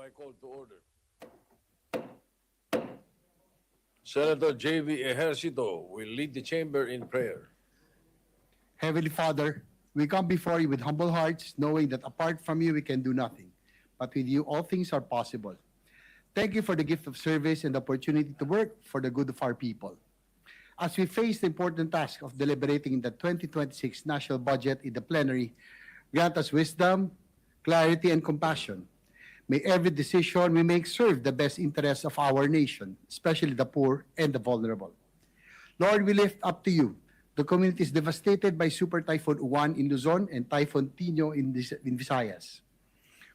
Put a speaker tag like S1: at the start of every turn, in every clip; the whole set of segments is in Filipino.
S1: I call to order. Senator J.V. Ejercito will lead the chamber in prayer.
S2: Heavenly Father, we come before you with humble hearts, knowing that apart from you we can do nothing, but with you all things are possible. Thank you for the gift of service and the opportunity to work for the good of our people. As we face the important task of deliberating the 2026 national budget in the plenary, grant us wisdom, clarity, and compassion. May every decision we make serve the best interests of our nation, especially the poor and the vulnerable. Lord, we lift up to you the communities devastated by Super Typhoon Uwan in Luzon and Typhoon Tino in Visayas.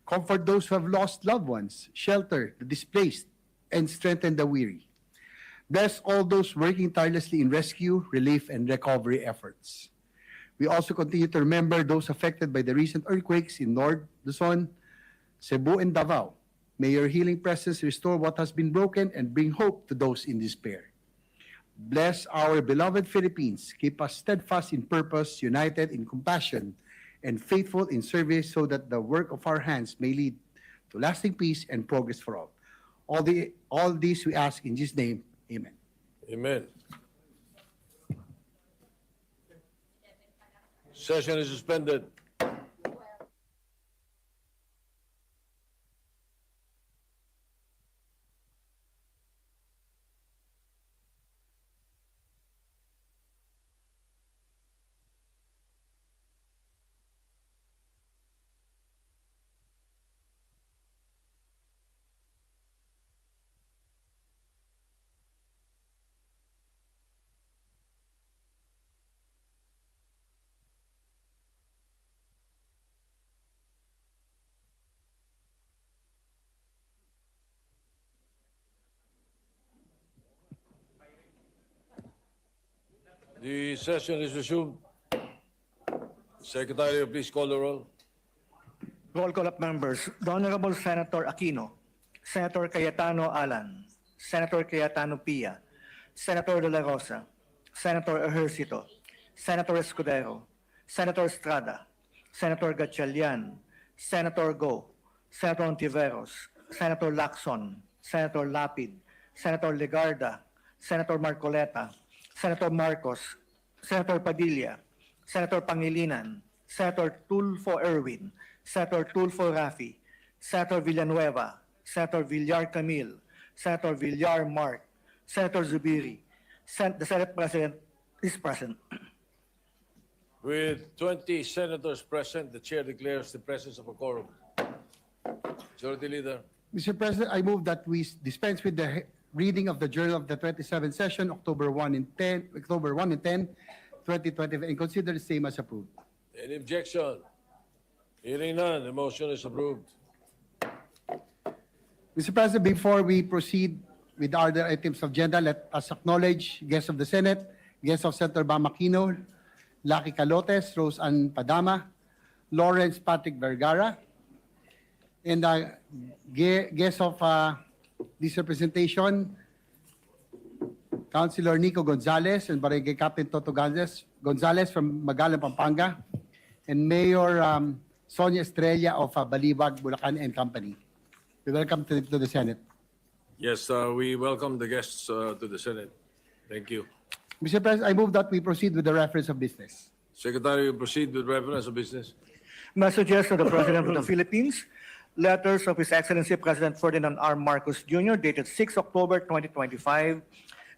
S2: Comfort those who have lost loved ones, shelter the displaced, and strengthen the weary. Bless all those working tirelessly in rescue, relief, and recovery efforts. We also continue to remember those affected by the recent earthquakes in North Luzon, Cebu, and Davao. May your healing presence restore what has been broken and bring hope to those in despair. Bless our beloved Philippines. Keep us steadfast in purpose, united in compassion, and faithful in service so that the work of our hands may lead to lasting peace and progress for all. All these we ask in Jesus' name. Amen.
S1: Amen. Session is suspended. The session is resumed. Secretary, please call the roll.
S3: Roll call of members. The Honorable Senator Aquino, Senator Cayetano Alan, Senator Cayetano Pia, Senator De La Rosa, Senator Ejercito, Senator Escudero, Senator Estrada, Senator Gatchalian, Senator Go, Senator Ontiveros, Senator Lacson, Senator Lapid, Senator Legarda, Senator Marcoleta, Senator Marcos, Senator Padilla, Senator Pangilinan, Senator Tulfo Erwin, Senator Tulfo Rafi, Senator Villanueva, Senator Villar Camille, Senator Villar Mark, Senator Zubiri. The Senate President is present.
S1: With 20 senators present, the chair declares the presence of a quorum. Majority Leader.
S2: Mr. President, I move that we dispense with the reading of the Journal of the 27th session, October 1 and 10, 2020, and consider the same as approved.
S1: Any objection? Hearing none, the motion is approved.
S2: Mr. President, before we proceed with other items of agenda, let us acknowledge guests of the Senate, guests of Senator Bam Aquino, Lucky Calotes, Rose Ann Padama, Lawrence Patrick Vergara, and guests of this representation, Councilor Nico Gonzalez and Barangay Captain Toto Gonzalez from Magalang, Pampanga, and Mayor Sonia Estrella of Balibag, Bulacan and Company. We welcome to the Senate.
S1: Yes, we welcome the guests to the Senate. Thank you.
S2: Mr. President, I move that we proceed with the reference of business.
S1: Secretary, you proceed with reference of business.
S3: Messages of the President of the Philippines. Letters of His Excellency President Ferdinand R. Marcos Jr. dated 6 October 2025,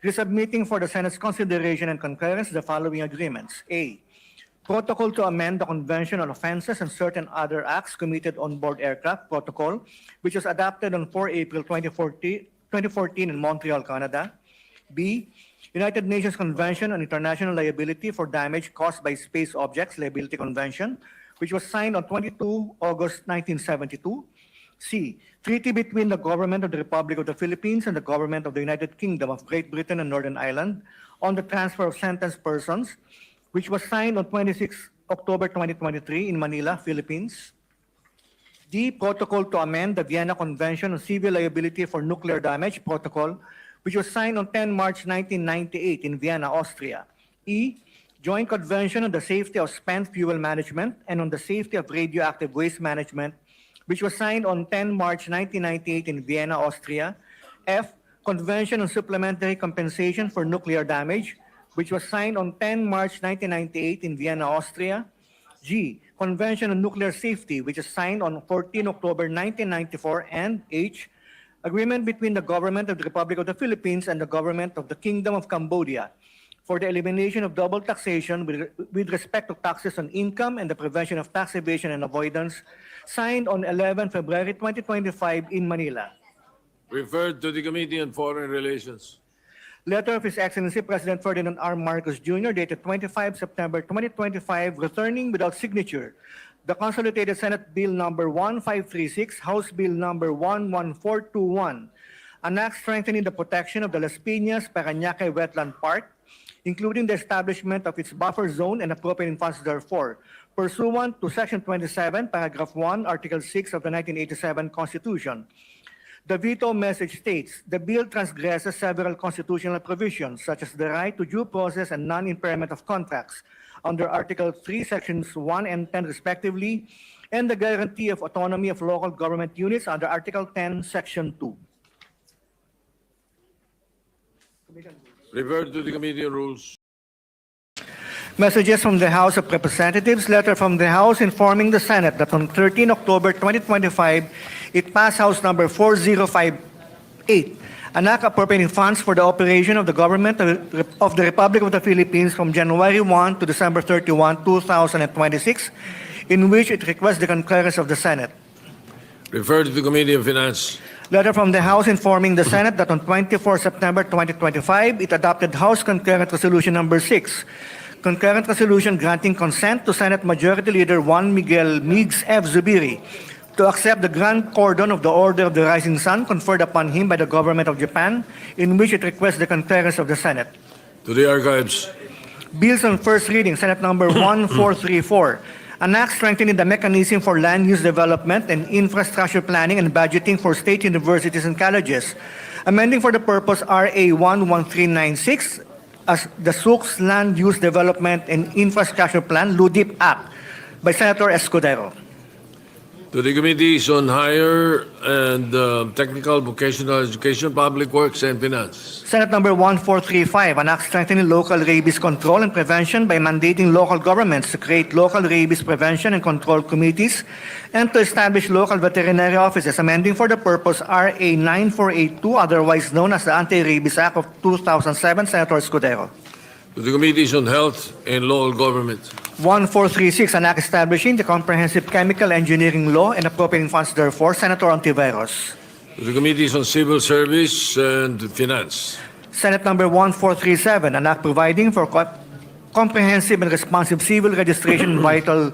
S3: resubmitting for the Senate's consideration and concurrence the following agreements. A. Protocol to amend the Convention on Offenses and certain other acts committed on board aircraft protocol, which was adopted on 4 April 2014 in Montreal, Canada. B. United Nations Convention on International Liability for Damage Caused by Space Objects Liability Convention, which was signed on 22 August 1972. C. Treaty between the Government of the Republic of the Philippines and the Government of the United Kingdom of Great Britain and Northern Ireland on the transfer of sentenced persons, which was signed on 26 October 2023 in Manila, Philippines. D. Protocol to amend the Vienna Convention on Civil Liability for Nuclear Damage Protocol, which was signed on 10 March 1998 in Vienna, Austria. E. Joint Convention on the Safety of Spent Fuel Management and on the Safety of Radioactive Waste Management, which was signed on 10 March 1998 in Vienna, Austria. F. Convention on Supplementary Compensation for Nuclear Damage, which was signed on 10 March 1998 in Vienna, Austria. G. Convention on Nuclear Safety, which is signed on 14 October 1994. And H. Agreement between the Government of the Republic of the Philippines and the Government of the Kingdom of Cambodia for the elimination of double taxation with respect to taxes on income and the prevention of tax evasion and avoidance, signed on 11 February 2025 in Manila.
S1: Referred to the Committee on Foreign Relations.
S3: Letter of His Excellency President Ferdinand R. Marcos Jr. dated 25 September 2025, returning without signature the Consolidated Senate Bill number 1536, House Bill number 11421, an act strengthening the protection of the Las Piñas Parañaque Wetland Park, including the establishment of its buffer zone and appropriating funds therefore, pursuant to Section 27, Paragraph 1, Article 6 of the 1987 Constitution. The veto message states, the bill transgresses several constitutional provisions, such as the right to due process and non-impairment of contracts under Article 3, Sections 1 and 10 respectively, and the guarantee of autonomy of local government units under Article 10, Section 2.
S1: Referred to the Committee on Rules.
S3: Messages from the House of Representatives. Letter from the House informing the Senate that on 13 October 2025, it passed House number 4058, an act appropriating funds for the operation of the government of the Republic of the Philippines from January 1 to December 31, 2026, in which it requests the concurrence of the Senate.
S1: Referred to the Committee on Finance.
S3: Letter from the House informing the Senate that on 24 September 2025, it adopted House Concurrent Resolution number 6, concurrent resolution granting consent to Senate Majority Leader Juan Miguel Migues F. Zubiri to accept the Grand Cordon of the Order of the Rising Sun conferred upon him by the Government of Japan, in which it requests the concurrence of the Senate.
S1: To the Archives.
S3: Bills on first reading, Senate number 1434, an act strengthening the mechanism for land use development and infrastructure planning and budgeting for state universities and colleges, amending for the purpose RA 11396 as the SUC's Land Use Development and Infrastructure Plan, LUDIP Act, by Senator Escudero.
S1: To the Committees on Higher and Technical Vocational Education, Public Works, and Finance.
S3: Senate number 1435, an act strengthening local rabies control and prevention by mandating local governments to create local rabies prevention and control committees and to establish local veterinary offices, amending for the purpose RA 9482, otherwise known as the Anti-Rabies Act of 2007, Senator Escudero.
S1: To the Committees on Health and Local Government.
S3: 1436, an act establishing the comprehensive chemical engineering law and appropriating funds therefore, Senator Ontiveros.
S1: To the Committees on Civil Service and Finance.
S3: Senate number 1437, an act providing for comprehensive and responsive civil registration and vital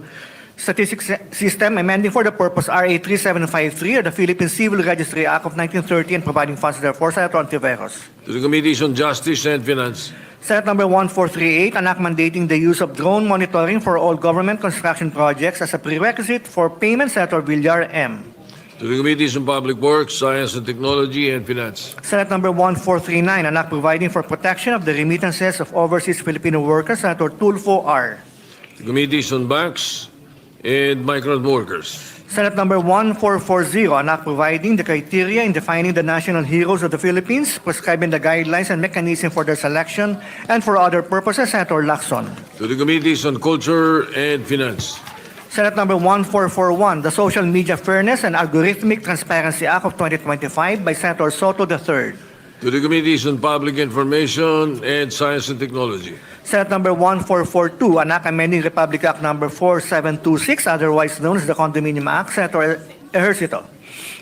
S3: statistics system, amending for the purpose RA 3753 of the Philippine Civil Registry Act of 1930 and providing funds therefore, Senator Ontiveros.
S1: To the Committees on Justice and Finance.
S3: Senate number 1438, an act mandating the use of drone monitoring for all government construction projects as a prerequisite for payment, Senator Villar M.
S1: To the Committees on Public Works, Science and Technology, and Finance.
S3: Senate number 1439, an act providing for protection of the remittances of overseas Filipino workers, Senator Tulfo R.
S1: The Committees on Banks and Migrant Workers.
S3: Senate number 1440, an act providing the criteria in defining the national heroes of the Philippines, prescribing the guidelines and mechanism for their selection, and for other purposes, Senator Lacson.
S1: To the Committees on Culture and Finance.
S3: Senate number 1441, the Social Media Fairness and Algorithmic Transparency Act of 2025 by Senator Soto III.
S1: To the Committees on Public Information and Science and Technology.
S3: Senate number 1442, an act amending Republic Act number 4726, otherwise known as the Condominium Act, Senator Ejercito.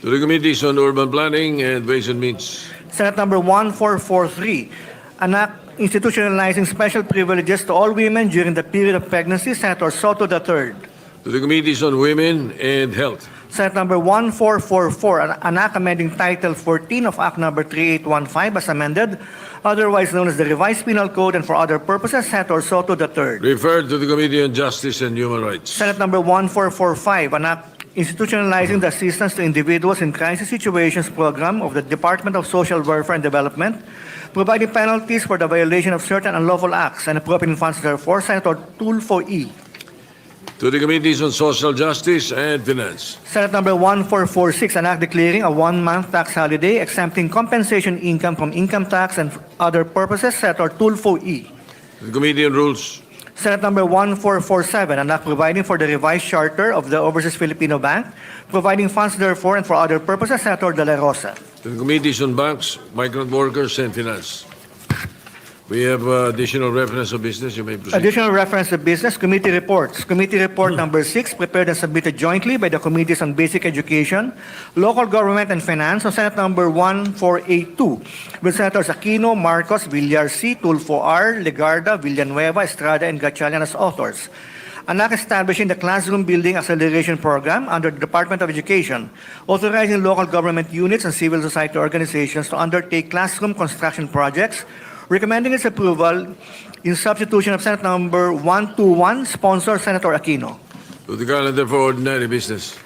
S1: To the Committees on Urban Planning and Ways and Means.
S3: Senate number 1443, an act institutionalizing special privileges to all women during the period of pregnancy, Senator Soto III.
S1: To the Committees on Women and Health.
S3: Senate number 1444, an act amending Title 14 of Act number 3815 as amended, otherwise known as the Revised Penal Code, and for other purposes, Senator Soto III.
S1: Referred to the Committee on Justice and Human Rights.
S3: Senate number 1445, an act institutionalizing the assistance to individuals in crisis situations program of the Department of Social Welfare and Development, providing penalties for the violation of certain unlawful acts and appropriating funds therefore, Senator Tulfo E.
S1: To the Committees on Social Justice and Finance.
S3: Senate Number 1446, an act declaring a one-month tax holiday exempting compensation income from income tax and other purposes, Senator Tulfo E.
S1: To the Committee on Rules.
S3: Senate Number 1447, an act providing for the revised charter of the Overseas Filipino Bank, providing funds therefore and for other purposes, Senator De La Rosa.
S1: To the Committees on Banks, Migrant Workers, and Finance. We have additional reference of business. You may proceed.
S3: Additional reference to business committee reports. Committee report number 6, prepared and submitted jointly by the Committees on Basic Education, Local Government and Finance on Senate number 1482, with Senators Aquino, Marcos, Villar C, Tulfo R, Legarda, Villanueva, Estrada, and Gatchalian as authors. An act establishing the Classroom Building Acceleration Program under the Department of Education, authorizing local government units and civil society organizations to undertake classroom construction projects, recommending its approval in substitution of Senate number 121, sponsor Senator Aquino.
S1: To the calendar for ordinary business.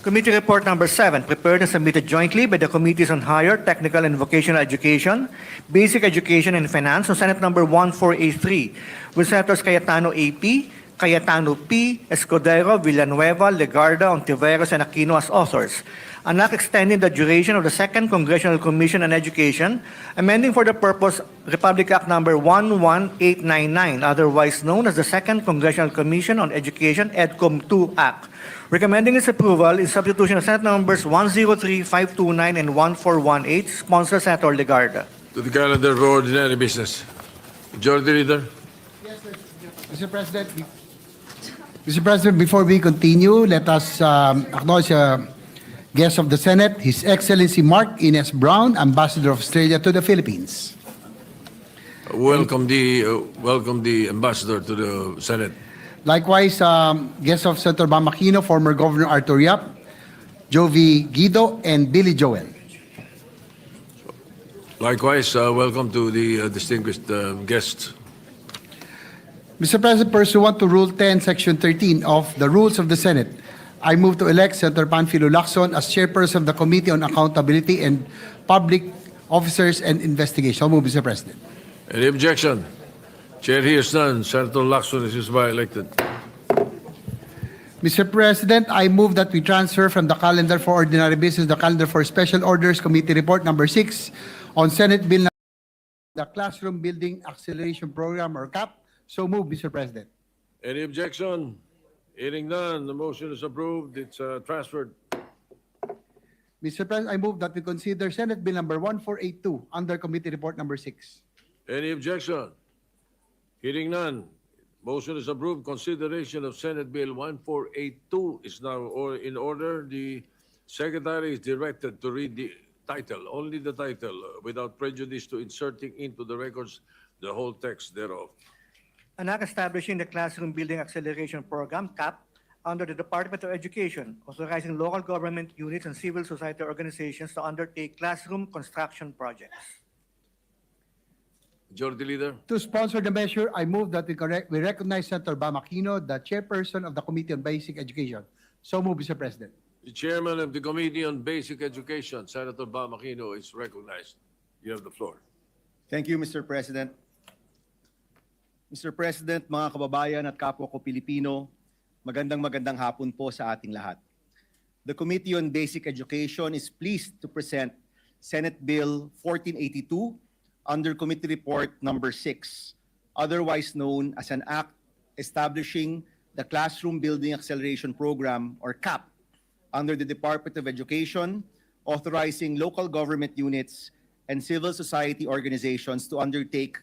S3: Committee report number 7, prepared and submitted jointly by the Committees on Higher, Technical and Vocational Education, Basic Education and Finance on Senate number 1483, with Senators Cayetano AP, Cayetano P, Escudero, Villanueva, Legarda, Ontiveros, and Aquino as authors. An act extending the duration of the Second Congressional Commission on Education, amending for the purpose Republic Act number 11899, otherwise known as the Second Congressional Commission on Education, EDCOM 2 Act, recommending its approval in substitution of Senate numbers 103, 529, and 1418, sponsor Senator Legarda.
S1: To the calendar for ordinary business. Majority Leader.
S2: Mr. President, before we continue, let us acknowledge guest of the Senate, His Excellency Mark Ines Brown, Ambassador of Australia to the Philippines.
S1: Welcome the ambassador to the Senate.
S2: Likewise, guest of Senator Bam Aquino, former Governor Arthur Yap, Jovi Guido, and Billy Joel.
S1: Likewise, welcome to the distinguished guests.
S2: Mr. President, pursuant to Rule 10, Section 13 of the Rules of the Senate, I move to elect Senator Panfilo Lacson as chairperson of the Committee on Accountability and Public Officers and Investigation. I'll move, Mr. President.
S1: Any objection? Chair hears none. Senator Lacson is hereby elected.
S2: Mr. President, I move that we transfer from the calendar for ordinary business the calendar for special orders committee report number 6 on Senate Bill the Classroom Building Acceleration Program or CAP. So move, Mr. President.
S1: Any objection? Hearing none, the motion is approved. It's transferred.
S2: Mr. President, I move that we consider Senate Bill number 1482 under committee report number 6.
S1: Any objection? Hearing none, motion is approved. Consideration of Senate Bill 1482 is now in order. The Secretary is directed to read the title, only the title, without prejudice to inserting into the records the whole text thereof.
S3: An act establishing the Classroom Building Acceleration Program, CAP, under the Department of Education, authorizing local government units and civil society organizations to undertake classroom construction projects.
S1: Majority Leader.
S2: To sponsor the measure, I move that we recognize Senator Bam Aquino, the chairperson of the Committee on Basic Education. So move, Mr. President.
S1: The Chairman of the Committee on Basic Education, Senator Bam Aquino, is recognized. You have the floor.
S4: Thank you, Mr. President. Mr. President, mga kababayan at kapwa ko Pilipino, magandang hapon po sa ating lahat. The Committee on Basic Education is pleased to present Senate Bill 1482 under Committee Report number 6, otherwise known as an act establishing the Classroom Building Acceleration Program or CAP under the Department of Education, authorizing local government units and civil society organizations to undertake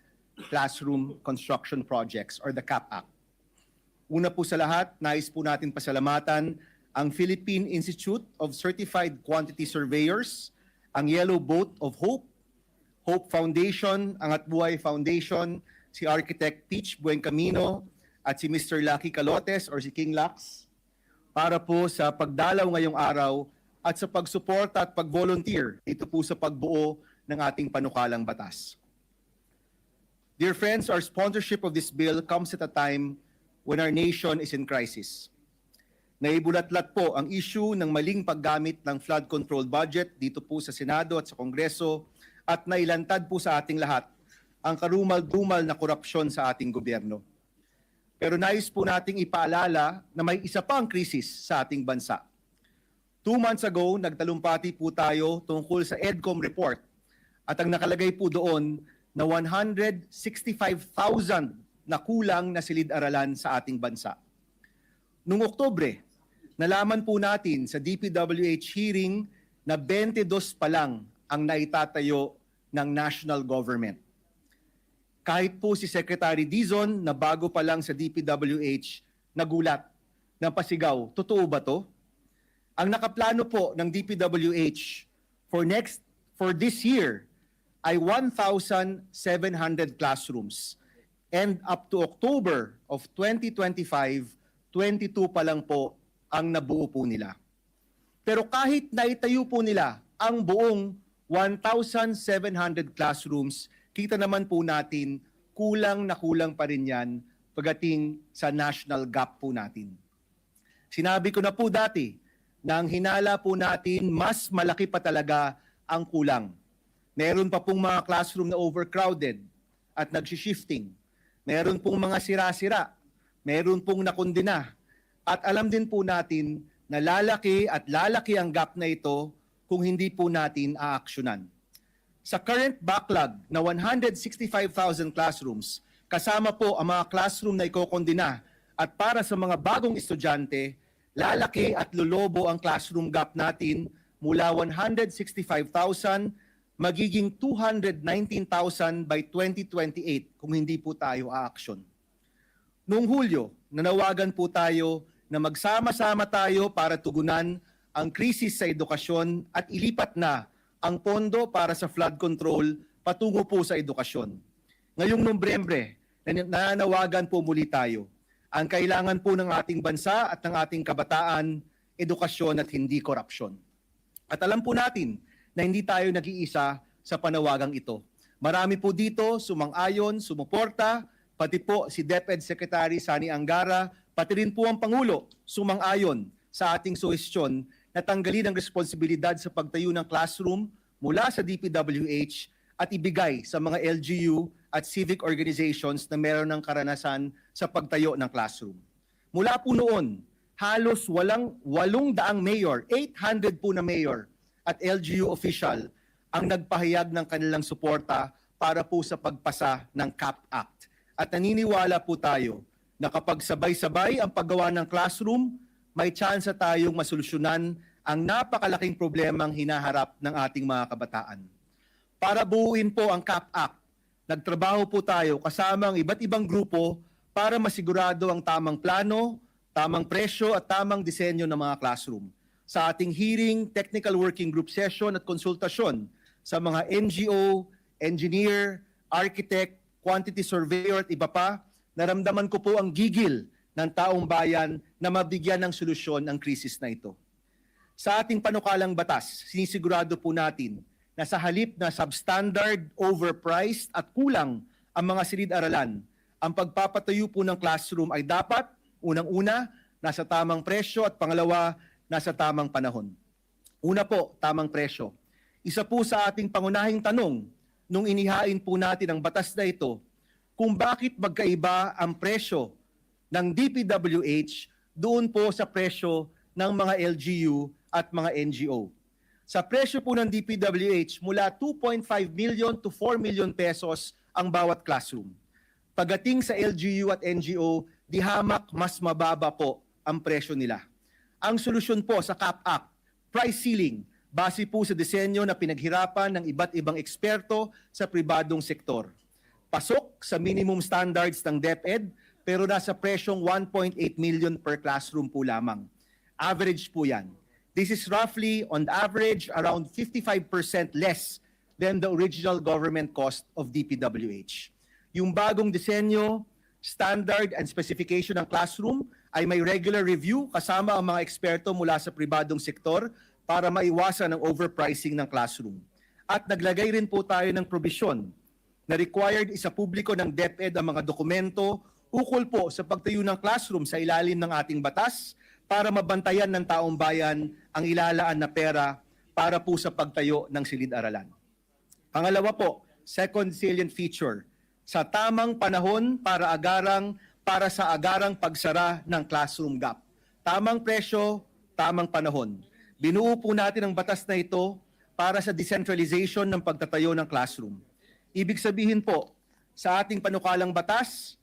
S4: classroom construction projects or the CAP Act. Una po sa lahat, nais po natin pasalamatan ang Philippine Institute of Certified Quantity Surveyors, ang Yellow Boat of Hope, Hope Foundation, ang Atbuhay Foundation, si Architect Teach Buencamino at si Mr. Lucky Calotes or si King Lax para po sa pagdalaw ngayong araw at sa pagsuporta at pag-volunteer dito po sa pagbuo ng ating panukalang batas. Dear friends, our sponsorship of this bill comes at a time when our nation is in crisis. Naibulatlat po ang issue ng maling paggamit ng flood control budget dito po sa Senado at sa Kongreso at nailantad po sa ating lahat ang karumal-dumal na korupsyon sa ating gobyerno. Pero nais po nating ipaalala na may isa pang krisis sa ating bansa. 2 months ago, nagtalumpati po tayo tungkol sa EDCOM report at ang nakalagay po doon na 165,000 na kulang na silid-aralan sa ating bansa. Noong Oktubre, nalaman po natin sa DPWH hearing na 22 pa lang ang naitatayo ng national government. Kahit po si Secretary Dizon na bago pa lang sa DPWH, nagulat, napasigaw, totoo ba to? Ang nakaplano po ng DPWH for this year ay 1,700 classrooms. And up to October of 2025, 22 pa lang po ang nabuo po nila. Pero kahit naitayo po nila ang buong 1,700 classrooms, kita naman po natin kulang na kulang pa rin yan pagdating sa national gap po natin. Sinabi ko na po dati na ang hinala po natin mas malaki pa talaga ang kulang. Meron pa pong mga classroom na overcrowded at nag-shifting. Meron pong mga sira-sira. Meron pong nakondena. At alam din po natin na lalaki at lalaki ang gap na ito kung hindi po natin aaksyonan. Sa current backlog na 165,000 classrooms, kasama po ang mga classroom na ikokondena at para sa mga bagong estudyante, lalaki at lolobo ang classroom gap natin mula 165,000 magiging 219,000 by 2028 kung hindi po tayo aaksyon. Noong Hulyo, nanawagan po tayo na magsama-sama tayo para tugunan ang krisis sa edukasyon at ilipat na ang pondo para sa flood control patungo po sa edukasyon. Ngayong Nobyembre, nananawagan po muli tayo. Ang kailangan po ng ating bansa at ng ating kabataan, edukasyon at hindi korupsyon. At alam po natin na hindi tayo nag-iisa sa panawagang ito. Marami po dito sumang-ayon, sumuporta, pati po si DepEd Secretary Sani Angara, pati rin po ang Pangulo sumang-ayon sa ating suhestyon na tanggalin ang responsibilidad sa pagtayo ng classroom mula sa DPWH at ibigay sa mga LGU at civic organizations na meron ng karanasan sa pagtayo ng classroom. Mula po noon, halos 800 mayor, 800 po na mayor at LGU official ang nagpahayag ng kanilang suporta para po sa pagpasa ng CAP Act. At naniniwala po tayo na kapag sabay-sabay ang paggawa ng classroom, may tsansa tayong masolusyonan ang napakalaking problemang hinaharap ng ating mga kabataan. Para buuin po ang CAP Act, nagtrabaho po tayo kasama ang iba't ibang grupo para masigurado ang tamang plano, tamang presyo at tamang disenyo ng mga classroom. Sa ating hearing, technical working group session at konsultasyon sa mga NGO, engineer, architect, quantity surveyor at iba pa, naramdaman ko po ang gigil ng taong bayan na mabigyan ng solusyon ang krisis na ito. Sa ating panukalang batas, sinisigurado po natin na sa halip na substandard, overpriced at kulang ang mga silid-aralan, ang pagpapatayo po ng classroom ay dapat, unang-una, nasa tamang presyo at pangalawa, nasa tamang panahon. Una po, tamang presyo. Isa po sa ating pangunahing tanong nung inihain po natin ang batas na ito, kung bakit magkaiba ang presyo ng DPWH doon po sa presyo ng mga LGU at mga NGO. Sa presyo po ng DPWH, mula 2.5 million to 4 million pesos ang bawat classroom. Pagdating sa LGU at NGO, di hamak mas mababa po ang presyo nila. Ang solusyon po sa CAP Act, price ceiling, base po sa disenyo na pinaghirapan ng iba't ibang eksperto sa pribadong sektor. Pasok sa minimum standards ng DepEd, pero nasa presyong 1.8 million per classroom po lamang. Average po yan. This is roughly, on average, around 55% less than the original government cost of DPWH. Yung bagong disenyo, standard and specification ng classroom ay may regular review kasama ang mga eksperto mula sa pribadong sektor para maiwasan ang overpricing ng classroom. At naglagay rin po tayo ng probisyon na required isa publiko ng DepEd ang mga dokumento ukol po sa pagtayo ng classroom sa ilalim ng ating batas para mabantayan ng taong bayan ang ilalaan na pera para po sa pagtayo ng silid-aralan. Pangalawa po, second salient feature, sa tamang panahon para agarang para sa agarang pagsara ng classroom gap. Tamang presyo, tamang panahon. Binuo po natin ang batas na ito para sa decentralization ng pagtatayo ng classroom. Ibig sabihin po, sa ating panukalang batas,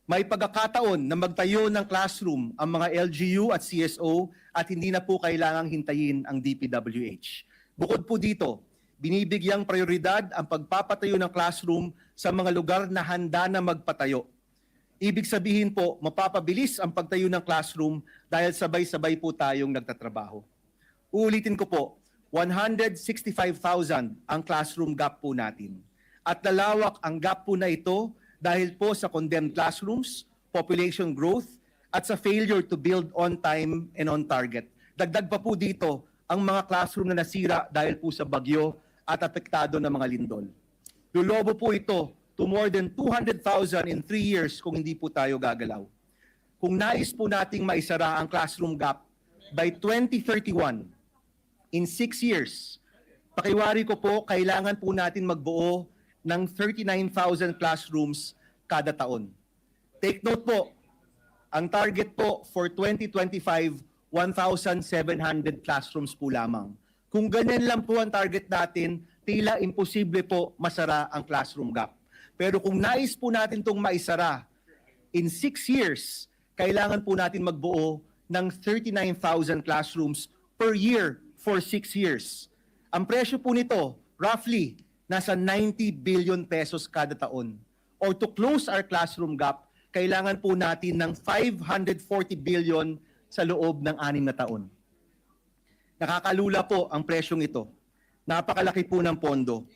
S4: may pagkakataon na magtayo ng classroom ang mga LGU at CSO at hindi na po kailangang hintayin ang DPWH. Bukod po dito, binibigyang prioridad ang pagpapatayo ng classroom sa mga lugar na handa na magpatayo. Ibig sabihin po, mapapabilis ang pagtayo ng classroom dahil sabay-sabay po tayong nagtatrabaho. Uulitin ko po, 165,000 ang classroom gap po natin. At lalawak ang gap po na ito dahil po sa condemned classrooms, population growth, at sa failure to build on time and on target. Dagdag pa po dito ang mga classroom na nasira dahil po sa bagyo at apektado ng mga lindol. Lulobo po ito to more than 200,000 in 3 years kung hindi po tayo gagalaw. Kung nais po nating maisara ang classroom gap by 2031, in 6 years, pakiwari ko po, kailangan po natin magbuo ng 39,000 classrooms kada taon. Take note po, ang target po for 2025, 1,700 classrooms po lamang. Kung ganyan lang po ang target natin, tila imposible po masara ang classroom gap. Pero kung nais po natin itong maisara, in 6 years, kailangan po natin magbuo ng 39,000 classrooms per year for 6 years. Ang presyo po nito, roughly, nasa 90 billion pesos kada taon. Or to close our classroom gap, kailangan po natin ng 540 billion sa loob ng 6 na taon. Nakakalula po ang presyong ito. Napakalaki po ng pondo.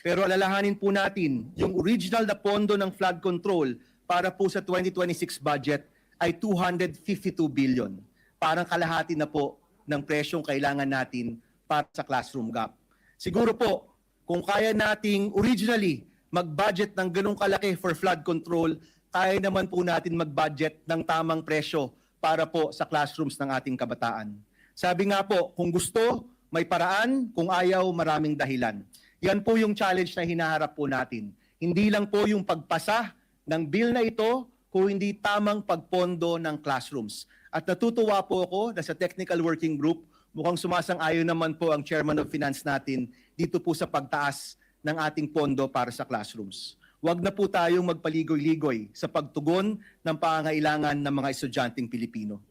S4: Pero alalahanin po natin, yung original na pondo ng flood control para po sa 2026 budget ay 252 billion. Parang kalahati na po ng presyong kailangan natin para sa classroom gap. Siguro po, kung kaya nating originally mag-budget ng ganong kalaki for flood control, kaya naman po natin mag-budget ng tamang presyo para po sa classrooms ng ating kabataan. Sabi nga po, kung gusto, may paraan, kung ayaw, maraming dahilan. Yan po yung challenge na hinaharap po natin. Hindi lang po yung pagpasa ng bill na ito, kung hindi tamang pagpondo ng classrooms. At natutuwa po ako na sa technical working group, mukhang sumasang-ayon naman po ang chairman of finance natin dito po sa pagtaas ng ating pondo para sa classrooms. Huwag na po tayong magpaligoy-ligoy sa pagtugon ng pangangailangan ng mga estudyanteng Pilipino.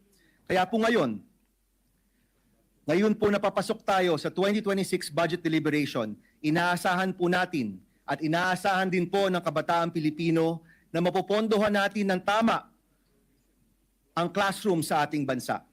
S4: Kaya po ngayon po napapasok tayo sa 2026 budget deliberation, inaasahan po natin at inaasahan din po ng kabataang Pilipino na mapopondohan natin ng tama ang classroom sa ating bansa.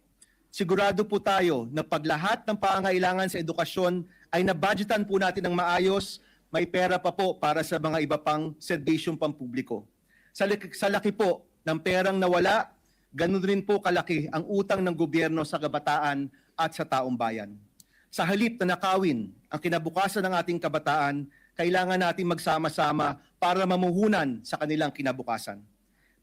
S4: Sigurado po tayo na pag lahat ng pangangailangan sa edukasyon ay nabudgetan po natin ng maayos, may pera pa po para sa mga iba pang serbisyong pampubliko. Sa laki po ng perang nawala, ganun rin po kalaki ang utang ng gobyerno sa kabataan at sa taong bayan. Sa halip na nakawin ang kinabukasan ng ating kabataan, kailangan natin magsama-sama para mamuhunan sa kanilang kinabukasan.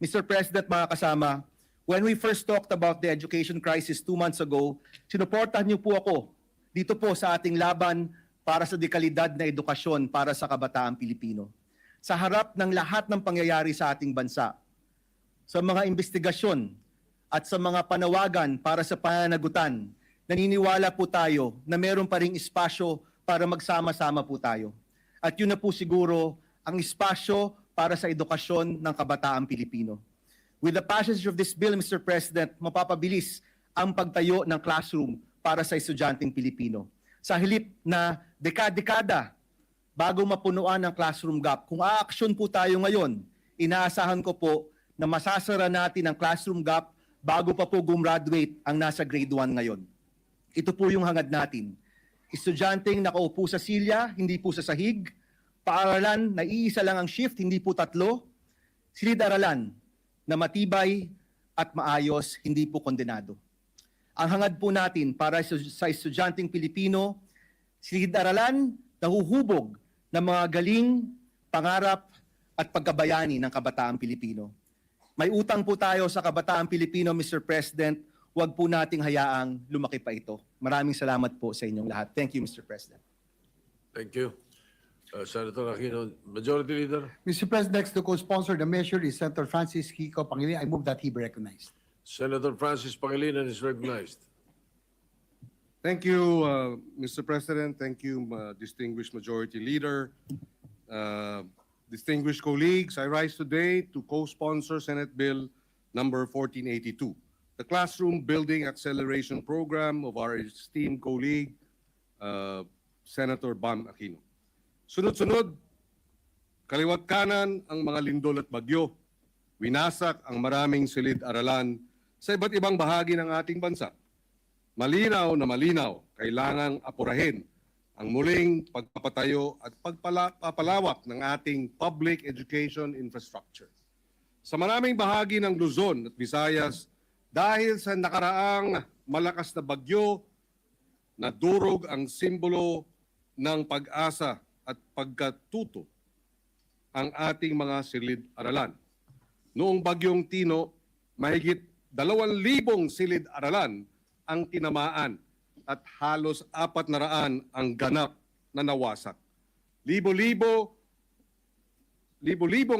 S4: Mr. President, mga kasama, when we first talked about the education crisis 2 months ago, sinuportahan niyo po ako dito po sa ating laban para sa dekalidad na edukasyon para sa kabataang Pilipino. Sa harap ng lahat ng pangyayari sa ating bansa, sa mga investigasyon at sa mga panawagan para sa pananagutan, naniniwala po tayo na meron pa ring espasyo para magsama-sama po tayo. At yun na po siguro ang espasyo para sa edukasyon ng kabataang Pilipino. With the passage of this bill, Mr. President, mapapabilis ang pagtayo ng classroom para sa estudyanteng Pilipino. Sa halip na dekada bago mapunuan ang classroom gap, kung aaksyon po tayo ngayon, inaasahan ko po na masasara natin ang classroom gap bago pa po gumraduate ang nasa grade 1 ngayon. Ito po yung hangad natin. Estudyanteng nakaupo sa silya, hindi po sa sahig. Paaralan na iisa lang ang shift, hindi po 3. Silid-aralan na matibay at maayos, hindi po kondenado. Ang hangad po natin para sa estudyanteng Pilipino, silid-aralan na huhubog ng mga galing, pangarap at pagkabayani ng kabataang Pilipino. May utang po tayo sa kabataang Pilipino, Mr. President. Huwag po nating hayaang lumaki pa ito. Maraming salamat po sa inyong lahat. Thank you, Mr. President.
S1: Thank you. Senator Aquino, Majority Leader.
S2: Mr. President, next to co-sponsor the measure is Senator Francis Kiko Pangilinan. I move that he be recognized.
S1: Senator Francis Pangilinan is recognized.
S5: Thank you, Mr. President. Thank you, distinguished Majority Leader. Distinguished colleagues, I rise today to co-sponsor Senate Bill number 1482, the Classroom Building Acceleration Program of our esteemed colleague, Senator Bam Aquino. Sunod-sunod, kaliwat kanan ang mga lindol at bagyo. Winasak ang maraming silid-aralan sa iba't ibang bahagi ng ating bansa. Malinaw na malinaw, kailangang apurahin ang muling pagpapatayo at pagpapalawak ng ating public education infrastructure. Sa maraming bahagi ng Luzon at Visayas, dahil sa nakaraang malakas na bagyo, nadurog ang simbolo ng pag-asa at pagkatuto ang ating mga silid-aralan. Noong bagyong Tino, mahigit 2,000 silid-aralan ang tinamaan at halos 400 ang ganap na nawasak. Libo-libong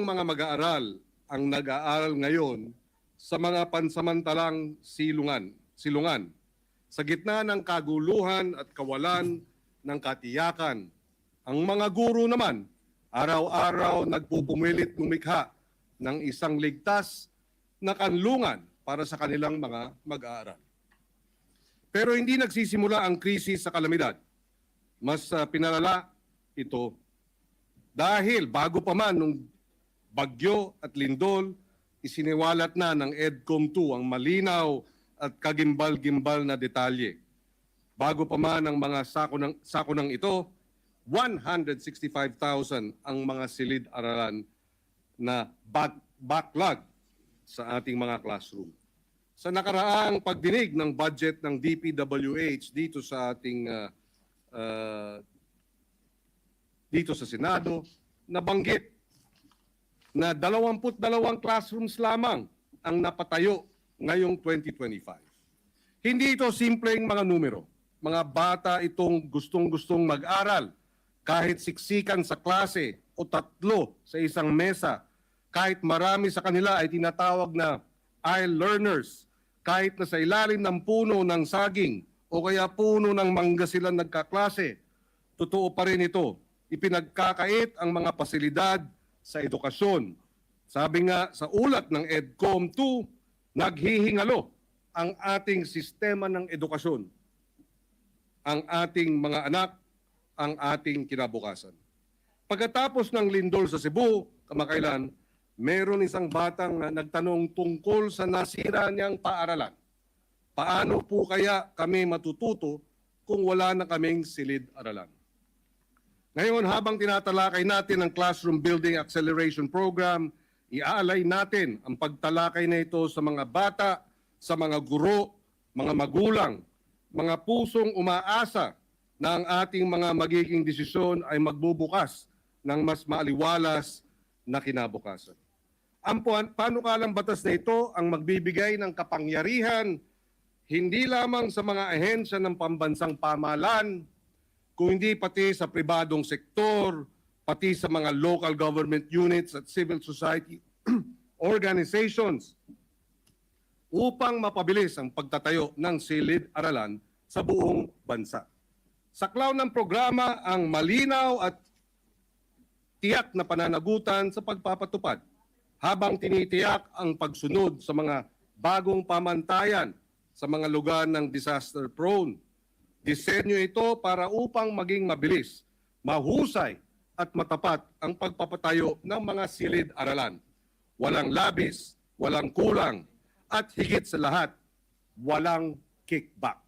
S5: mga mag-aaral ang nag-aaral ngayon sa mga pansamantalang silungan. Sa gitna ng kaguluhan at kawalan ng katiyakan, ang mga guro naman araw-araw nagpupumilit lumikha ng isang ligtas na kanlungan para sa kanilang mga mag-aaral. Pero hindi nagsisimula ang krisis sa kalamidad. Mas pinalala ito dahil bago pa man nung bagyo at lindol, isiniwalat na ng EDCOM 2 ang malinaw at kagimbal-gimbal na detalye. Bago pa man ang mga sakunang ito, 165,000 ang mga silid-aralan na backlog sa ating mga classroom. Sa nakaraang pagdinig ng budget ng DPWH dito sa ating dito sa Senado, nabanggit na 22 classrooms lamang ang napatayo ngayong 2025. Hindi ito simpleng mga numero. Mga bata itong gustong-gustong mag-aral kahit siksikan sa klase o 3 sa isang mesa, kahit marami sa kanila ay tinatawag na I-learners, kahit na sa ilalim ng puno ng saging o kaya puno ng mangga sila nagkaklase, totoo pa rin ito. Ipinagkakait ang mga pasilidad sa edukasyon. Sabi nga sa ulat ng EDCOM 2, naghihingalo ang ating sistema ng edukasyon, ang ating mga anak, ang ating kinabukasan. Pagkatapos ng lindol sa Cebu, kamakailan, meron isang batang nagtanong tungkol sa nasira niyang paaralan. Paano po kaya kami matututo kung wala na kaming silid-aralan? Ngayon, habang tinatalakay natin ang Classroom Building Acceleration Program, iaalay natin ang pagtalakay na ito sa mga bata, sa mga guro, mga magulang, mga pusong umaasa na ang ating mga magiging desisyon ay magbubukas ng mas maaliwalas na kinabukasan. Ang panukalang batas na ito ang magbibigay ng kapangyarihan hindi lamang sa mga ahensya ng pambansang pamahalaan, kundi pati sa pribadong sektor, pati sa mga local government units at civil society organizations upang mapabilis ang pagtatayo ng silid-aralan sa buong bansa. Saklaw ng programa ang malinaw at tiyak na pananagutan sa pagpapatupad habang tinitiyak ang pagsunod sa mga bagong pamantayan sa mga lugar ng disaster prone. Disenyo ito para upang maging mabilis, mahusay at matapat ang pagpapatayo ng mga silid-aralan. Walang labis, walang kulang, at higit sa lahat, walang kickback.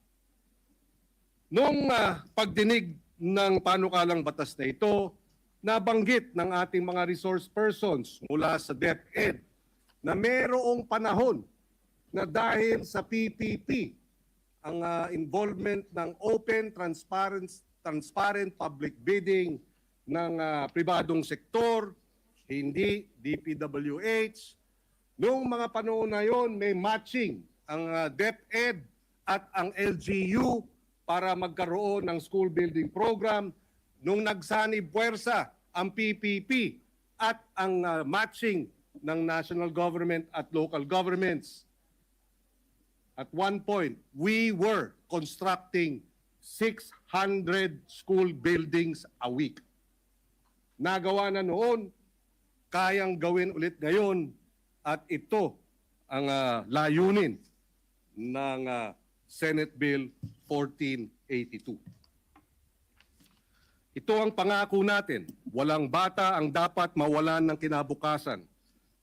S5: Noong pagdinig ng panukalang batas na ito, nabanggit ng ating mga resource persons mula sa DepEd na mayroong panahon na dahil sa PPP, ang involvement ng open, transparent public bidding ng pribadong sektor, hindi DPWH. Noong mga panahon na yon, may matching ang DepEd at ang LGU para magkaroon ng school building program. nung nagsanib puwersa ang PPP at ang matching ng national government at local governments. At one point, we were constructing 600 school buildings a week. Nagawa na noon, kayang gawin ulit ngayon, at ito ang layunin ng Senate Bill 1482. Ito ang pangako natin. Walang bata ang dapat mawalan ng kinabukasan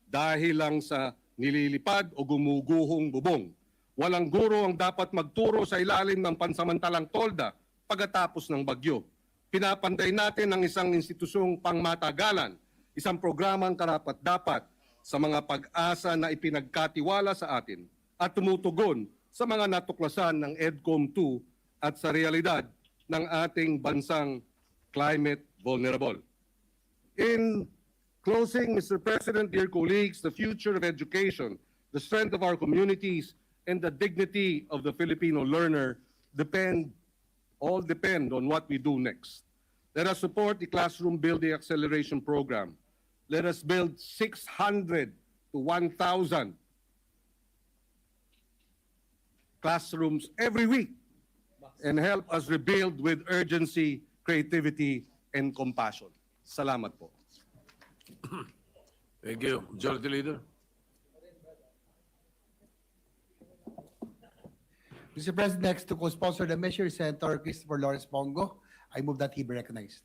S5: dahil lang sa nililipad o gumuguhong bubong. Walang guro ang dapat magturo sa ilalim ng pansamantalang tolda pagkatapos ng bagyo. Pinapantay natin ang isang institusyong pangmatagalan, isang programang karapat-dapat sa mga pag-asa na ipinagkatiwala sa atin at tumutugon sa mga natuklasan ng EDCOM 2 at sa realidad ng ating bansang climate vulnerable. In closing, Mr. President, dear colleagues, the future of education, the strength of our communities, and the dignity of the Filipino learner all depend on what we do next. Let us support the Classroom Building Acceleration Program. Let us build 600 to 1,000 classrooms every week and help us rebuild with urgency, creativity, and compassion. Salamat po.
S1: Thank you. Majority Leader.
S2: Mr. President, next to co-sponsor the measure is Senator Christopher Lawrence Bongo. I move that he be recognized.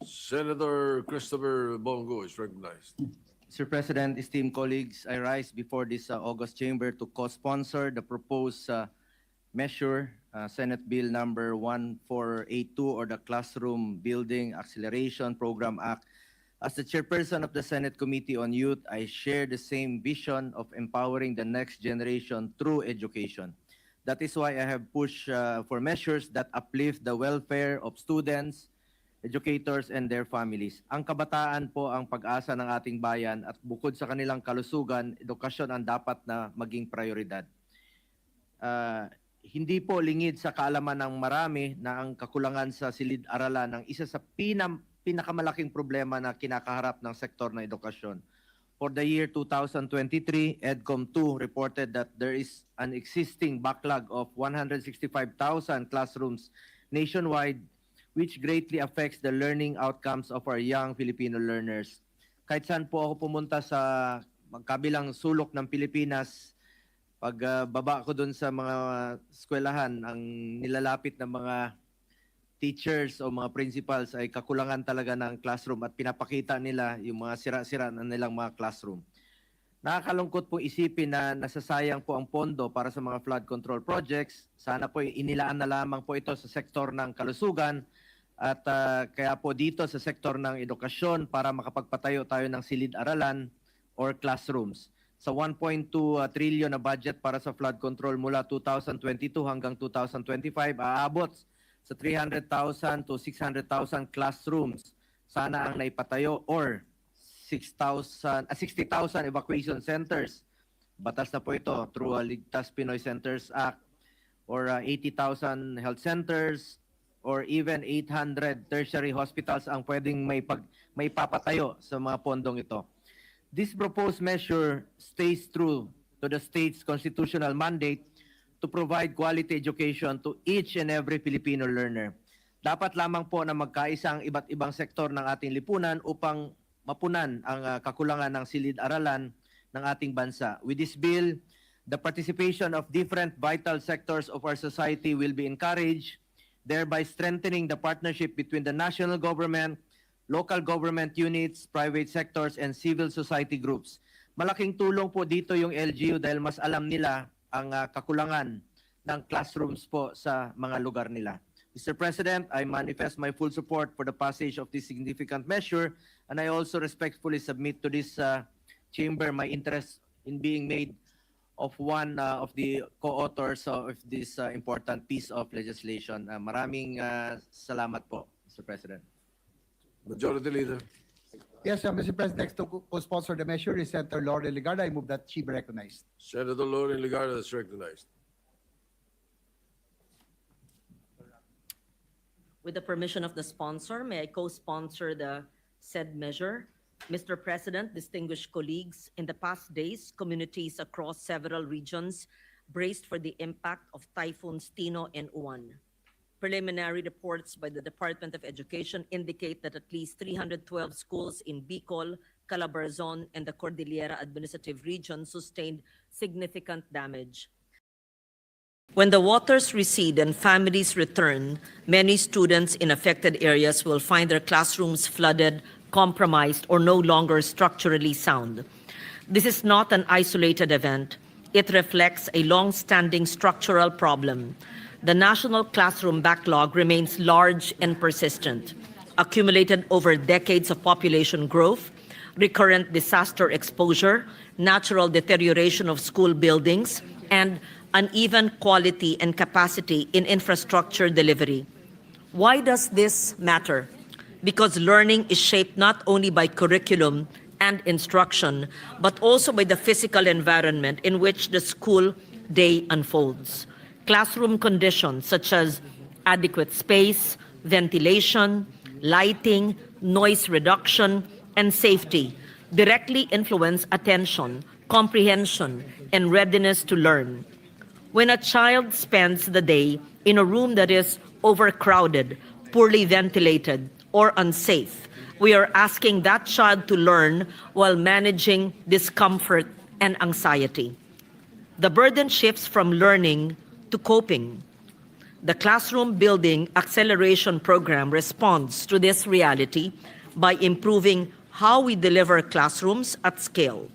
S1: Senator Christopher Bongo is recognized.
S6: Mr. President, esteemed colleagues, I rise before this August chamber to co-sponsor the proposed measure, Senate Bill number 1482, or the Classroom Building Acceleration Program Act. As the chairperson of the Senate Committee on Youth, I share the same vision of empowering the next generation through education. That is why I have pushed for measures that uplift the welfare of students, educators, and their families. Ang kabataan po ang pag-asa ng ating bayan at bukod sa kanilang kalusugan, edukasyon ang dapat na maging prioridad. Hindi po lingid sa kaalaman ng marami na ang kakulangan sa silid-aralan ang isa sa pinakamalaking problema na kinakaharap ng sektor ng edukasyon. For the year 2023, EDCOM 2 reported that there is an existing backlog of 165,000 classrooms nationwide, which greatly affects the learning outcomes of our young Filipino learners. Kahit saan po ako pumunta sa magkabilang sulok ng Pilipinas, pag baba ko doon sa mga eskwelahan, ang nilalapit ng mga teachers o mga principals ay kakulangan talaga ng classroom at pinapakita nila yung mga sira-sira na nilang mga classroom. Nakakalungkot po isipin na nasasayang po ang pondo para sa mga flood control projects. Sana po inilaan na lamang po ito sa sektor ng kalusugan at kaya po dito sa sektor ng edukasyon para makapagpatayo tayo ng silid-aralan or classrooms. Sa 1.2 trillion na budget para sa flood control mula 2022 hanggang 2025, aabot sa 300,000 to 600,000 classrooms. Sana ang naipatayo or 60,000 evacuation centers. Batas na po ito through Ligtas Pinoy Centers Act, or 80,000 health centers, or even 800 tertiary hospitals ang pwedeng may papatayo sa mga pondong ito. This proposed measure stays true to the state's constitutional mandate to provide quality education to each and every Filipino learner. Dapat lamang po na magkaisa ang iba't ibang sektor ng ating lipunan upang mapunan ang kakulangan ng silid-aralan ng ating bansa. With this bill, the participation of different vital sectors of our society will be encouraged, thereby strengthening the partnership between the national government, local government units, private sectors, and civil society groups. Malaking tulong po dito yung LGU dahil mas alam nila ang kakulangan ng classrooms po sa mga lugar nila. Mr. President, I manifest my full support for the passage of this significant measure, and I also respectfully submit to this chamber my interest in being made of one of the co-authors of this important piece of legislation. Maraming salamat po, Mr. President.
S1: Majority Leader.
S2: Yes, Mr. President, next to co-sponsor the measure is Senator Lauren Legarda. I move that she be recognized.
S1: Senator Lauren Legarda is recognized.
S7: With the permission of the sponsor, may I co-sponsor the said measure? Mr. President, distinguished colleagues, in the past days, communities across several regions braced for the impact of typhoons Tino and Uwan. Preliminary reports by the Department of Education indicate that at least 312 schools in Bicol, Calabarzon, and the Cordillera Administrative Region sustained significant damage. When the waters recede and families return, many students in affected areas will find their classrooms flooded, compromised, or no longer structurally sound. This is not an isolated event. It reflects a long-standing structural problem. The national classroom backlog remains large and persistent, accumulated over decades of population growth, recurrent disaster exposure, natural deterioration of school buildings, and uneven quality and capacity in infrastructure delivery. Why does this matter? Because learning is shaped not only by curriculum and instruction, but also by the physical environment in which the school day unfolds. Classroom conditions such as adequate space, ventilation, lighting, noise reduction, and safety directly influence attention, comprehension, and readiness to learn. When a child spends the day in a room that is overcrowded, poorly ventilated, or unsafe, we are asking that child to learn while managing discomfort and anxiety. The burden shifts from learning to coping. The Classroom Building Acceleration Program responds to this reality by improving how we deliver classrooms at scale.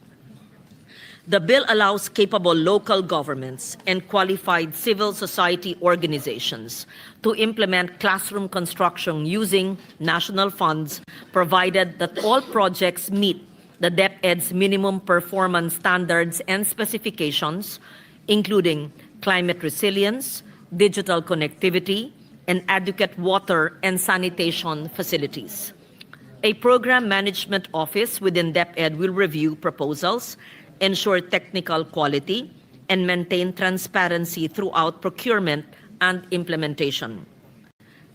S7: The bill allows capable local governments and qualified civil society organizations to implement classroom construction using national funds, provided that all projects meet the DepEd's minimum performance standards and specifications, including climate resilience, digital connectivity, and adequate water and sanitation facilities. A program management office within DepEd will review proposals, ensure technical quality, and maintain transparency throughout procurement and implementation.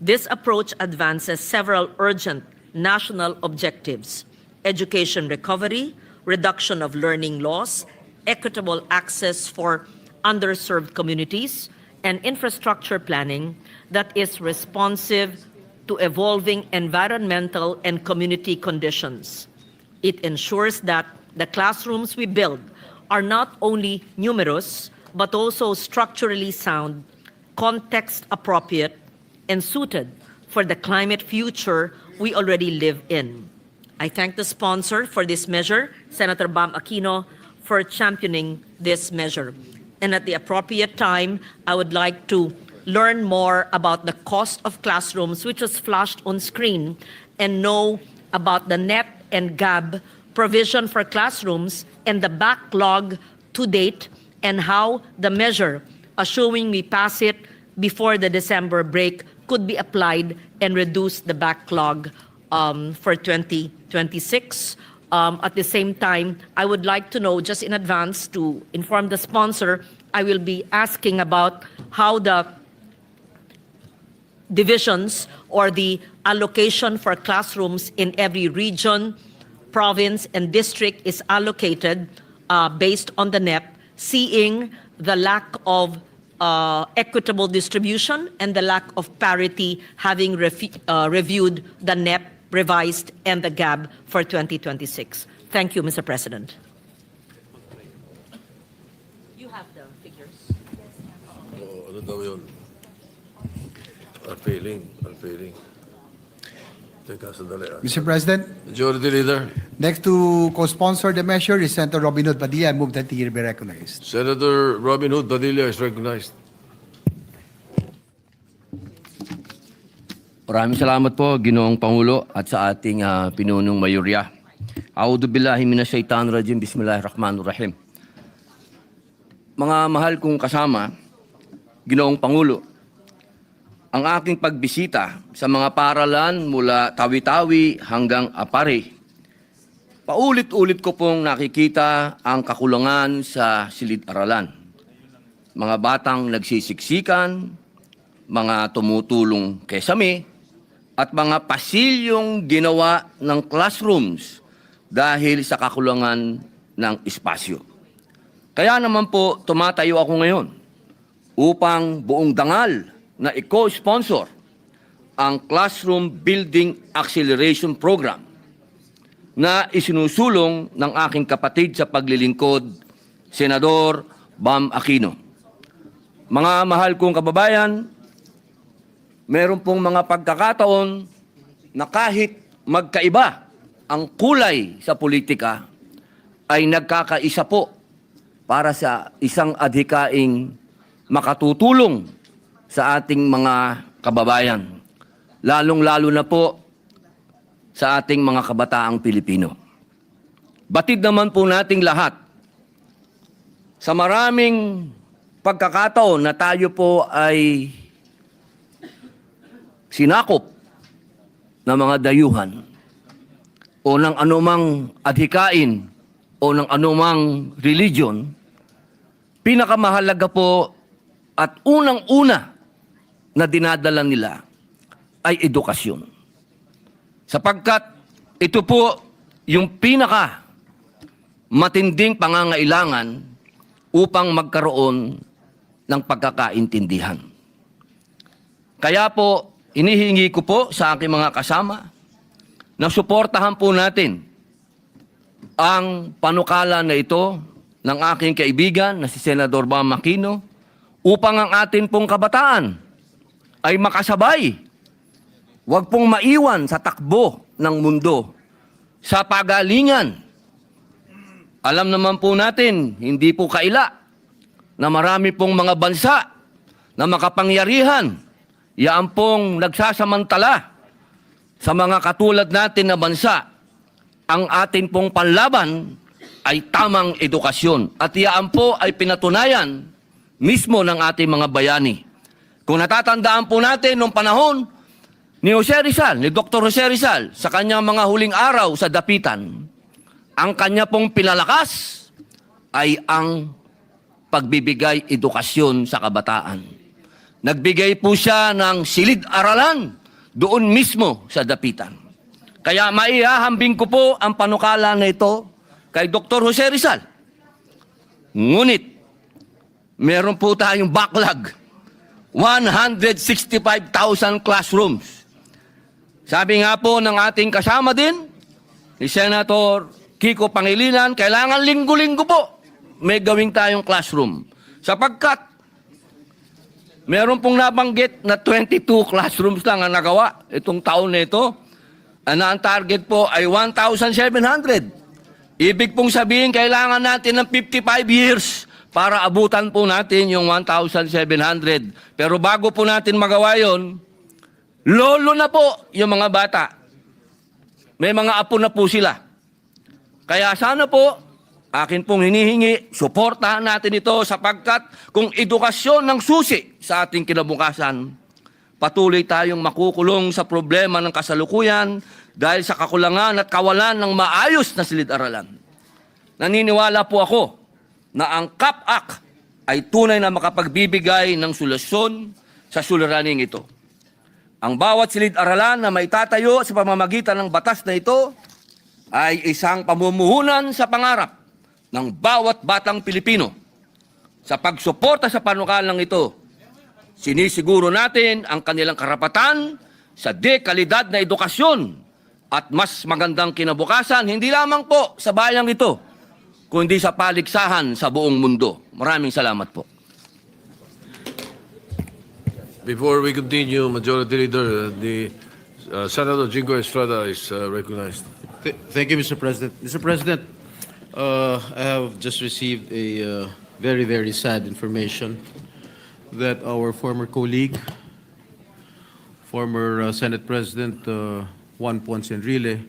S7: This approach advances several urgent national objectives: education recovery, reduction of learning loss, equitable access for underserved communities, and infrastructure planning that is responsive to evolving environmental and community conditions. It ensures that the classrooms we build are not only numerous, but also structurally sound, context appropriate, and suited for the climate future we already live in. I thank the sponsor for this measure, Senator Bam Aquino, for championing this measure. And at the appropriate time, I would like to learn more about the cost of classrooms, which was flashed on screen, and know about the NEP and GAB provision for classrooms and the backlog to date, and how the measure, assuming we pass it before the December break, could be applied and reduce the backlog for 2026. At the same time, I would like to know, just in advance, to inform the sponsor, I will be asking about how the divisions or the allocation for classrooms in every region, province, and district is allocated based on the NEP, seeing the lack of equitable distribution and the lack of parity, having reviewed the NEP revised and the GAB for 2026. Thank you, Mr. President. You have the figures.
S1: Oh, ano daw yun? Unfailing. Teka, sandali.
S2: Mr. President,
S1: Majority Leader,
S2: next to co-sponsor the measure is Senator Robin Hood Padilla. I move that he be recognized.
S1: Senator Robin Hood Padilla is recognized.
S8: Maraming salamat po, Ginoong Pangulo, at sa ating pinunong mayorya. A'udhu billahi minasyaitanir rajim, bismillahirrahmanirrahim. Mga mahal kong kasama, Ginoong Pangulo, ang aking pagbisita sa mga paaralan mula Tawi-Tawi hanggang Apare, paulit-ulit ko pong nakikita ang kakulangan sa silid-aralan. Mga batang nagsisiksikan, mga tumutulong kesame, at mga pasilyong ginawa ng classrooms dahil sa kakulangan ng espasyo. Kaya naman po tumatayo ako ngayon upang buong dangal na i-co-sponsor ang Classroom Building Acceleration Program na isinusulong ng aking kapatid sa paglilingkod, Senador Bam Aquino. Mga mahal kong kababayan, meron pong mga pagkakataon na kahit magkaiba ang kulay sa politika, ay nagkakaisa po para sa isang adhikaing makatutulong sa ating mga kababayan, lalong-lalo na po sa ating mga kabataang Pilipino. Batid naman po nating lahat sa maraming pagkakataon na tayo po ay sinakop ng mga dayuhan o ng anumang adhikain o ng anumang religion, pinakamahalaga po at unang-una na dinadala nila ay edukasyon. Sapagkat ito po yung pinaka matinding pangangailangan upang magkaroon ng pagkakaintindihan. Kaya po, inihingi ko po sa aking mga kasama na suportahan po natin ang panukala na ito ng aking kaibigan na si Senador Bam Aquino upang ang atin pong kabataan ay makasabay. Huwag pong maiwan sa takbo ng mundo, sa pagalingan. Alam naman po natin, hindi po kaila na marami pong mga bansa na makapangyarihan, yaan pong nagsasamantala sa mga katulad natin na bansa. Ang atin pong panlaban ay tamang edukasyon. At yaan po ay pinatunayan mismo ng ating mga bayani. Kung natatandaan po natin noong panahon ni Jose Rizal, ni Dr. Jose Rizal, sa kanyang mga huling araw sa dapitan, ang kanya pong pinalakas ay ang pagbibigay edukasyon sa kabataan. Nagbigay po siya ng silid-aralan doon mismo sa dapitan. Kaya maihahambing ko po ang panukala na ito kay Dr. Jose Rizal. Ngunit, meron po tayong backlog. 165,000 classrooms. Sabi nga po ng ating kasama din, ni Senator Kiko Pangilinan, kailangan linggo-linggo po may gawing tayong classroom. Sapagkat meron pong nabanggit na 22 classrooms lang ang nagawa itong taon na ito. Na ang target po ay 1,700. Ibig pong sabihin, kailangan natin ng 55 years para abutan po natin yung 1,700. Pero bago po natin magawa yon, lolo na po yung mga bata. May mga apo na po sila. Kaya sana po, akin pong hinihingi, suportahan natin ito sapagkat kung edukasyon ng susi sa ating kinabukasan, patuloy tayong makukulong sa problema ng kasalukuyan dahil sa kakulangan at kawalan ng maayos na silid-aralan. Naniniwala po ako na ang CAP-Act ay tunay na makapagbibigay ng solusyon sa suliraning ito. Ang bawat silid-aralan na maitatayo sa pamamagitan ng batas na ito ay isang pamumuhunan sa pangarap ng bawat batang Pilipino. Sa pagsuporta sa panukalang ito, sinisiguro natin ang kanilang karapatan sa dekalidad na edukasyon at mas magandang kinabukasan, hindi lamang po sa bayang ito, kundi sa paligsahan sa buong mundo. Maraming salamat po.
S1: Before we continue, Majority Leader, the Senator Jingo Estrada is recognized.
S9: Thank you, Mr. President. Mr. President, I have just received a very, very sad information that our former colleague, former Senate President Juan Ponce Enrile,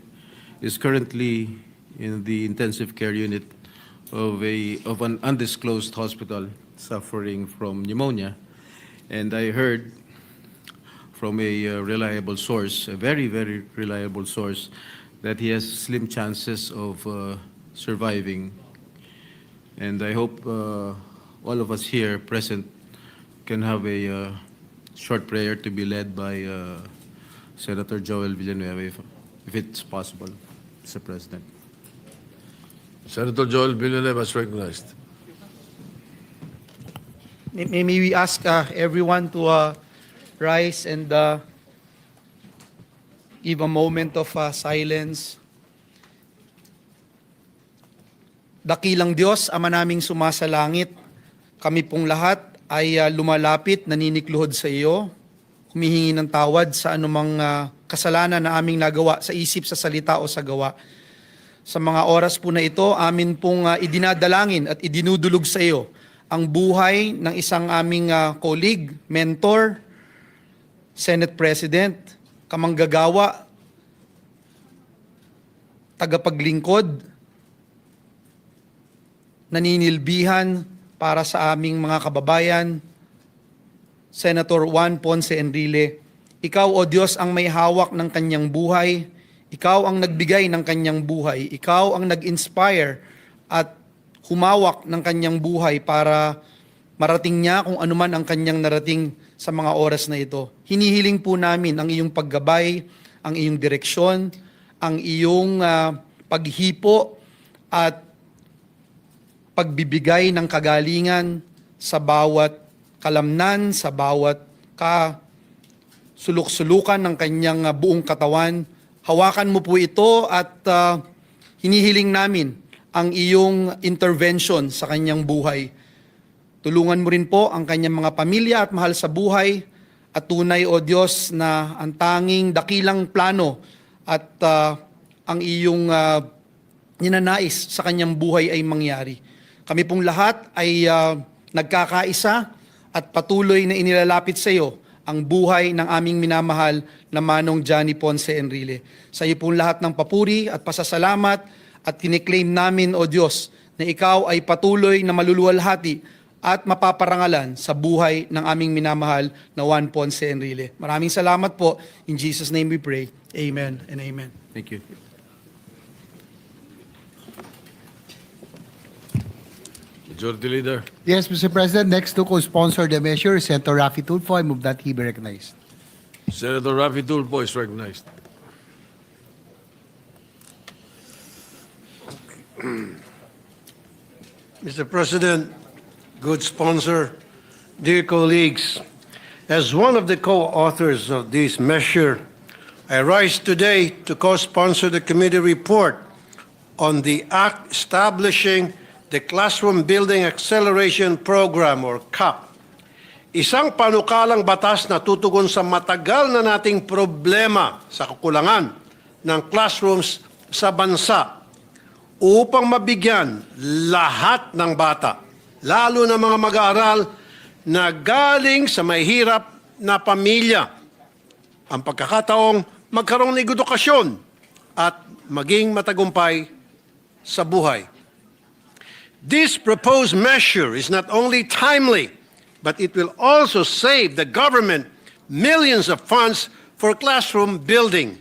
S9: is currently in the intensive care unit of an undisclosed hospital suffering from pneumonia. And I heard from a reliable source, a very, very reliable source, that he has slim chances of surviving. And I hope all of us here present can have a short prayer to be led by Senator Joel Villanueva, if it's possible, Mr. President.
S1: Senator Joel Villanueva is recognized.
S10: May we ask everyone to rise and give a moment of silence. Dakilang Diyos, Ama naming sumasalangit, kami pong lahat ay lumalapit, naninikluhod sa iyo, humihingi ng tawad sa anumang kasalanan na aming nagawa sa isip, sa salita o sa gawa. Sa mga oras po na ito, amin pong idinadalangin at idinudulog sa iyo ang buhay ng isang aming colleague, mentor, Senate President, kamanggagawa, tagapaglingkod, naninilbihan para sa aming mga kababayan, Senator Juan Ponce Enrile. Ikaw, O Diyos, ang may hawak ng kanyang buhay. Ikaw ang nagbigay ng kanyang buhay. Ikaw ang nag-inspire at humawak ng kanyang buhay para marating niya kung anuman ang kanyang narating sa mga oras na ito. Hinihiling po namin ang iyong paggabay, ang iyong direksyon, ang iyong paghipo at pagbibigay ng kagalingan sa bawat kalamnan, sa bawat suluk-sulukan ng kanyang buong katawan. Hawakan mo po ito at hinihiling namin ang iyong intervention sa kanyang buhay. Tulungan mo rin po ang kanyang mga pamilya at mahal sa buhay at tunay, O Diyos, na ang tanging dakilang plano at ang iyong ninanais sa kanyang buhay ay mangyari. Kami pong lahat ay nagkakaisa at patuloy na inilalapit sa iyo ang buhay ng aming minamahal na Manong Johnny Ponce Enrile. Sa iyo pong lahat ng papuri at pasasalamat at kiniklaim namin, O Diyos, na ikaw ay patuloy na maluluwalhati at mapaparangalan sa buhay ng aming minamahal na Juan Ponce Enrile. Maraming salamat po. In Jesus' name we pray. Amen and amen.
S9: Thank you.
S1: Majority Leader.
S2: Yes, Mr. President, next to co-sponsor the measure is Senator Raffy Tulfo. I move that he be recognized.
S1: Senator Raffy Tulfo is recognized.
S11: Mr. President, good sponsor, dear colleagues, as one of the co-authors of this measure, I rise today to co-sponsor the committee report on the act establishing the Classroom Building Acceleration Program or CAP. Isang panukalang batas na tutugon sa matagal na nating problema sa kakulangan ng classrooms sa bansa upang mabigyan lahat ng bata, lalo na mga mag-aaral na galing sa mahirap na pamilya, ang pagkakataong magkaroon ng edukasyon at maging matagumpay sa buhay. This proposed measure is not only timely, but it will also save the government millions of funds for classroom building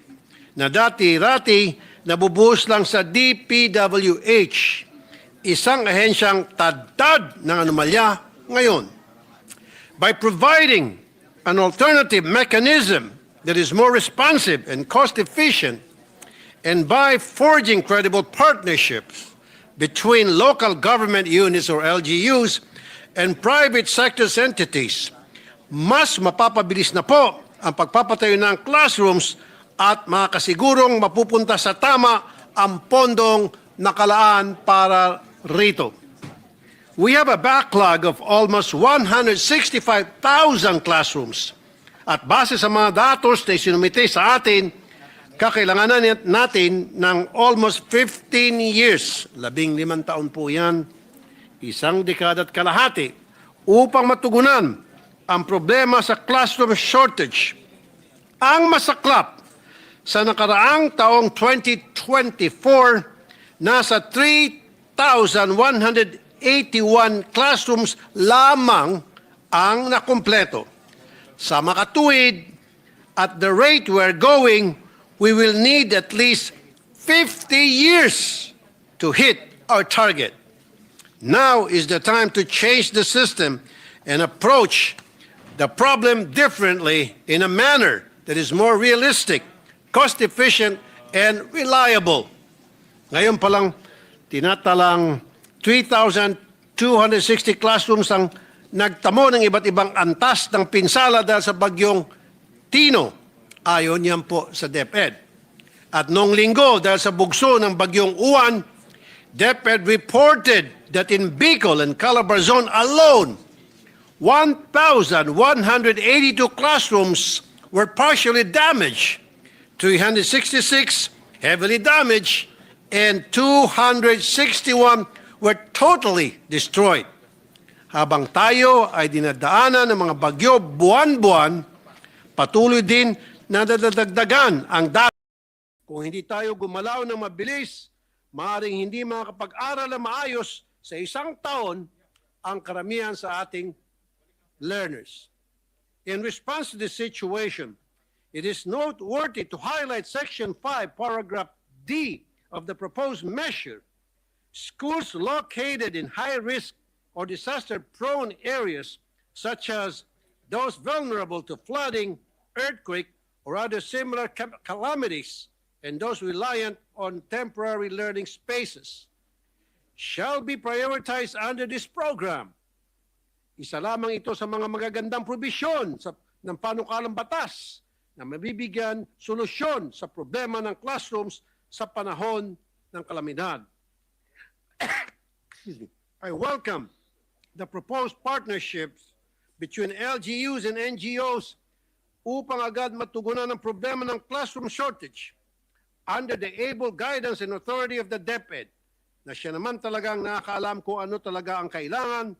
S11: na dati-rati nabubuhos lang sa DPWH, isang ahensyang tad-tad ng anomalya ngayon. By providing an alternative mechanism that is more responsive and cost-efficient, and by forging credible partnerships between local government units or LGUs and private sector entities, mas mapapabilis na po ang pagpapatayo ng classrooms at makakasigurong mapupunta sa tama ang pondong nakalaan para rito. We have a backlog of almost 165,000 classrooms. At base sa mga datos na isinumite sa atin, kakailanganan natin ng almost 15 years, 15 taon po yan, isang dekada at kalahati, upang matugunan ang problema sa classroom shortage. Ang masaklap, sa nakaraang taong 2024, nasa 3,181 classrooms lamang ang nakumpleto. Sa makatuwid, at the rate we're going, we will need at least 50 years to hit our target. Now is the time to change the system and approach the problem differently in a manner that is more realistic, cost-efficient, and reliable. Ngayon pa lang, tinatalang 3,260 classrooms ang nagtamo ng iba't ibang antas ng pinsala dahil sa bagyong Tino. Ayon yan po sa DepEd. At noong linggo, dahil sa bugso ng bagyong Uwan, DepEd reported that in Bicol and Calabar Zone alone, 1,182 classrooms were partially damaged, 366 heavily damaged, and 261 were totally destroyed. Habang tayo ay dinadaanan ng mga bagyo buwan-buwan, patuloy din na nadadagdagan ang dami. Kung hindi tayo gumalaw ng mabilis, maaaring hindi makakapag-aral na maayos sa isang taon ang karamihan sa ating learners. In response to this situation, it is noteworthy to highlight Section 5, Paragraph D of the proposed measure. Schools located in high-risk or disaster-prone areas, such as those vulnerable to flooding, earthquake, or other similar calamities, and those reliant on temporary learning spaces, shall be prioritized under this program. Isa lamang ito sa mga magagandang probisyon ng panukalang batas na mabibigyan solusyon sa problema ng classrooms sa panahon ng kalamidad. Excuse me. I welcome the proposed partnerships between LGUs and NGOs upang agad matugunan ang problema ng classroom shortage under the able guidance and authority of the DepEd, na siya naman talagang nakakaalam kung ano talaga ang kailangan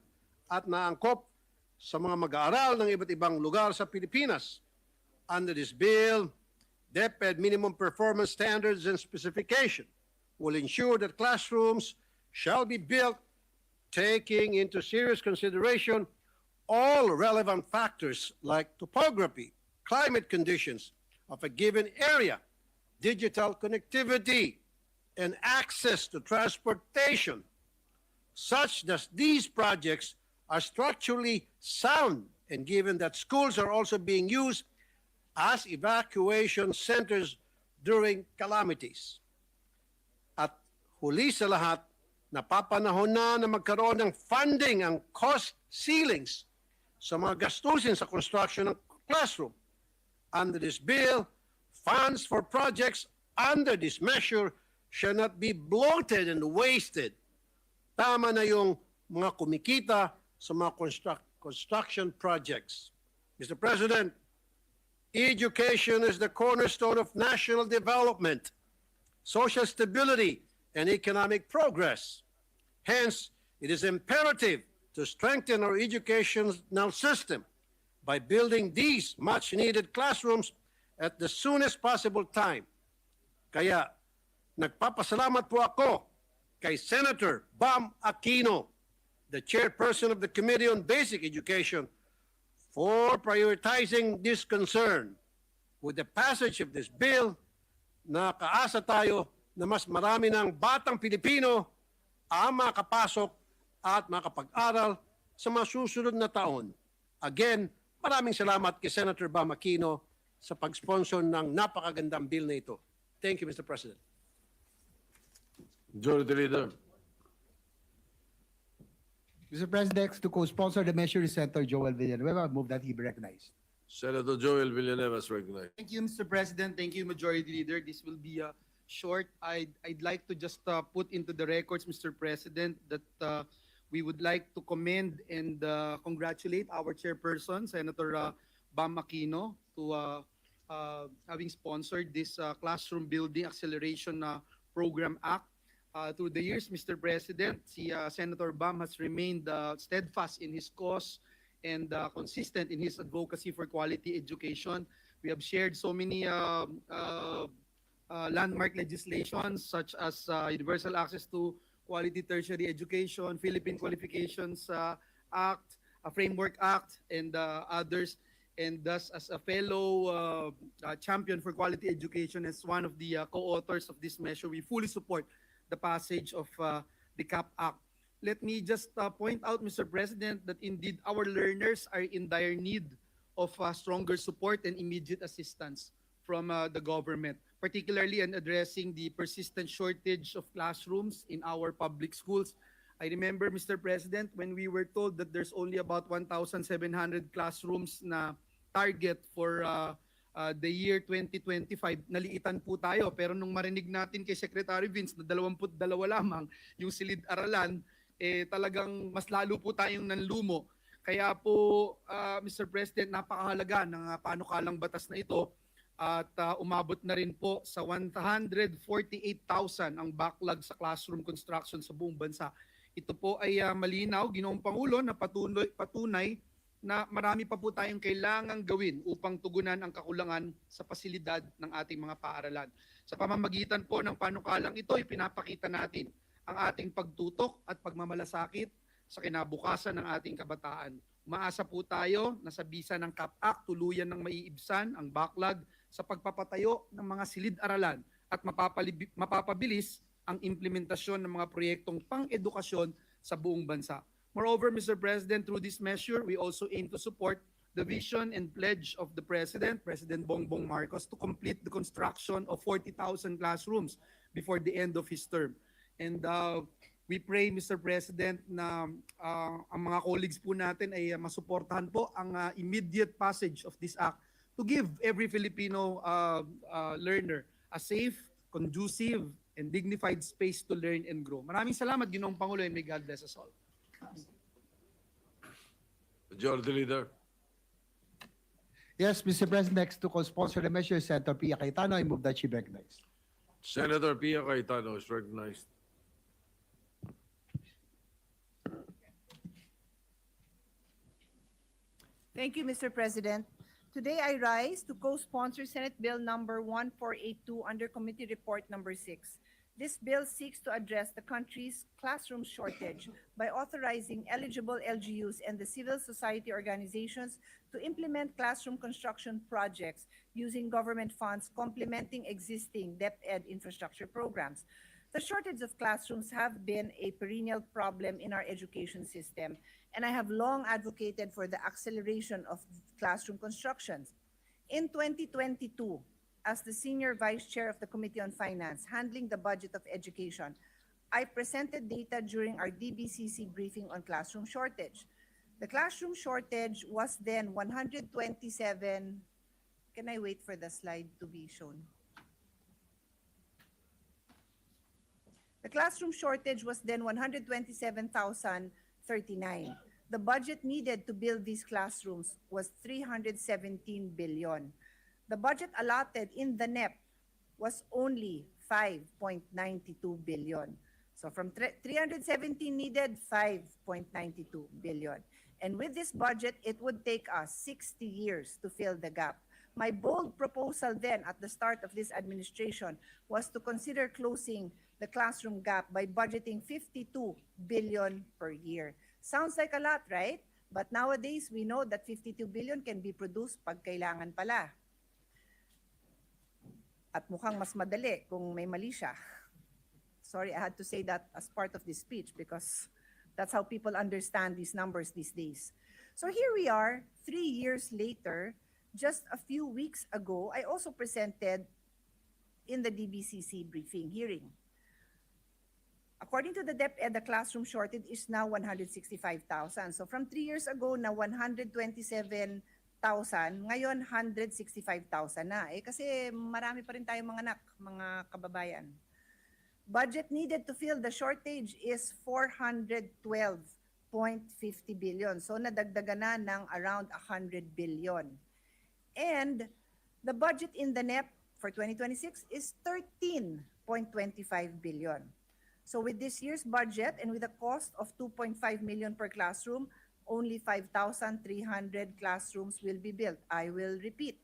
S11: at naangkop sa mga mag-aaral ng iba't ibang lugar sa Pilipinas. Under this bill, DepEd minimum performance standards and specification will ensure that classrooms shall be built taking into serious consideration all relevant factors like topography, climate conditions of a given area, digital connectivity, and access to transportation, such that these projects are structurally sound, and given that schools are also being used as evacuation centers during calamities. At huli sa lahat, napapanahon na magkaroon ng funding ang cost ceilings sa mga gastusin sa construction ng classroom. Under this bill, funds for projects under this measure shall not be bloated and wasted. Tama na yung mga kumikita sa mga construction projects. Mr. President, education is the cornerstone of national development, social stability, and economic progress. Hence, it is imperative to strengthen our educational system by building these much-needed classrooms at the soonest possible time. Kaya, nagpapasalamat po ako kay Senator Bam Aquino, the chairperson of the Committee on Basic Education, for prioritizing this concern. With the passage of this bill, nakaasa tayo na mas marami ng batang Pilipino ang makapasok at makapag-aral sa mga susunod na taon. Again, maraming salamat kay Senator Bam Aquino sa pag-sponsor ng napakagandang bill na ito. Thank you, Mr. President.
S1: Majority Leader.
S2: Mr. President, next to co-sponsor the measure is Senator Joel Villanueva. I move that he be recognized.
S1: Senator Joel Villanueva is recognized.
S10: Thank you, Mr. President. Thank you, Majority Leader. This will be short. I'd like to just put into the records, Mr. President, that we would like to commend and congratulate our chairperson, Senator Bam Aquino, to having sponsored this Classroom Building Acceleration Program Act. Through the years, Mr. President, Senator Bam has remained steadfast in his cause and consistent in his advocacy for quality education. We have shared so many landmark legislations such as Universal Access to Quality Tertiary Education, Philippine Qualifications Act, a Framework Act, and others. And thus, as a fellow champion for quality education, as one of the co-authors of this measure, we fully support the passage of the CAP Act. Let me just point out, Mr. President, that indeed our learners are in dire need of stronger support and immediate assistance from the government, particularly in addressing the persistent shortage of classrooms in our public schools. I remember, Mr. President, when we were told that there's only about 1,700 classrooms na target for the year 2025, naliitan po tayo. Pero nung marinig natin kay Secretary Vince na 22 lamang yung silid-aralan, talagang mas lalo po tayong nanlumo. Kaya po, Mr. President, napakahalaga ng panukalang batas na ito at umabot na rin po sa 148,000 ang backlog sa classroom construction sa buong bansa. Ito po ay malinaw, Ginoong Pangulo, na patunay na marami pa po tayong kailangang gawin upang tugunan ang kakulangan sa pasilidad ng ating mga paaralan. Sa pamamagitan po ng panukalang ito, ipinapakita natin ang ating pagtutok at pagmamalasakit sa kinabukasan ng ating kabataan. Umaasa po tayo na sa bisa ng CAP-Act, tuluyan ng maiibsan ang backlog sa pagpapatayo ng mga silid-aralan at mapapabilis ang implementasyon ng mga proyektong pang-edukasyon sa buong bansa. Moreover, Mr. President, through this measure, we also aim to support the vision and pledge of the President, President Bongbong Marcos, to complete the construction of 40,000 classrooms before the end of his term. And we pray, Mr. President, na ang mga colleagues po natin ay masuportahan po ang immediate passage of this act to give every Filipino learner a safe, conducive, and dignified space to learn and grow. Maraming salamat, Ginoong Pangulo, and may God bless us all.
S1: Majority Leader.
S2: Yes, Mr. President, next to co-sponsor the measure, Senator Pia Cayetano. I move that she be recognized.
S1: Senator Pia Cayetano is recognized.
S12: Thank you, Mr. President. Today I rise to co-sponsor Senate Bill number 1482 under Committee Report number 6. This bill seeks to address the country's classroom shortage by authorizing eligible LGUs and the civil society organizations to implement classroom construction projects using government funds complementing existing DepEd infrastructure programs. The shortage of classrooms have been a perennial problem in our education system, and I have long advocated for the acceleration of classroom constructions. In 2022, as the Senior Vice Chair of the Committee on Finance, handling the budget of education, I presented data during our DBCC briefing on classroom shortage. The classroom shortage was then 127. Can I wait for the slide to be shown? The classroom shortage was then 127,039. The budget needed to build these classrooms was 317 billion. The budget allotted in the NEP was only 5.92 billion. So from 317 needed, 5.92 billion. And with this budget, it would take us 60 years to fill the gap. My bold proposal then at the start of this administration was to consider closing the classroom gap by budgeting 52 billion per year. Sounds like a lot, right? But nowadays, we know that 52 billion can be produced pag kailangan pala. At mukhang mas madali kung may mali siya. Sorry, I had to say that as part of this speech because that's how people understand these numbers these days. So here we are, 3 years later. Just a few weeks ago, I also presented in the DBCC briefing hearing. According to the DepEd, the classroom shortage is now 165,000. So from 3 years ago na 127,000, ngayon 165,000 na. Kasi marami pa rin tayong mga anak, mga kababayan. Budget needed to fill the shortage is 412.50 billion. So nadagdagan na ng around 100 billion. And the budget in the NEP for 2026 is 13.25 billion. So with this year's budget and with a cost of 2.5 million per classroom, only 5,300 classrooms will be built. I will repeat.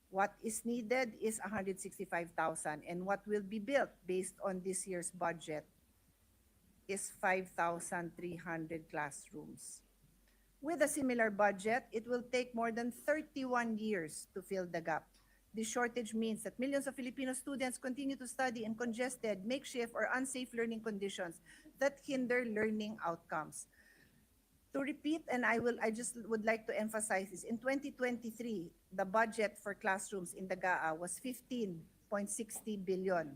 S12: What is needed is 165,000, and what will be built based on this year's budget is 5,300 classrooms. With a similar budget, it will take more than 31 years to fill the gap. This shortage means that millions of Filipino students continue to study in congested, makeshift, or unsafe learning conditions that hinder learning outcomes. To repeat, and I just would like to emphasize this, in 2023, the budget for classrooms in the GAA was 15.60 billion.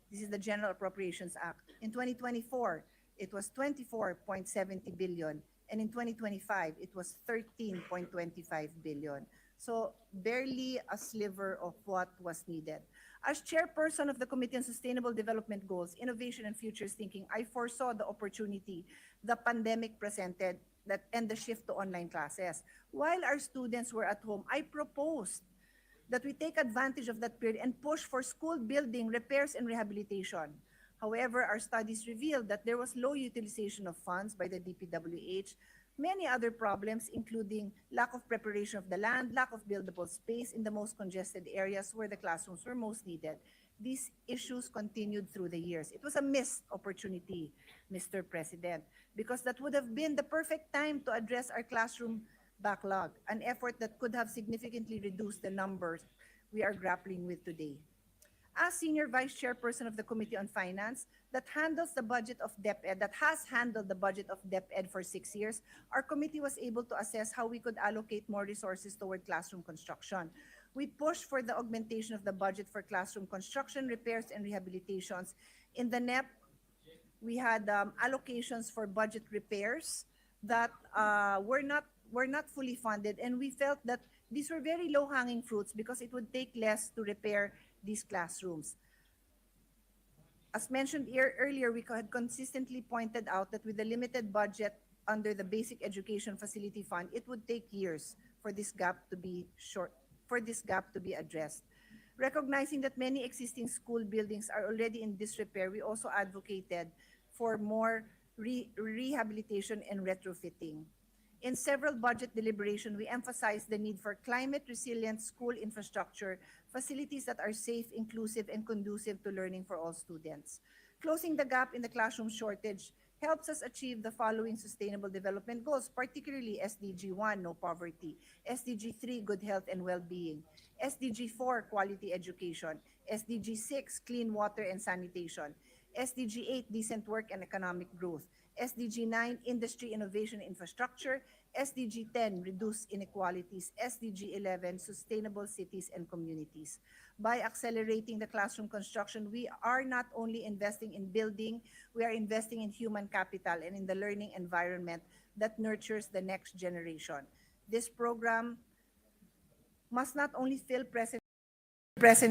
S12: This is the General Appropriations Act. In 2024, it was 24.70 billion. And in 2025, it was 13.25 billion. So barely a sliver of what was needed. As chairperson of the Committee on Sustainable Development Goals, Innovation and Futures Thinking, I foresaw the opportunity the pandemic presented and the shift to online classes. While our students were at home, I proposed that we take advantage of that period and push for school building, repairs, and rehabilitation. However, our studies revealed that there was low utilization of funds by the DPWH, many other problems, including lack of preparation of the land, lack of buildable space in the most congested areas where the classrooms were most needed. These issues continued through the years. It was a missed opportunity, Mr. President, because that would have been the perfect time to address our classroom backlog, an effort that could have significantly reduced the numbers we are grappling with today. As Senior Vice Chairperson of the Committee on Finance that handles the budget of DepEd, that has handled the budget of DepEd for 6 years, our committee was able to assess how we could allocate more resources toward classroom construction. We pushed for the augmentation of the budget for classroom construction, repairs, and rehabilitations. In the NEP, we had allocations for budget repairs that were not fully funded, and we felt that these were very low-hanging fruits because it would take less to repair these classrooms. As mentioned earlier, we had consistently pointed out that with the limited budget under the Basic Education Facility Fund, it would take years for this gap to be addressed. Recognizing that many existing school buildings are already in disrepair, we also advocated for more rehabilitation and retrofitting. In several budget deliberations, we emphasized the need for climate-resilient school infrastructure, facilities that are safe, inclusive, and conducive to learning for all students. Closing the gap in the classroom shortage helps us achieve the following Sustainable Development Goals, particularly SDG 1, no poverty, SDG 3, good health and well-being, SDG 4, quality education, SDG 6, clean water and sanitation, SDG 8, decent work and economic growth, SDG 9, industry, innovation, infrastructure, SDG 10, reduce inequalities, SDG 11, sustainable cities and communities. By accelerating the classroom construction, we are not only investing in building, we are investing in human capital and in the learning environment that nurtures the next generation. This program must not only fill present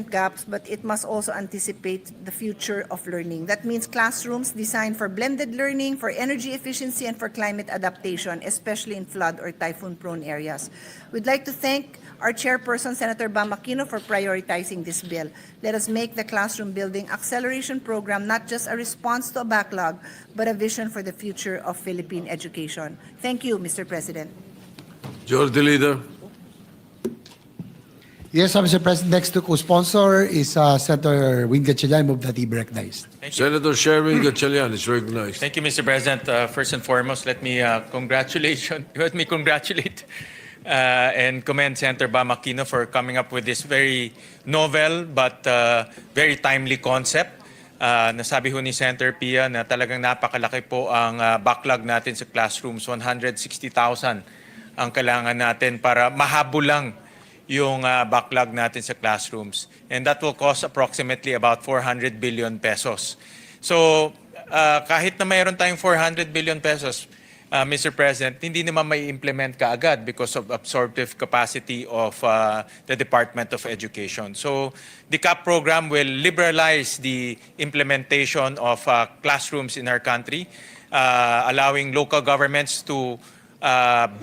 S12: gaps, but it must also anticipate the future of learning. That means classrooms designed for blended learning, for energy efficiency, and for climate adaptation, especially in flood or typhoon-prone areas. We'd like to thank our chairperson, Senator Bam Aquino, for prioritizing this bill. Let us make the classroom building acceleration program not just a response to a backlog, but a vision for the future of Philippine education. Thank you, Mr. President.
S1: Majority Leader.
S2: Yes, Mr. President. Next to co-sponsor is Senator Win Gatchalian. Move that he be recognized.
S1: Senator Sherwin Gatchalian is recognized.
S13: Thank you, Mr. President. First and foremost, let me congratulate and commend Senator Bam Aquino for coming up with this very novel but very timely concept. Nasabi ho ni Senator Pia na talagang napakalaki po ang backlog natin sa classrooms. 160,000 ang kailangan natin para mahabol lang yung backlog natin sa classrooms. And that will cost approximately about 400 billion pesos. So kahit na mayroon tayong 400 billion pesos, Mr. President, hindi naman may implement kaagad because of absorptive capacity of the Department of Education. So the CAP program will liberalize the implementation of classrooms in our country, allowing local governments to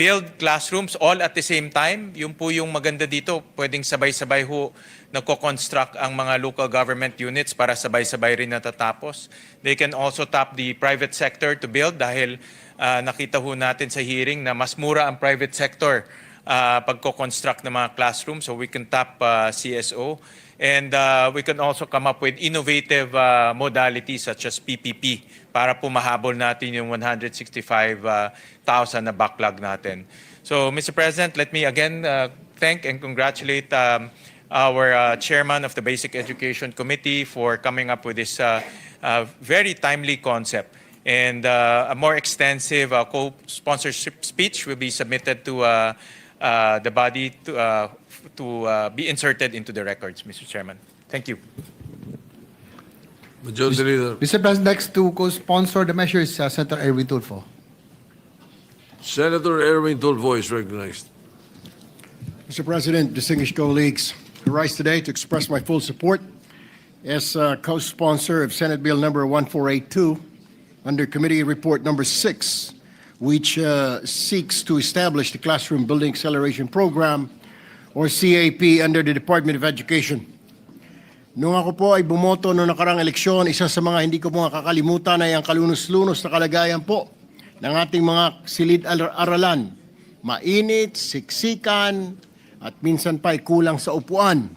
S13: build classrooms all at the same time. Yung po yung maganda dito, pwedeng sabay-sabay ho nagko-construct ang mga local government units para sabay-sabay rin natatapos. They can also tap the private sector to build dahil nakita ho natin sa hearing na mas mura ang private sector pagko-construct ng mga classrooms, so we can tap CSO. And we can also come up with innovative modalities such as PPP para pumahabol natin yung 165,000 na backlog natin. So, Mr. President, let me again thank and congratulate our chairman of the Basic Education Committee for coming up with this very timely concept. And a more extensive co-sponsorship speech will be submitted to the body to be inserted into the records, Mr. Chairman. Thank you.
S1: Majority Leader.
S2: Mr. President, next to co-sponsor the measure is Senator Erwin Tulfo.
S1: Senator Erwin Tulfo is recognized.
S11: Mr. President, distinguished colleagues, I rise today to express my full support as co-sponsor of Senate Bill number 1482 under Committee Report number 6, which seeks to establish the Classroom Building Acceleration Program or CAP under the Department of Education. Nung ako po ay bumoto noong nakarang eleksyon, isa sa mga hindi ko po makakalimutan ay ang kalunos-lunos na kalagayan po ng ating mga silid-aralan. Mainit, siksikan, at minsan pa ay kulang sa upuan.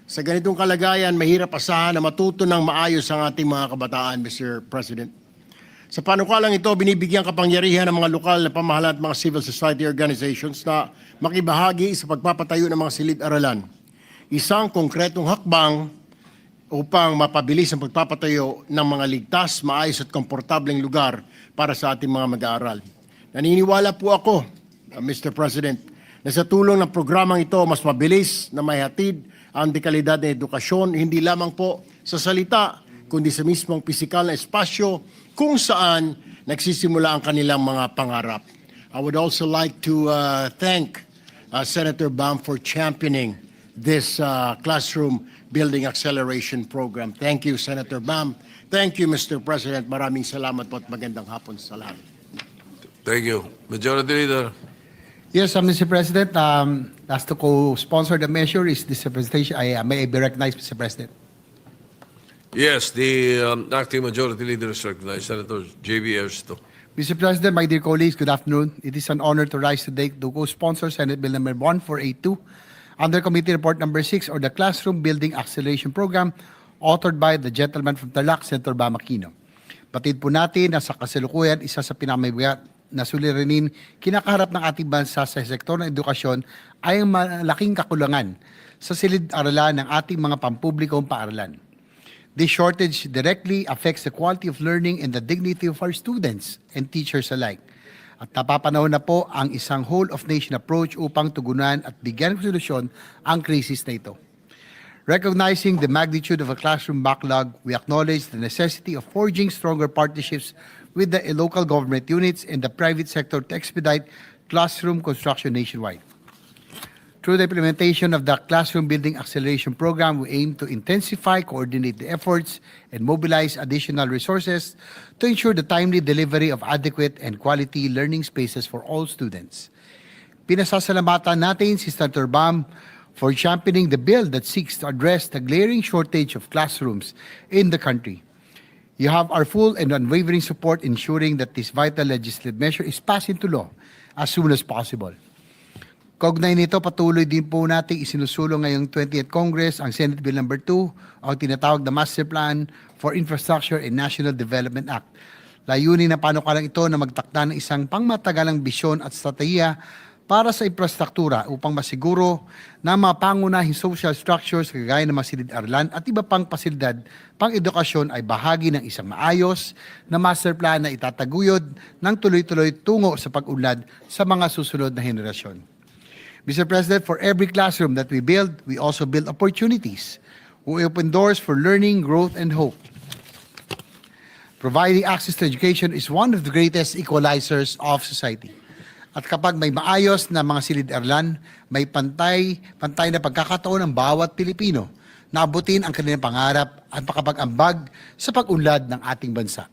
S11: Sa ganitong kalagayan, mahirap asahan na matuto ng maayos ang ating mga kabataan, Mr. President. Sa panukalang ito, binibigyan kapangyarihan ng mga lokal na pamahalaan at mga civil society organizations na makibahagi sa pagpapatayo ng mga silid-aralan. Isang konkretong hakbang upang mapabilis ang pagpapatayo ng mga ligtas, maayos at komportableng lugar para sa ating mga mag-aaral. Naniniwala po ako, Mr. President, na sa tulong ng programang ito, mas mabilis na maihatid ang dekalidad ng edukasyon, hindi lamang po sa salita, kundi sa mismong pisikal na espasyo kung saan nagsisimula ang kanilang mga pangarap. I would also like to thank Senator Bam for championing this classroom building acceleration program. Thank you, Senator Bam. Thank you, Mr. President. Maraming salamat po at magandang hapon sa lahat.
S1: Thank you. Majority Leader.
S2: Yes, Mr. President, as to co-sponsor the measure is this presentation. May I be recognized, Mr. President?
S1: Yes, the acting Majority Leader is recognized. Senator J.B. Ersto.
S2: Mr. President, my dear colleagues, good afternoon. It is an honor to rise today to co-sponsor Senate Bill number 1482 under Committee Report number 6 or the Classroom Building Acceleration Program authored by the gentleman from Tarlac, Senator Bam Aquino. Batid po natin na sa kasalukuyan, isa sa pinamabigat na suliranin kinakaharap ng ating bansa sa sektor ng edukasyon ay ang malaking kakulangan sa silid-aralan ng ating mga pampublikong paaralan. This shortage directly affects the quality of learning and the dignity of our students and teachers alike. At napapanahon na po ang isang whole-of-nation approach upang tugunan at bigyan ng solusyon ang krisis na ito. Recognizing the magnitude of a classroom backlog, we acknowledge the necessity of forging stronger partnerships with the local government units and the private sector to expedite classroom construction nationwide. Through the implementation of the Classroom Building Acceleration Program, we aim to intensify, coordinate the efforts, and mobilize additional resources to ensure the timely delivery of adequate and quality learning spaces for all students. Pinasasalamatan natin si Senator Bam for championing the bill that seeks to address the glaring shortage of classrooms in the country. You have our full and unwavering support ensuring that this vital legislative measure is passed into law as soon as possible. Kaugnay nito, patuloy din po nating isinusulong ngayong 20th Congress ang Senate Bill number 2 o tinatawag na Master Plan for Infrastructure and National Development Act. Layunin na panukalang ito na magtakda ng isang pangmatagalang bisyon at strategiya para sa infrastruktura upang masiguro na mga pangunahing social structures kagaya ng mga silid-aralan at iba pang pasilidad pang-edukasyon ay bahagi ng isang maayos na master plan na itataguyod ng tuloy-tuloy tungo sa pag-unlad sa mga susunod na henerasyon. Mr. President, for every classroom that we build, we also build opportunities. We open doors for learning, growth, and hope. Providing access to education is one of the greatest equalizers of society. At kapag may maayos na mga silid-aralan, may pantay na pagkakataon ng bawat Pilipino na abutin ang kanilang pangarap at makapag-ambag sa pag-unlad ng ating bansa.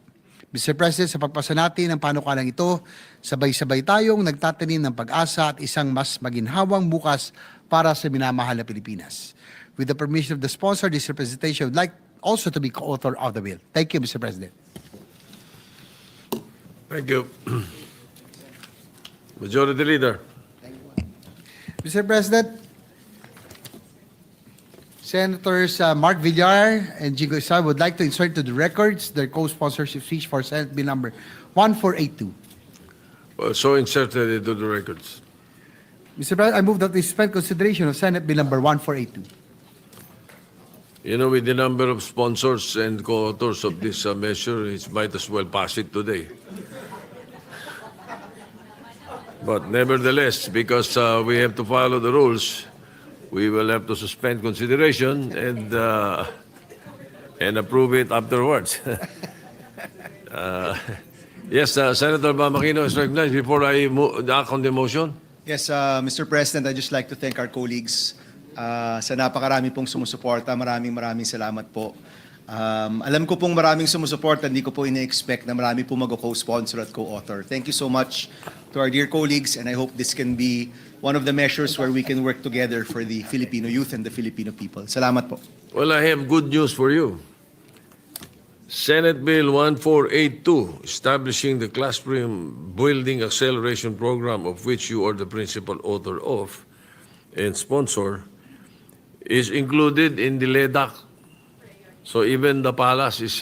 S2: Mr. President, sa pagpasa natin ng panukalang ito, sabay-sabay tayong nagtatanim ng pag-asa at isang mas maginhawang bukas para sa minamahal na Pilipinas. With the permission of the sponsor, this representation would like also to be co-author of the bill. Thank you, Mr. President.
S1: Thank you. Majority Leader.
S2: Mr. President, Senators Mark Villar and Jigo Isa would like to insert to the records their co-sponsorship speech for Senate Bill number 1482.
S1: So inserted into the records.
S2: Mr. President, I move that we suspend consideration of Senate Bill number 1482.
S1: You know, with the number of sponsors and co-authors of this measure, it might as well pass it today. But nevertheless, because we have to follow the rules, we will have to suspend consideration and approve it afterwards. Yes, Senator Bamakino is recognized. Before I act on the motion,
S4: Yes, Mr. President, I'd just like to thank our colleagues sa napakarami pong sumusuporta. Maraming salamat po. Alam ko pong maraming sumusuporta, hindi ko po ine-expect na marami po mag-co-sponsor at co-author. Thank you so much to our dear colleagues, and I hope this can be one of the measures where we can work together for the Filipino youth and the Filipino people. Salamat po.
S1: well, I have good news for you. Senate Bill 1482, establishing the Classroom Building Acceleration Program, of which you are the principal author of and sponsor, is included in the LEDAC. So even the palace is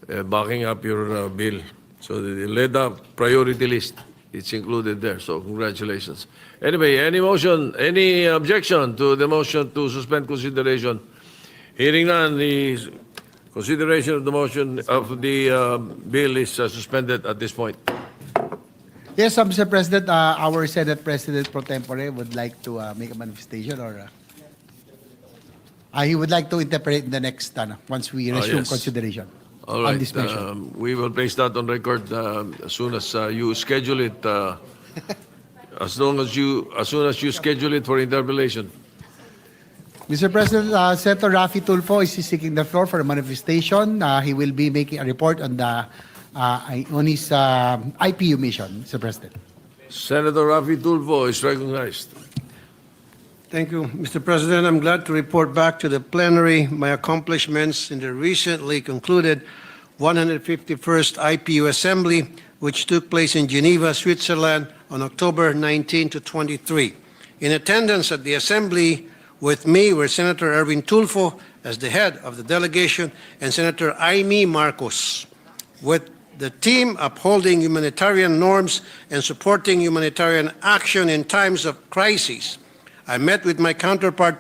S1: backing up your bill. So the LEDAC priority list, it's included there. So congratulations. Anyway, any motion, any objection to the motion to suspend consideration? Hearing none, the consideration of the motion of the bill is suspended at this point.
S2: Yes, Mr. President, our Senate President pro tempore would like to make a manifestation, or he would like to interpret in the next once we resume
S1: yes.
S2: consideration
S1: All
S2: on
S1: right,
S2: this measure.
S1: we will place that on record as soon as you schedule it. As soon as you schedule it for interpellation.
S2: Mr. President, Senator Raffy Tulfo is seeking the floor for a manifestation. He will be making a report on his IPU mission, Mr. President.
S1: Senator Raffy Tulfo is recognized.
S11: Thank you, Mr. President. I'm glad to report back to the plenary my accomplishments in the recently concluded 151st IPU Assembly, which took place in Geneva, Switzerland on October 19 to 23. In attendance at the Assembly with me were Senator Erwin Tulfo as the head of the delegation and Senator Noy Morcoso, with the team upholding humanitarian norms and supporting humanitarian action in times of crises. I met with my counterpart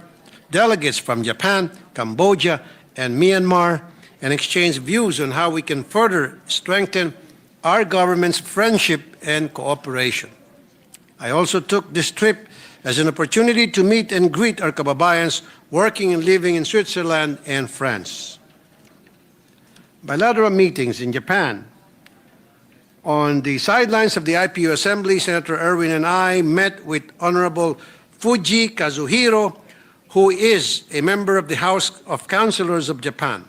S11: delegates from Japan, Cambodia, and Myanmar and exchanged views on how we can further strengthen our government's friendship and cooperation. I also took this trip as an opportunity to meet and greet our kababayans working and living in Switzerland and France. Bilateral meetings in Japan. On the sidelines of the IPU Assembly, Senator Erwin and I met with Honorable Fuji Kazuhiro, who is a member of the House of Councilors of Japan.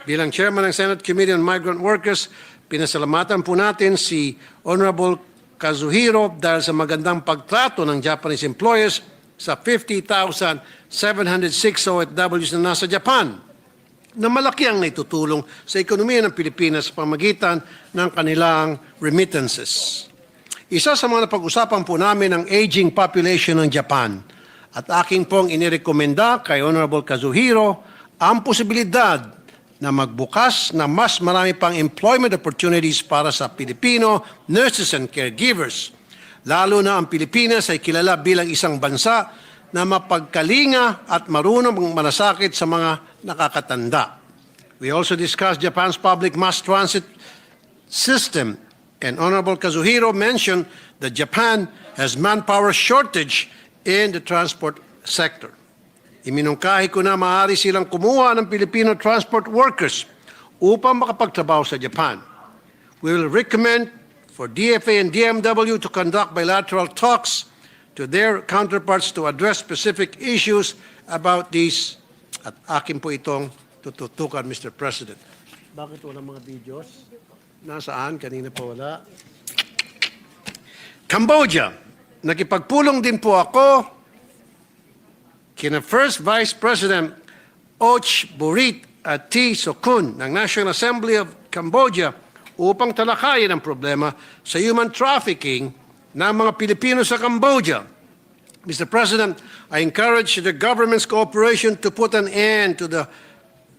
S11: Bilang chairman ng Senate Committee on Migrant Workers, pinasalamatan po natin si Honorable Kazuhiro dahil sa magandang pagtrato ng Japanese employers sa 50,706 OFWs na nasa Japan, na malaki ang naitutulong sa ekonomiya ng Pilipinas sa pamagitan ng kanilang remittances. Isa sa mga napag-usapan po namin ang aging population ng Japan, at aking pong inirekomenda kay Honorable Kazuhiro ang posibilidad na magbukas na mas marami pang employment opportunities para sa Pilipino nurses and caregivers. Lalo na ang Pilipinas ay kilala bilang isang bansa na mapagkalinga at marunong manasakit sa mga nakakatanda. We also discussed Japan's public mass transit system, and Honorable Kazuhiro mentioned that Japan has manpower shortage in the transport sector. Iminungkahi ko na maaari silang kumuha ng Filipino transport workers upang makapagtrabaho sa Japan. We will recommend for DFA and DMW to conduct bilateral talks to their counterparts to address specific issues about these. At akin po itong tututukan, Mr. President. Bakit wala mga videos? Nasaan? Kanina pa wala. Cambodia. Nakipagpulong din po ako kina First Vice President Och Borit at T. Sokun ng National Assembly of Cambodia upang talakayin ang problema sa human trafficking ng mga Pilipino sa Cambodia. Mr. President, I encourage the government's cooperation to put an end to the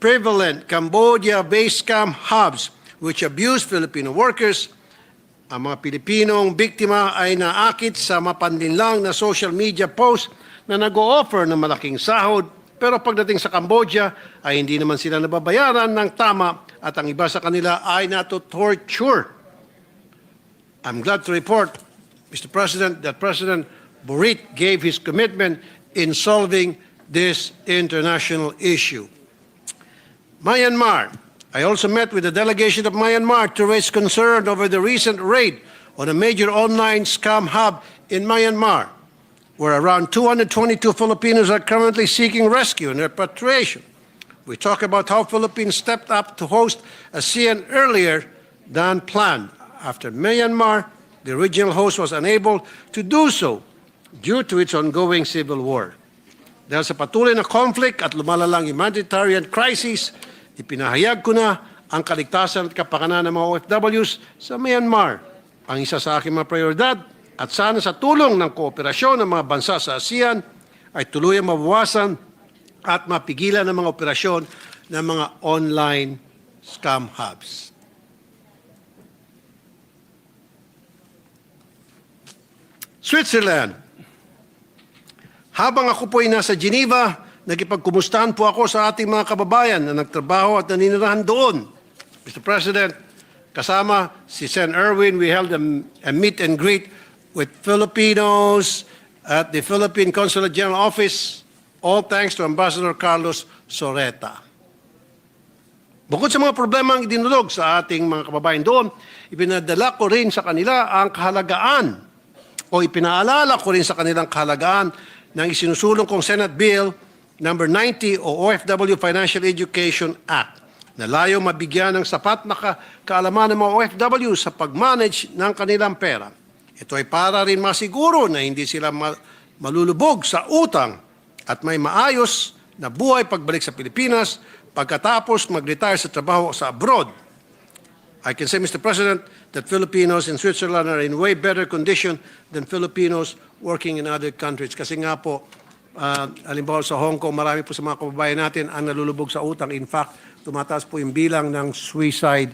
S11: prevalent Cambodia-based scam hubs which abuse Filipino workers. Ang mga Pilipinong biktima ay naakit sa mapanlinlang na social media posts na nag-o-offer ng malaking sahod Pero pagdating sa Cambodia, ay hindi naman sila nababayaran ng tama at ang iba sa kanila ay nato-torture. I'm glad to report, Mr. President, that President Boric gave his commitment in solving this international issue. Myanmar. I also met with the delegation of Myanmar to raise concern over the recent raid on a major online scam hub in Myanmar, where around 222 Filipinos are currently seeking rescue and repatriation. We talk about how Philippines stepped up to host ASEAN earlier than planned. After Myanmar, the original host was unable to do so due to its ongoing civil war. Dahil sa patuloy na conflict at lumalalang humanitarian crisis, ipinahayag ko na ang kaligtasan at kapakanan ng mga OFWs sa Myanmar. Ang isa sa aking mga prioridad at sana sa tulong ng kooperasyon ng mga bansa sa ASEAN ay tuluyang mabawasan at mapigilan ang mga operasyon ng mga online scam hubs. Switzerland. Habang ako po ay nasa Geneva, nagipagkumustahan po ako sa ating mga kababayan na nagtrabaho at naninirahan doon. Mr. President, kasama si Sen. Erwin, we held a meet and greet with Filipinos at the Philippine Consulate General Office, all thanks to Ambassador Carlos Soreta. Bukod sa mga problema ang idinulog sa ating mga kababayan doon, ipinadala ko rin sa kanila ang kahalagaan o ipinaalala ko rin sa kanilang kahalagaan ng isinusulong kong Senate Bill number 90 o OFW Financial Education Act na layong mabigyan ng sapat na kaalaman ng mga OFW sa pag-manage ng kanilang pera. Ito ay para rin masiguro na hindi sila malulubog sa utang at may maayos na buhay pagbalik sa Pilipinas pagkatapos mag-retire sa trabaho sa abroad. I can say, Mr. President, that Filipinos in Switzerland are in way better condition than Filipinos working in other countries. Kasi nga po, halimbawa sa Hong Kong, marami po sa mga kababayan natin ang nalulubog sa utang. In fact, tumataas po yung bilang ng suicide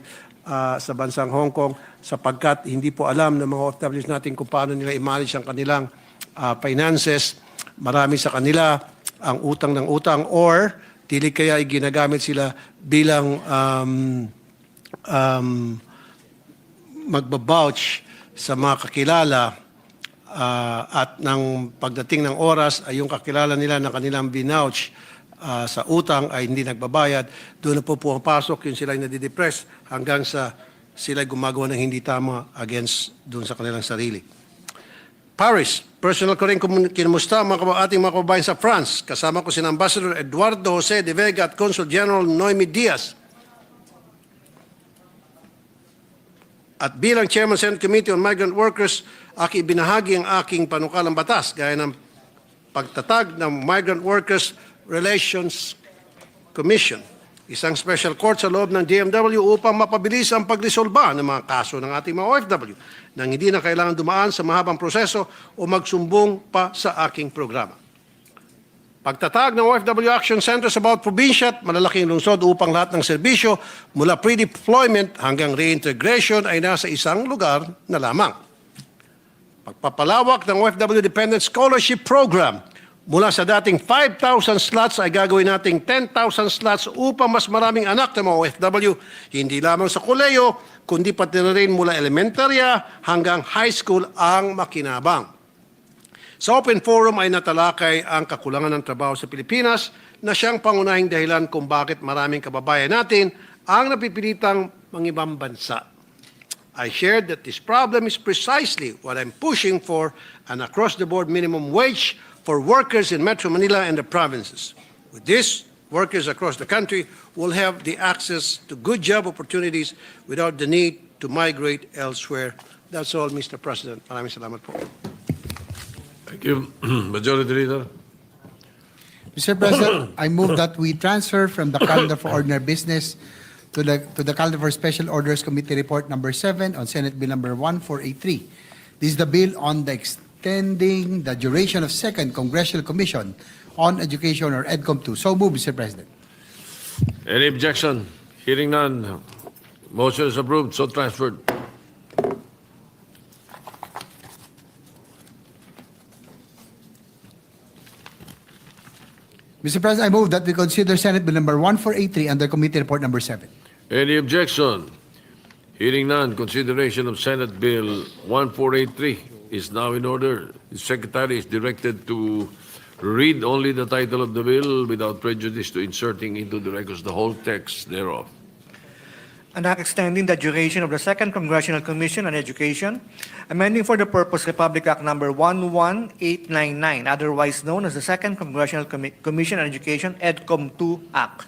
S11: sa bansang Hong Kong sapagkat hindi po alam ng mga OFWs natin kung paano nila i-manage ang kanilang finances. Marami sa kanila ang utang ng utang or dili kaya ay ginagamit sila bilang magbabouch sa mga kakilala at ng pagdating ng oras ay yung kakilala nila na kanilang binouch sa utang ay hindi nagbabayad, doon na po pumapasok yung sila ay nadidepress hanggang sa sila gumagawa ng hindi tama against doon sa kanilang sarili. Paris, personal ko rin kinumusta ang ating mga kababayan sa France. Kasama ko si Ambassador Eduardo Jose de Vega at Consul General Noemi Diaz. At bilang Chairman Senate Committee on Migrant Workers, aking ibinahagi ang aking panukalang batas gaya ng pagtatag ng Migrant Workers Relations Commission, isang special court sa loob ng DMW upang mapabilis ang pagresolba ng mga kaso ng ating mga OFW nang hindi na kailangan dumaan sa mahabang proseso o magsumbong pa sa aking programa. Pagtatag ng OFW Action Center sa bawat probinsya at malalaking lungsod upang lahat ng serbisyo mula pre-deployment hanggang reintegration ay nasa isang lugar na lamang. Pagpapalawak ng OFW Dependent Scholarship Program mula sa dating 5,000 slots ay gagawin nating 10,000 slots upang mas maraming anak ng mga OFW, hindi lamang sa koleyo, kundi pati na rin mula elementarya hanggang high school ang makinabang. Sa open forum ay natalakay ang kakulangan ng trabaho sa Pilipinas na siyang pangunahing dahilan kung bakit maraming kababayan natin ang napipilitang mangibang bansa. I shared that this problem is precisely what I'm pushing for, an across-the-board minimum wage for workers in Metro Manila and the provinces. With this, workers across the country will have the access to good job opportunities without the need to migrate elsewhere. That's all, Mr. President. Maraming salamat po.
S1: Thank you. Majority Leader.
S2: Mr. President, I move that we transfer from the calendar for ordinary business to the calendar for Special Orders Committee Report number 7 on Senate Bill number 1483. This is the bill on the extending the duration of Second Congressional Commission on Education or EDCOM 2. So move, Mr. President.
S1: Any objection? Hearing none. Motion is approved. So transferred.
S2: Mr. President, I move that we consider Senate Bill number 1483 under Committee Report number 7.
S1: Any objection? Hearing none, consideration of Senate Bill 1483 is now in order. The Secretary is directed to read only the title of the bill without prejudice to inserting into the records the whole text thereof.
S3: An act extending the duration of the Second Congressional Commission on Education, amending for the purpose Republic Act number 11899, otherwise known as the Second Congressional Commission on Education, EDCOM 2 Act.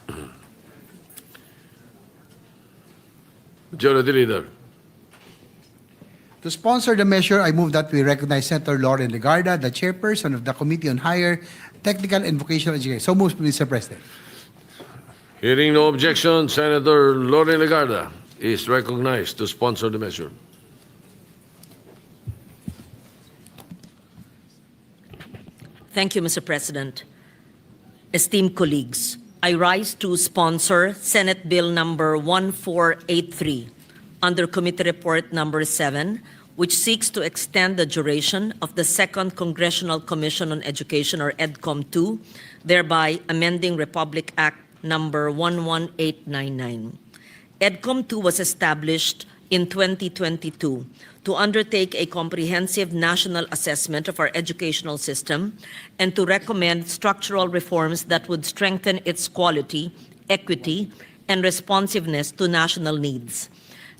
S1: Majority Leader.
S2: To sponsor the measure, I move that we recognize Senator Lauren Legarda, the chairperson of the Committee on Higher Technical and Vocational Education. So moved, Mr. President.
S1: Hearing no objection, Senator Loren Legarda is recognized to sponsor the measure.
S7: Thank you, Mr. President. Esteemed colleagues, I rise to sponsor Senate Bill number 1483 under Committee Report number 7, which seeks to extend the duration of the Second Congressional Commission on Education, or EDCOM 2, thereby amending Republic Act number 11899. EDCOM 2 was established in 2022 to undertake a comprehensive national assessment of our educational system and to recommend structural reforms that would strengthen its quality, equity, and responsiveness to national needs.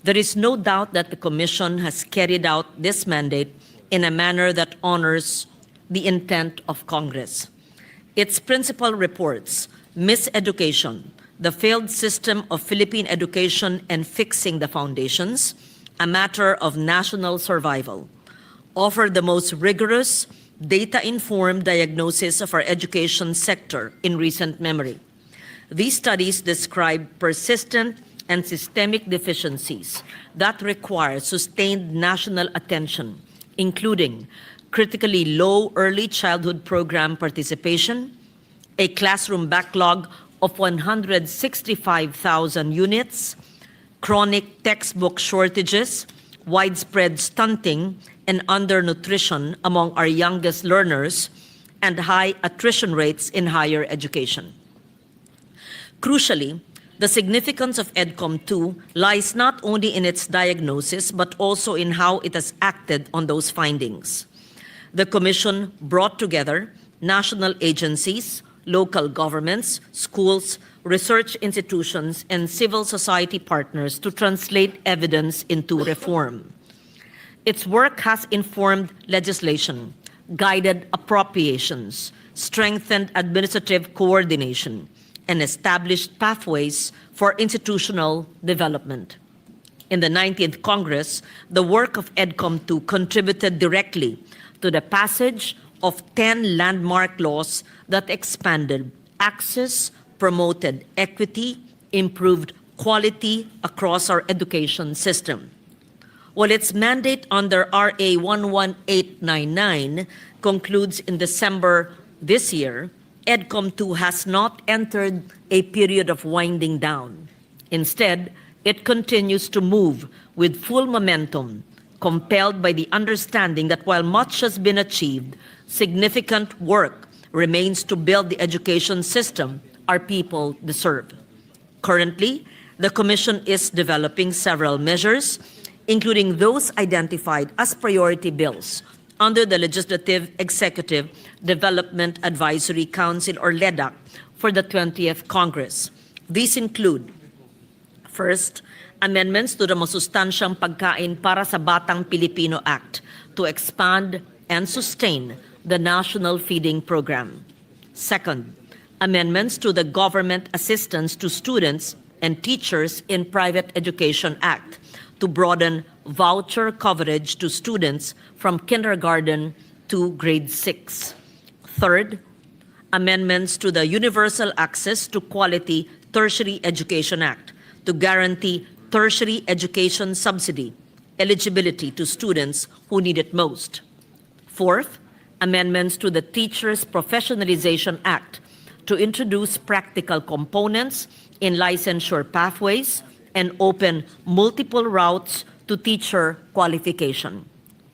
S7: There is no doubt that the Commission has carried out this mandate in a manner that honors the intent of Congress. Its principal reports, Miseducation, the Failed System of Philippine Education and Fixing the Foundations, a Matter of National Survival, offer the most rigorous, data-informed diagnosis of our education sector in recent memory. These studies describe persistent and systemic deficiencies that require sustained national attention, including critically low early childhood program participation, a classroom backlog of 165,000 units, chronic textbook shortages, widespread stunting and undernutrition among our youngest learners, and high attrition rates in higher education. Crucially, the significance of EDCOM 2 lies not only in its diagnosis, but also in how it has acted on those findings. The Commission brought together national agencies, local governments, schools, research institutions, and civil society partners to translate evidence into reform. Its work has informed legislation, guided appropriations, strengthened administrative coordination, and established pathways for institutional development. In the 19th Congress, the work of EDCOM 2 contributed directly to the passage of 10 landmark laws that expanded access, promoted equity, improved quality across our education system. While its mandate under RA 11899 concludes in December this year, EDCOM 2 has not entered a period of winding down. Instead, it continues to move with full momentum, compelled by the understanding that while much has been achieved, significant work remains to build the education system our people deserve. Currently, the Commission is developing several measures, including those identified as priority bills under the Legislative Executive Development Advisory Council, or LEDAC, for the 20th Congress. These include, first, amendments to the Masustansyang Pagkain para sa Batang Pilipino Act to expand and sustain the National Feeding Program. Second, amendments to the Government Assistance to Students and Teachers in Private Education Act to broaden voucher coverage to students from kindergarten to grade 6. Third, amendments to the Universal Access to Quality Tertiary Education Act to guarantee tertiary education subsidy eligibility to students who need it most. Fourth, amendments to the Teachers Professionalization Act to introduce practical components in licensure pathways and open multiple routes to teacher qualification.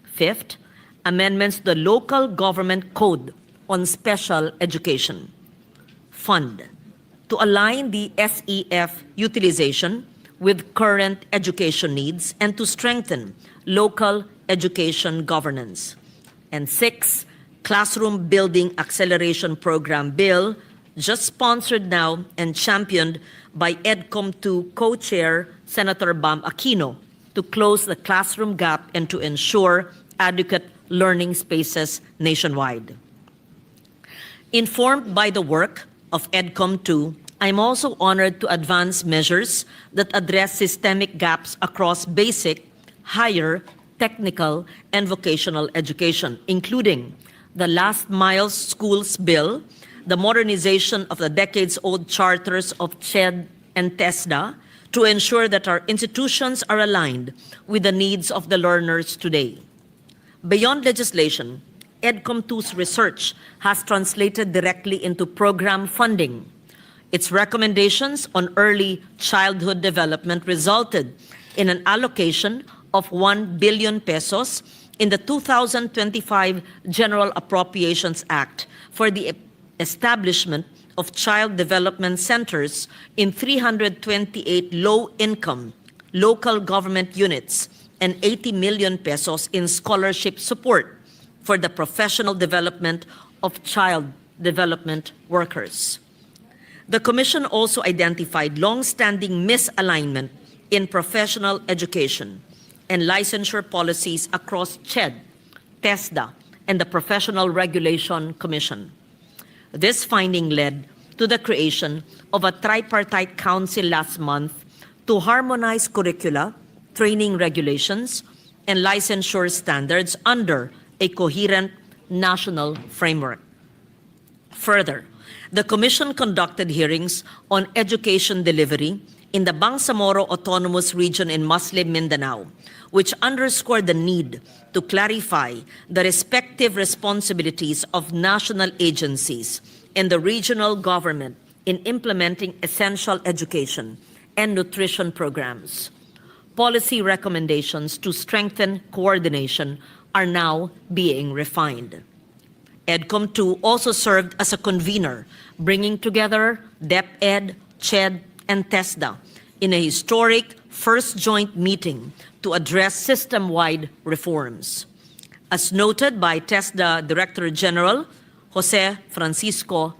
S7: Fifth, amendments to the Local Government Code on Special Education. Fund to align the SEF utilization with current education needs and to strengthen local education governance. And 6, Classroom Building Acceleration Program Bill, just sponsored now and championed by EDCOM 2 co-chair Senator Bam Aquino to close the classroom gap and to ensure adequate learning spaces nationwide. Informed by the work of EDCOM 2, I'm also honored to advance measures that address systemic gaps across basic, higher, technical, and vocational education, including the Last Mile Schools Bill, the modernization of the decades-old charters of CHED and TESDA to ensure that our institutions are aligned with the needs of the learners today. Beyond legislation, EDCOM 2's research has translated directly into program funding. Its recommendations on early childhood development resulted in an allocation of 1 billion pesos in the 2025 General Appropriations Act for the establishment of child development centers in 328 low-income local government units and 80 million pesos in scholarship support for the professional development of child development workers. The Commission also identified long-standing misalignment in professional education and licensure policies across CHED, TESDA, and the Professional Regulation Commission. This finding led to the creation of a tripartite council last month to harmonize curricula, training regulations, and licensure standards under a coherent national framework. Further, the Commission conducted hearings on education delivery in the Bangsamoro Autonomous Region in Muslim Mindanao, which underscored the need to clarify the respective responsibilities of national agencies and the regional government in implementing essential education and nutrition programs. Policy recommendations to strengthen coordination are now being refined. EDCOM 2 also served as a convener, bringing together DepEd, CHED, and TESDA in a historic first joint meeting to address system-wide reforms. As noted by TESDA Director General Jose Francisco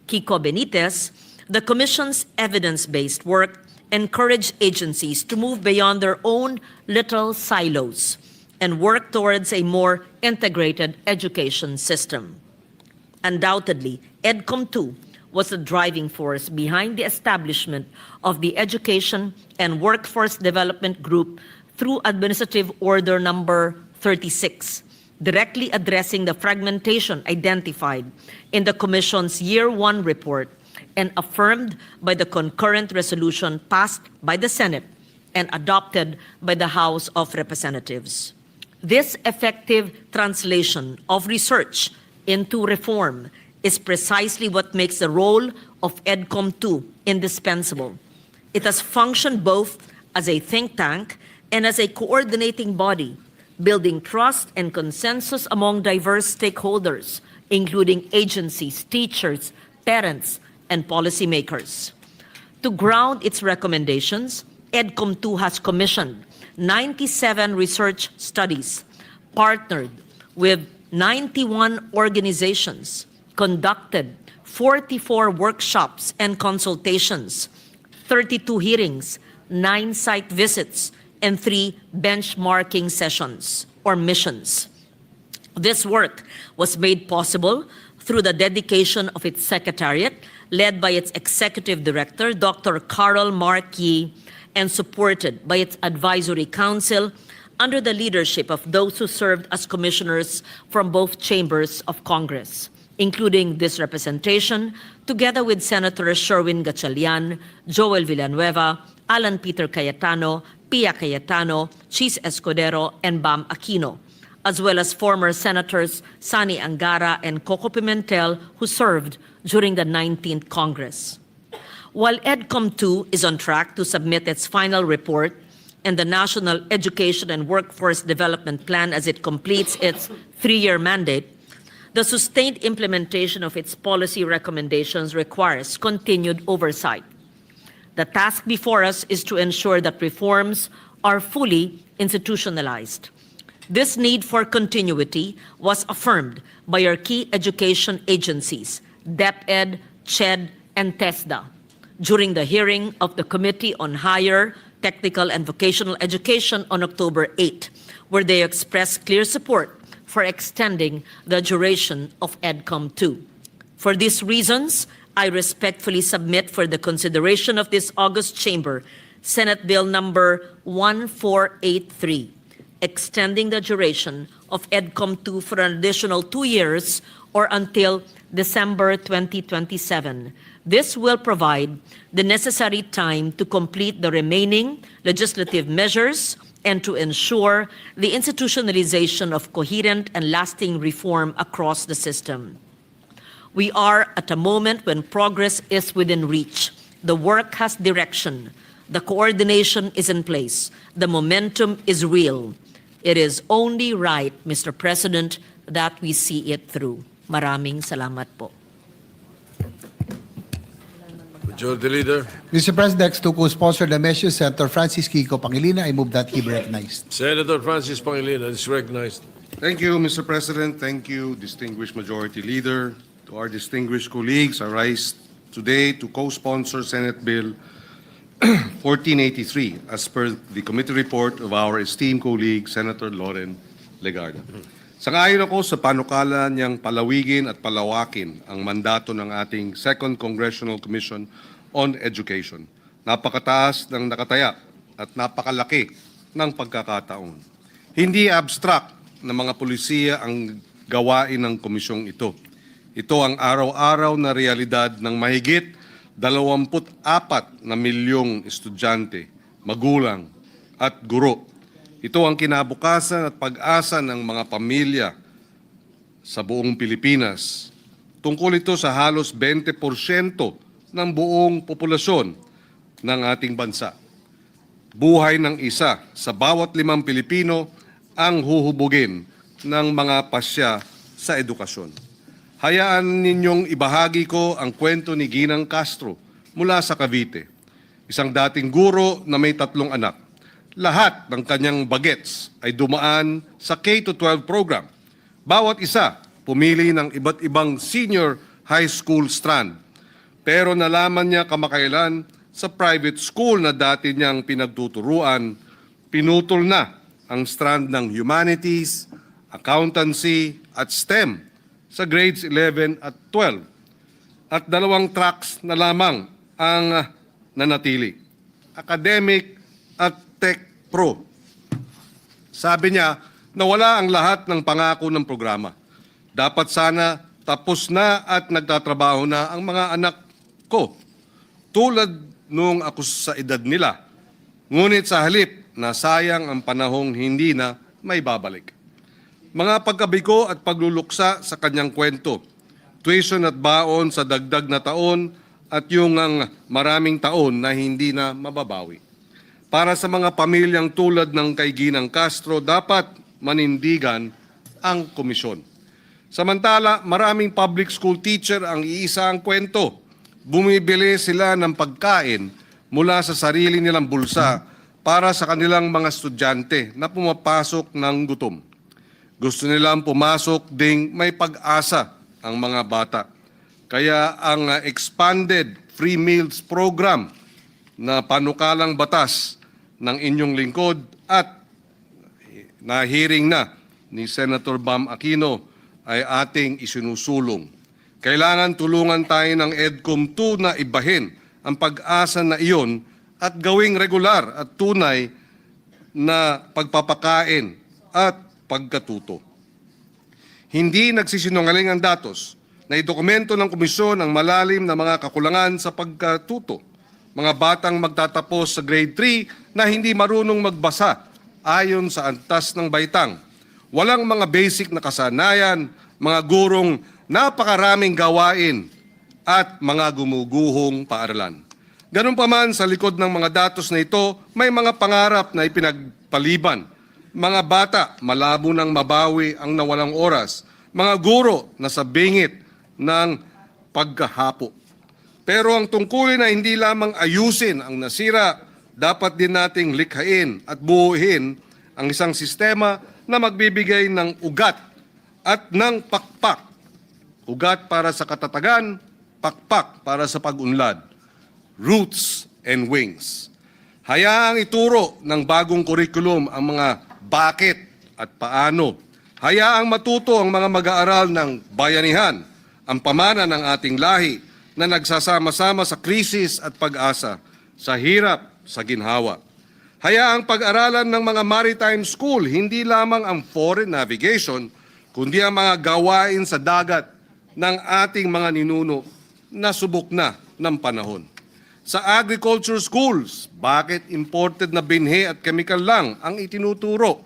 S7: Kiko Benitez, the Commission's evidence-based work encouraged agencies to move beyond their own little silos and work towards a more integrated education system. Undoubtedly, EDCOM 2 was the driving force behind the establishment of the Education and Workforce Development Group through Administrative Order Number 36, directly addressing the fragmentation identified in the Commission's Year 1 report and affirmed by the concurrent resolution passed by the Senate and adopted by the House of Representatives. This effective translation of research into reform is precisely what makes the role of EDCOM 2 indispensable. It has functioned both as a think tank and as a coordinating body, building trust and consensus among diverse stakeholders, including agencies, teachers, parents, and policymakers. To ground its recommendations, EDCOM 2 has commissioned 97 research studies, partnered with 91 organizations, conducted 44 workshops and consultations, 32 hearings, 9 site visits, and 3 benchmarking sessions or missions. This work was made possible through the dedication of its secretariat, led by its executive director, Dr. Carl Markey, and supported by its advisory council under the leadership of those who served as commissioners from both chambers of Congress, including this representation, together with Senators Sherwin Gatchalian, Joel Villanueva, Alan Peter Cayetano, Pia Cayetano, Chis Escudero, and Bam Aquino, as well as former Senators Sani Angara and Coco Pimentel, who served during the 19th Congress. While EDCOM 2 is on track to submit its final report and the National Education and Workforce Development Plan as it completes its 3-year mandate, The sustained implementation of its policy recommendations requires continued oversight. The task before us is to ensure that reforms are fully institutionalized. This need for continuity was affirmed by our key education agencies, DepEd, CHED, and TESDA, during the hearing of the Committee on Higher, Technical, and Vocational Education on October 8, where they expressed clear support for extending the duration of EDCOM 2. For these reasons, I respectfully submit for the consideration of this August Chamber Senate Bill number 1483, extending the duration of EDCOM 2 for an additional 2 years or until December 2027. This will provide the necessary time to complete the remaining legislative measures and to ensure the institutionalization of coherent and lasting reform across the system. We are at a moment when progress is within reach. The work has direction. The coordination is in place. The momentum is real. It is only right, Mr. President, that we see it through. Maraming salamat po.
S1: Majority Leader.
S2: Mr. President, next to co-sponsor the measure, Senator Francis Kiko Pangilinan. I move that he be recognized.
S1: Senator Francis Pangilinan is recognized.
S5: Thank you, Mr. President. Thank you, distinguished Majority Leader. To our distinguished colleagues, I rise today to co-sponsor Senate Bill 1483 as per the committee report of our esteemed colleague, Senator Loren Legarda. Sangayon ako sa panukala niyang palawigin at palawakin ang mandato ng ating Second Congressional Commission on Education. Napakataas ng nakataya at napakalaki ng pagkakataon. Hindi abstract na mga pulisiya ang gawain ng komisyong ito. Ito ang araw-araw na realidad ng mahigit 24 na milyong estudyante, magulang at guro. Ito ang kinabukasan at pag-asa ng mga pamilya sa buong Pilipinas. Tungkol ito sa halos 20% ng buong populasyon ng ating bansa. Buhay ng isa sa bawat 5 Pilipino ang huhubugin ng mga pasya sa edukasyon. Hayaan ninyong ibahagi ko ang kwento ni Ginang Castro mula sa Cavite. Isang dating guro na may 3 anak. Lahat ng kanyang bagets ay dumaan sa K-12 program. Bawat isa pumili ng iba't ibang senior high school strand. Pero nalaman niya kamakailan sa private school na dati niyang pinagtuturuan, pinutol na ang strand ng humanities, accountancy at STEM sa grades 11 at 12. At 2 tracks na lamang ang nanatili, academic at tech pro. Sabi niya, nawala ang lahat ng pangako ng programa. Dapat sana tapos na at nagtatrabaho na ang mga anak ko. Tulad nung ako sa edad nila. Ngunit sa halip, nasayang ang panahong hindi na may babalik. Mga pagkabigo at pagluluksa sa kanyang kwento, tuition at baon sa dagdag na taon at yung maraming taon na hindi na mababawi. Para sa mga pamilyang tulad ng kay Ginang Castro, dapat manindigan ang komisyon. Samantala, maraming public school teacher ang iisa ang kwento. Bumibili sila ng pagkain mula sa sarili nilang bulsa para sa kanilang mga estudyante na pumapasok ng gutom. Gusto nilang pumasok ding may pag-asa ang mga bata. Kaya ang expanded free meals program na panukalang batas ng inyong lingkod at na-hearing na ni Senator Bam Aquino ay ating isinusulong. Kailangan tulungan tayo ng EDCOM 2 na ibahin ang pag-asa na iyon at gawing regular at tunay na pagpapakain at pagkatuto. Hindi nagsisinungaling ang datos na idokumento ng komisyon ang malalim na mga kakulangan sa pagkatuto. Mga batang magtatapos sa grade 3 na hindi marunong magbasa ayon sa antas ng baitang. Walang mga basic na kasanayan, mga gurong napakaraming gawain at mga gumuguhong paaralan. Ganun pa man sa likod ng mga datos na ito, may mga pangarap na ipinagpaliban. Mga bata, malabo nang mabawi ang nawalang oras. mga guro na sa bingit ng pagkahapo. Pero ang tungkulin na hindi lamang ayusin ang nasira, dapat din nating likhain at buuin ang isang sistema na magbibigay ng ugat at ng pakpak. Ugat para sa katatagan, pakpak para sa pag-unlad. Roots and wings. Hayaang ituro ng bagong kurikulum ang mga bakit at paano. Hayaang matuto ang mga mag-aaral ng bayanihan, ang pamana ng ating lahi na nagsasama-sama sa krisis at pag-asa, sa hirap, sa ginhawa. Hayaang pag-aralan ng mga maritime school, hindi lamang ang foreign navigation, kundi ang mga gawain sa dagat ng ating mga ninuno na subok na ng panahon. Sa agriculture schools, bakit imported na binhi at chemical lang ang itinuturo?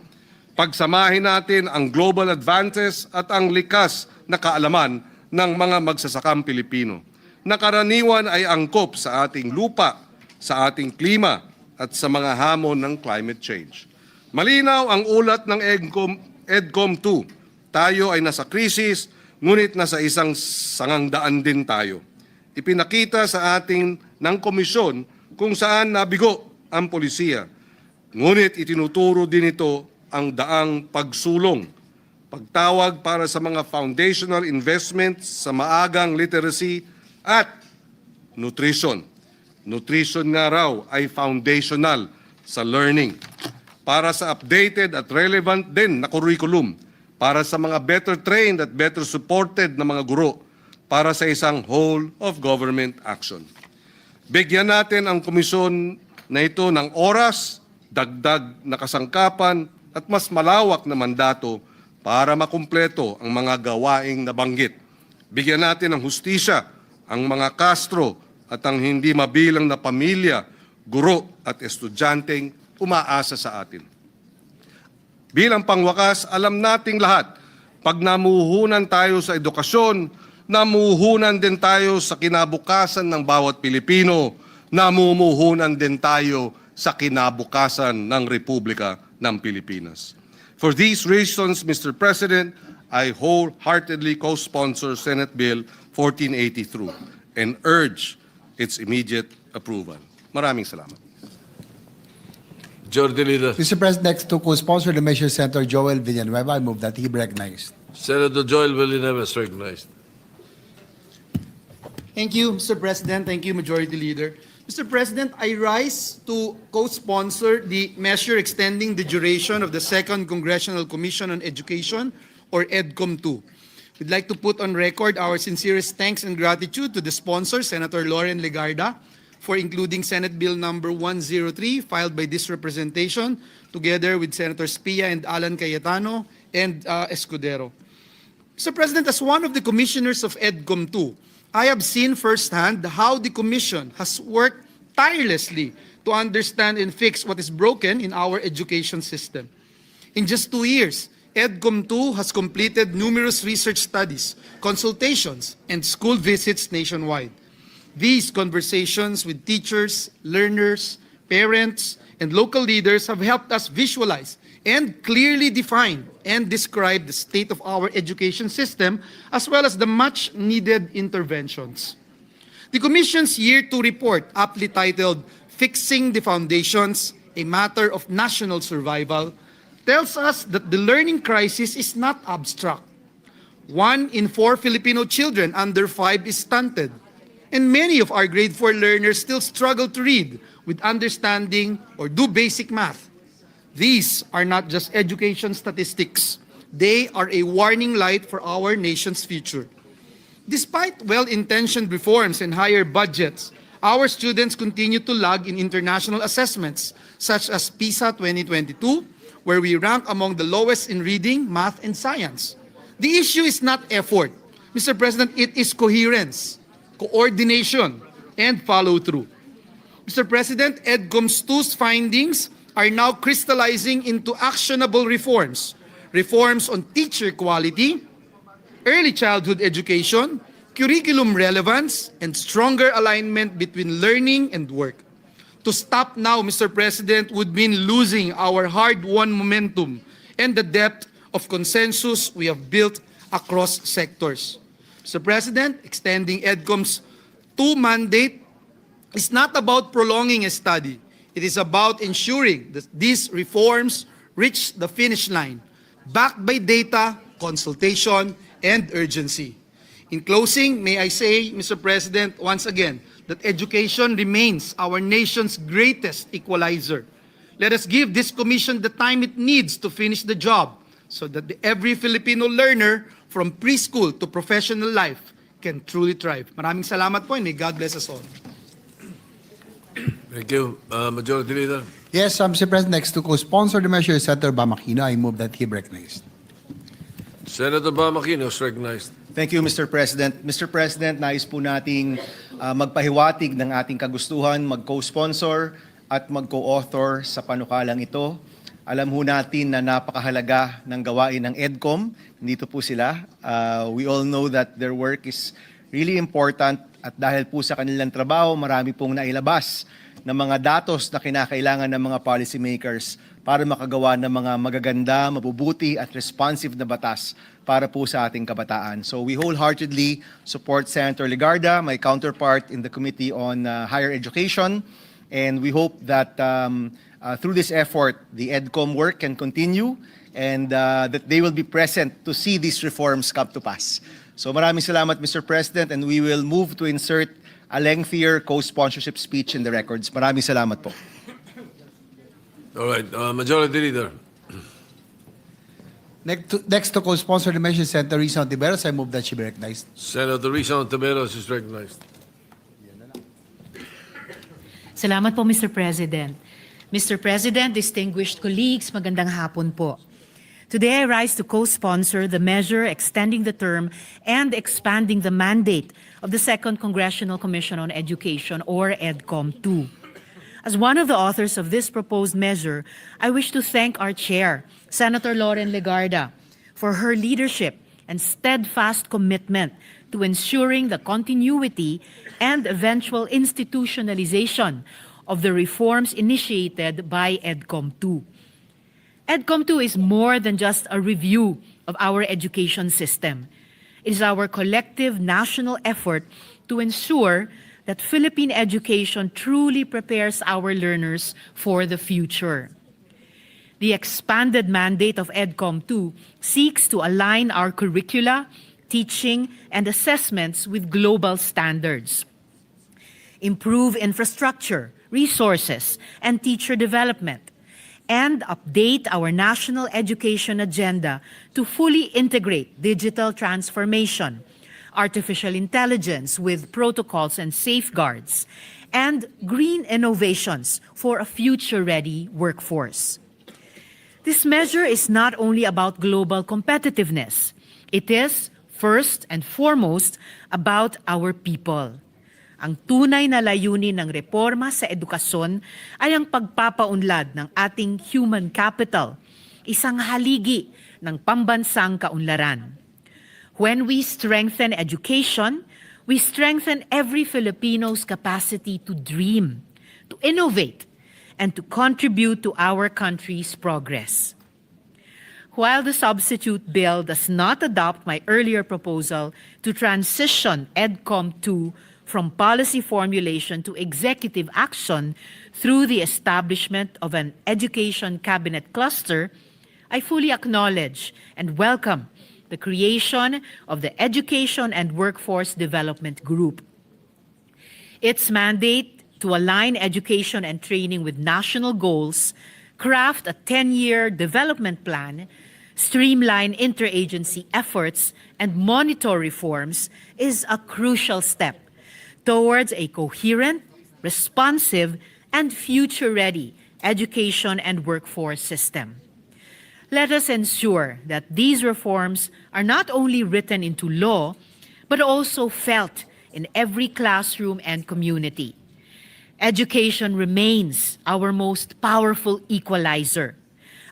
S5: Pagsamahin natin ang global advances at ang likas na kaalaman ng mga magsasakang Pilipino na karaniwan ay angkop sa ating lupa, sa ating klima at sa mga hamon ng climate change. Malinaw ang ulat ng EDCOM 2. Tayo ay nasa krisis, ngunit nasa isang sangangdaan din tayo. Ipinakita sa ating ng komisyon kung saan nabigo ang polisiya. Ngunit itinuturo din ito ang daang pagsulong, pagtawag para sa mga foundational investments sa maagang literacy at nutrition. Nutrition nga raw ay foundational sa learning para sa updated at relevant din na curriculum, para sa mga better trained at better supported na mga guro, para sa isang whole of government action. Bigyan natin ang komisyon na ito ng oras, dagdag na kasangkapan at mas malawak na mandato para makumpleto ang mga gawaing nabanggit. Bigyan natin ng hustisya ang mga Castro at ang hindi mabilang na pamilya, guro at estudyanteng umaasa sa atin. Bilang pangwakas, alam nating lahat, pag namuhunan tayo sa edukasyon, namuhunan din tayo sa kinabukasan ng bawat Pilipino, namumuhunan din tayo sa kinabukasan ng Republika ng Pilipinas. For these reasons, Mr. President, I wholeheartedly co-sponsor Senate Bill 1483 and urge its immediate approval. Maraming salamat.
S1: Majority Leader.
S2: Mr. President, next to co-sponsor the measure, Senator Joel Villanueva. I move that he be recognized.
S1: Senator Joel Villanueva is recognized.
S10: Thank you, Mr. President. Thank you, Majority Leader. Mr. President, I rise to co-sponsor the measure extending the duration of the Second Congressional Commission on Education, or EDCOM 2. We'd like to put on record our sincerest thanks and gratitude to the sponsor, Senator Loren Legarda, for including Senate Bill number 103, filed by this representation, together with Senators Pia and Alan Cayetano and Escudero. Mr. President, as one of the commissioners of EDCOM 2, I have seen firsthand how the Commission has worked tirelessly to understand and fix what is broken in our education system. In just 2 years, EDCOM 2 has completed numerous research studies, consultations, and school visits nationwide. These conversations with teachers, learners, parents, and local leaders have helped us visualize and clearly define and describe the state of our education system, as well as the much-needed interventions. The Commission's Year 2 report, aptly titled Fixing the Foundations, a Matter of National Survival, tells us that the learning crisis is not abstract. 1 in 4 Filipino children under 5 is stunted, and many of our grade 4 learners still struggle to read with understanding or do basic math. These are not just education statistics. They are a warning light for our nation's future. Despite well-intentioned reforms and higher budgets, our students continue to lag in international assessments, such as PISA 2022, where we rank among the lowest in reading, math, and science. The issue is not effort. Mr. President, it is coherence, coordination, and follow-through. Mr. President, EDCOM 2's findings are now crystallizing into actionable reforms. Reforms on teacher quality, early childhood education, curriculum relevance, and stronger alignment between learning and work. To stop now, Mr. President, would mean losing our hard-won momentum and the depth of consensus we have built across sectors. Mr. President, extending EDCOM's 2 mandate is not about prolonging a study. It is about ensuring that these reforms reach the finish line, backed by data, consultation, and urgency. In closing, may I say, Mr. President, once again, that education remains our nation's greatest equalizer. Let us give this commission the time it needs to finish the job so that every Filipino learner from preschool to professional life can truly thrive. Maraming salamat po and may God bless us all.
S1: Thank you. Majority Leader.
S2: Yes, Mr. President, next to co-sponsor the measure is Senator Bamakino. I move that he be recognized.
S1: Senator Bamakino is recognized.
S4: Thank you, Mr. President. Mr. President, nais po nating magpahiwatig ng ating kagustuhan, mag-co-sponsor at mag-co-author sa panukalang ito. Alam ho natin na napakahalaga ng gawain ng EDCOM. Nandito po sila. We all know that their work is really important at dahil po sa kanilang trabaho, marami pong nailabas ng mga datos na kinakailangan ng mga policymakers para makagawa ng mga magaganda, mabubuti at responsive na batas para po sa ating kabataan. So we wholeheartedly support Senator Legarda, my counterpart in the Committee on Higher Education, and we hope that through this effort, the EDCOM work can continue and that they will be present to see these reforms come to pass. So maraming salamat, Mr. President, and we will move to insert a lengthier co-sponsorship speech in the records. Maraming salamat po.
S1: All right. Majority Leader.
S2: Next to co-sponsor the measure is Senator Risa Ontiveros. I move that she be recognized.
S1: Senator Risa Ontiveros is recognized.
S14: Salamat po, Mr. President. Mr. President, distinguished colleagues, magandang hapon po. Today, I rise to co-sponsor the measure extending the term and expanding the mandate of the Second Congressional Commission on Education, or EDCOM 2. As one of the authors of this proposed measure, I wish to thank our chair, Senator Lauren Legarda, for her leadership and steadfast commitment to ensuring the continuity and eventual institutionalization of the reforms initiated by EDCOM 2. EDCOM 2 is more than just a review of our education system. It is our collective national effort to ensure that Philippine education truly prepares our learners for the future. The expanded mandate of EDCOM 2 seeks to align our curricula, teaching, and assessments with global standards, improve infrastructure, resources, and teacher development, and update our national education agenda to fully integrate digital transformation, artificial intelligence with protocols and safeguards, and green innovations for a future-ready workforce. This measure is not only about global competitiveness. It is, first and foremost, about our people. Ang tunay na layunin ng reforma sa edukasyon ay ang pagpapaunlad ng ating human capital, isang haligi ng pambansang kaunlaran. When we strengthen education, we strengthen every Filipino's capacity to dream, to innovate, and to contribute to our country's progress. While the substitute bill does not adopt my earlier proposal to transition EDCOM 2 from policy formulation to executive action through the establishment of an education cabinet cluster, I fully acknowledge and welcome the creation of the Education and Workforce Development Group. Its mandate to align education and training with national goals, craft a 10-year development plan, streamline interagency efforts, and monitor reforms is a crucial step towards a coherent, responsive, and future-ready education and workforce system. Let us ensure that these reforms are not only written into law, but also felt in every classroom and community. Education remains our most powerful equalizer,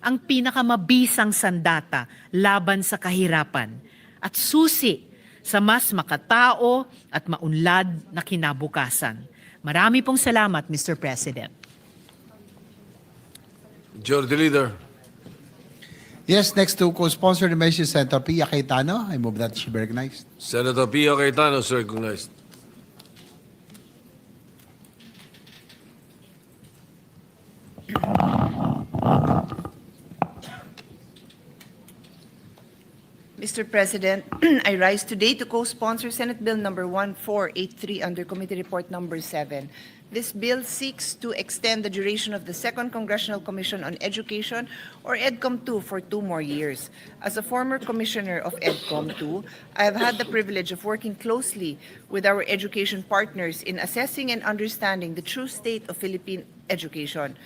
S14: ang pinakamabisang sandata laban sa kahirapan, at susi sa mas makatao at maunlad na kinabukasan. Marami pong salamat, Mr. President.
S1: Majority Leader.
S2: Yes, next to co-sponsor the measure, Senator Pia Cayetano. I move that she be recognized.
S1: Senator Pio Cayetano is recognized.
S12: Mr. President, I rise today to co-sponsor Senate Bill number 1483 under Committee Report number 7. This bill seeks to extend the duration of the Second Congressional Commission on Education, or EDCOM 2, for 2 more years. As a former commissioner of EDCOM 2, I have had the privilege of working closely with our education partners in assessing and understanding the true state of Philippine education.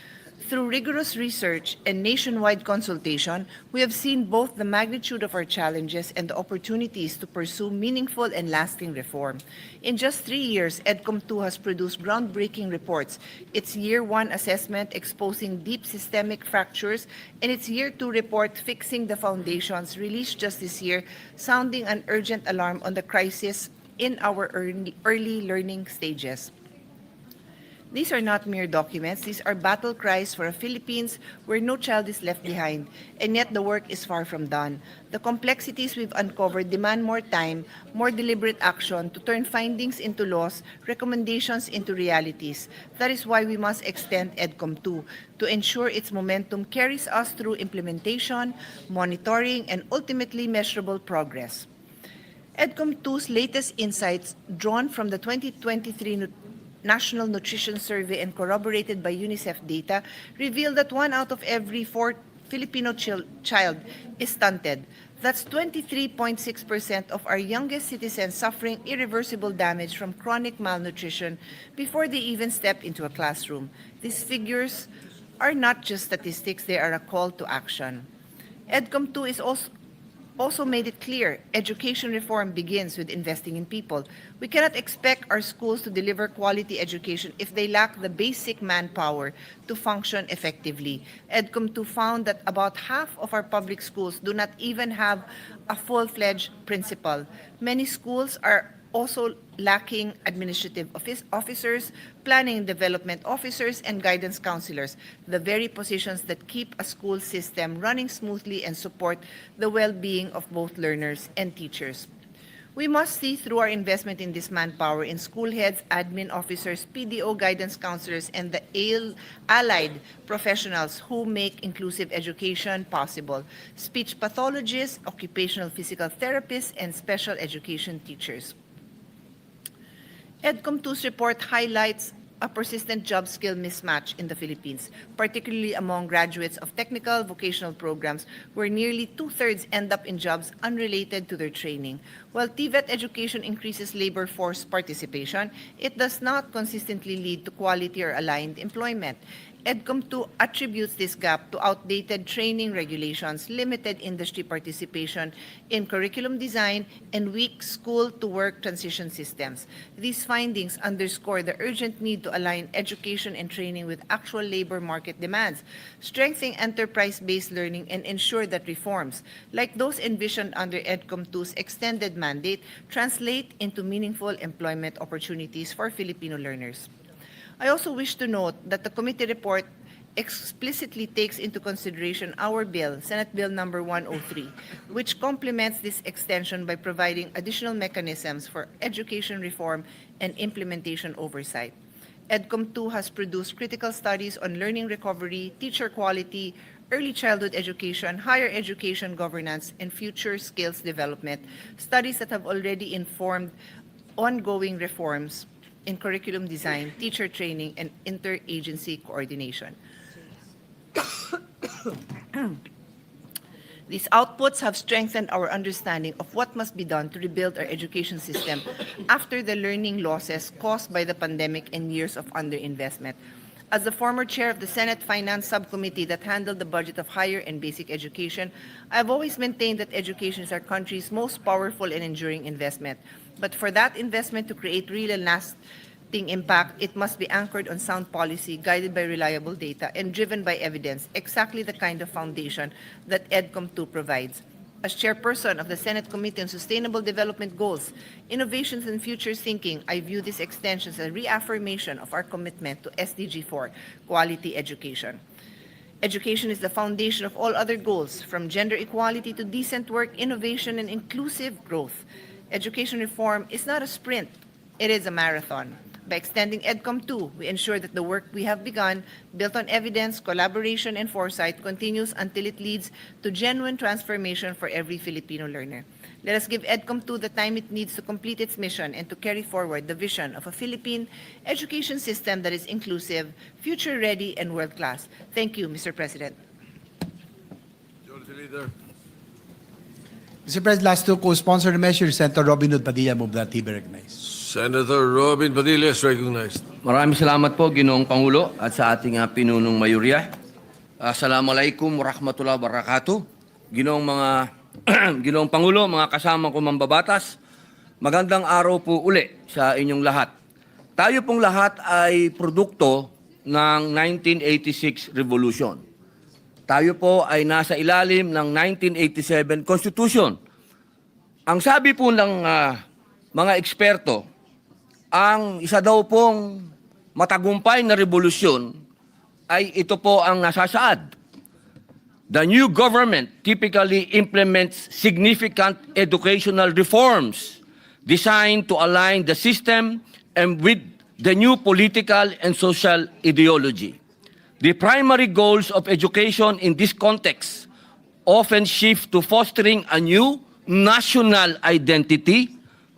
S12: Through rigorous research and nationwide consultation, we have seen both the magnitude of our challenges and the opportunities to pursue meaningful and lasting reform. In just 3 years, EDCOM 2 has produced groundbreaking reports, its Year 1 assessment exposing deep systemic fractures, and its Year 2 report fixing the foundations, released just this year, sounding an urgent alarm on the crisis in our early learning stages. These are not mere documents. These are battle cries for a Philippines where no child is left behind, and yet the work is far from done. The complexities we've uncovered demand more time, more deliberate action to turn findings into laws, recommendations into realities. That is why we must extend EDCOM 2 to ensure its momentum carries us through implementation, monitoring, and ultimately measurable progress. EDCOM 2's latest insights, drawn from the 2023 National Nutrition Survey and corroborated by UNICEF data, reveal that 1 out of every 4 Filipino child is stunted. That's 23.6% of our youngest citizens suffering irreversible damage from chronic malnutrition before they even step into a classroom. These figures are not just statistics, they are a call to action. EDCOM 2 is also made it clear education reform begins with investing in people. We cannot expect our schools to deliver quality education if they lack the basic manpower to function effectively. EDCOM 2 found that about half of our public schools do not even have a full-fledged principal. Many schools are also lacking administrative officers, planning and development officers, and guidance counselors, the very positions that keep a school system running smoothly and support the well-being of both learners and teachers. We must see through our investment in this manpower in school heads, admin officers, PDO guidance counselors, and the allied professionals who make inclusive education possible: speech pathologists, occupational physical therapists, and special education teachers. EDCOM 2's report highlights a persistent job skill mismatch in the Philippines, particularly among graduates of technical vocational programs, where nearly 2/3 end up in jobs unrelated to their training. While TVET education increases labor force participation, it does not consistently lead to quality or aligned employment. EDCOM 2 attributes this gap to outdated training regulations, limited industry participation in curriculum design, and weak school-to-work transition systems. These findings underscore the urgent need to align education and training with actual labor market demands, strengthen enterprise-based learning, and ensure that reforms, like those envisioned under EDCOM 2's extended mandate, translate into meaningful employment opportunities for Filipino learners. I also wish to note that the committee report explicitly takes into consideration our bill, Senate Bill number 103, which complements this extension by providing additional mechanisms for education reform and implementation oversight. EDCOM 2 has produced critical studies on learning recovery, teacher quality, early childhood education, higher education governance, and future skills development, studies that have already informed ongoing reforms in curriculum design, teacher training, and interagency coordination. These outputs have strengthened our understanding of what must be done to rebuild our education system after the learning losses caused by the pandemic and years of underinvestment. As the former chair of the Senate Finance Subcommittee that handled the budget of higher and basic education, I've always maintained that education is our country's most powerful and enduring investment. But for that investment to create real and lasting impact, it must be anchored on sound policy, guided by reliable data, and driven by evidence, exactly the kind of foundation that EDCOM 2 provides. As chairperson of the Senate Committee on Sustainable Development Goals, Innovations and Futures Thinking, I view this extension as a reaffirmation of our commitment to SDG 4, quality education. Education is the foundation of all other goals, from gender equality to decent work, innovation, and inclusive growth. Education reform is not a sprint, it is a marathon. By extending EDCOM 2, we ensure that the work we have begun, built on evidence, collaboration, and foresight, continues until it leads to genuine transformation for every Filipino learner. Let us give EDCOM 2 the time it needs to complete its mission and to carry forward the vision of a Philippine education system that is inclusive, future-ready, and world-class. Thank you, Mr. President.
S1: Majority Leader.
S2: Mr. President, last to co-sponsor the measure, Senator Robin Hood Padilla, move that he be recognized.
S1: Senator Robin Padilla is recognized.
S8: Maraming salamat po, Ginoong Pangulo, at sa ating pinunong mayoriya. Assalamualaikum warahmatullahi wabarakatuh. Ginoong Pangulo, mga kasama ko mambabatas, magandang araw po uli sa inyong lahat. Tayo pong lahat ay produkto ng 1986 Revolution. Tayo po ay nasa ilalim ng 1987 Constitution. Ang sabi po ng mga eksperto, ang isa daw pong matagumpay na revolusyon ay ito po ang nasasaad. The new government typically implements significant educational reforms designed to align the system and with the new political and social ideology. The primary goals of education in this context often shift to fostering a new national identity,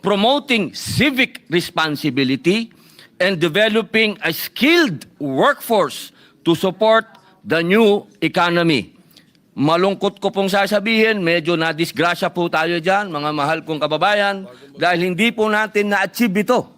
S8: promoting civic responsibility, and developing a skilled workforce to support the new economy. Malungkot ko pong sasabihin, medyo na-disgrasya po tayo dyan, mga mahal kong kababayan, dahil hindi po natin na-achieve ito.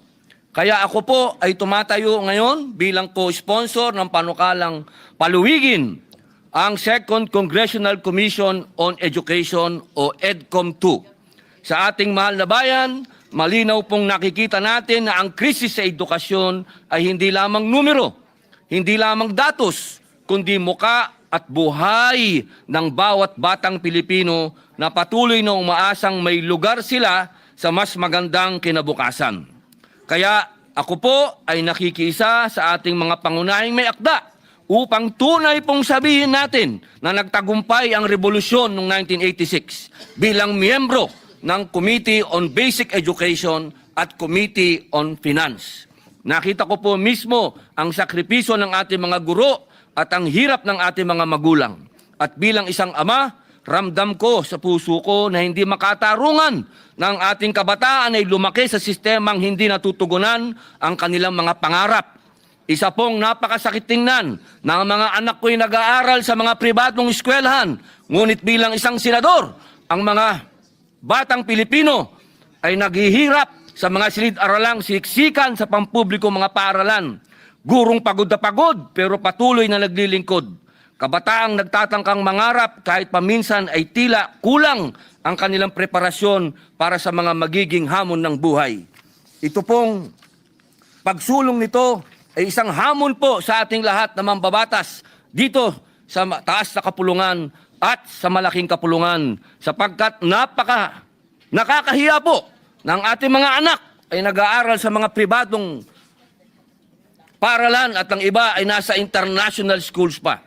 S8: Kaya ako po ay tumatayo ngayon bilang co-sponsor ng panukalang paluwigin ang Second Congressional Commission on Education o EDCOM 2. Sa ating mahal na bayan, malinaw pong nakikita natin na ang krisis sa edukasyon ay hindi lamang numero, hindi lamang datos, kundi muka at buhay ng bawat batang Pilipino na patuloy na umaasang may lugar sila sa mas magandang kinabukasan. Kaya ako po ay nakikiisa sa ating mga pangunahing may akda upang tunay pong sabihin natin na nagtagumpay ang revolusyon noong 1986 bilang miyembro ng Committee on Basic Education at Committee on Finance. Nakita ko po mismo ang sakripisyo ng ating mga guro at ang hirap ng ating mga magulang. At bilang isang ama, ramdam ko sa puso ko na hindi makatarungan ng ating kabataan ay lumaki sa sistemang hindi natutugunan ang kanilang mga pangarap. Isa pong napakasakit tingnan na ang mga anak ko'y nag-aaral sa mga pribadong eskwelahan. Ngunit bilang isang senador, ang mga batang Pilipino ay naghihirap sa mga silid-aralang siksikan sa pampubliko mga paaralan. Gurong pagod na pagod pero patuloy na naglilingkod. Kabataang nagtatangkang mangarap kahit paminsan ay tila kulang ang kanilang preparasyon para sa mga magiging hamon ng buhay. Ito pong pagsulong nito ay isang hamon po sa ating lahat na mambabatas dito sa taas na kapulungan at sa malaking kapulungan sapagkat nakakahiya po ng ating mga anak ay nag-aaral sa mga pribadong paaralan at ang iba ay nasa international schools pa.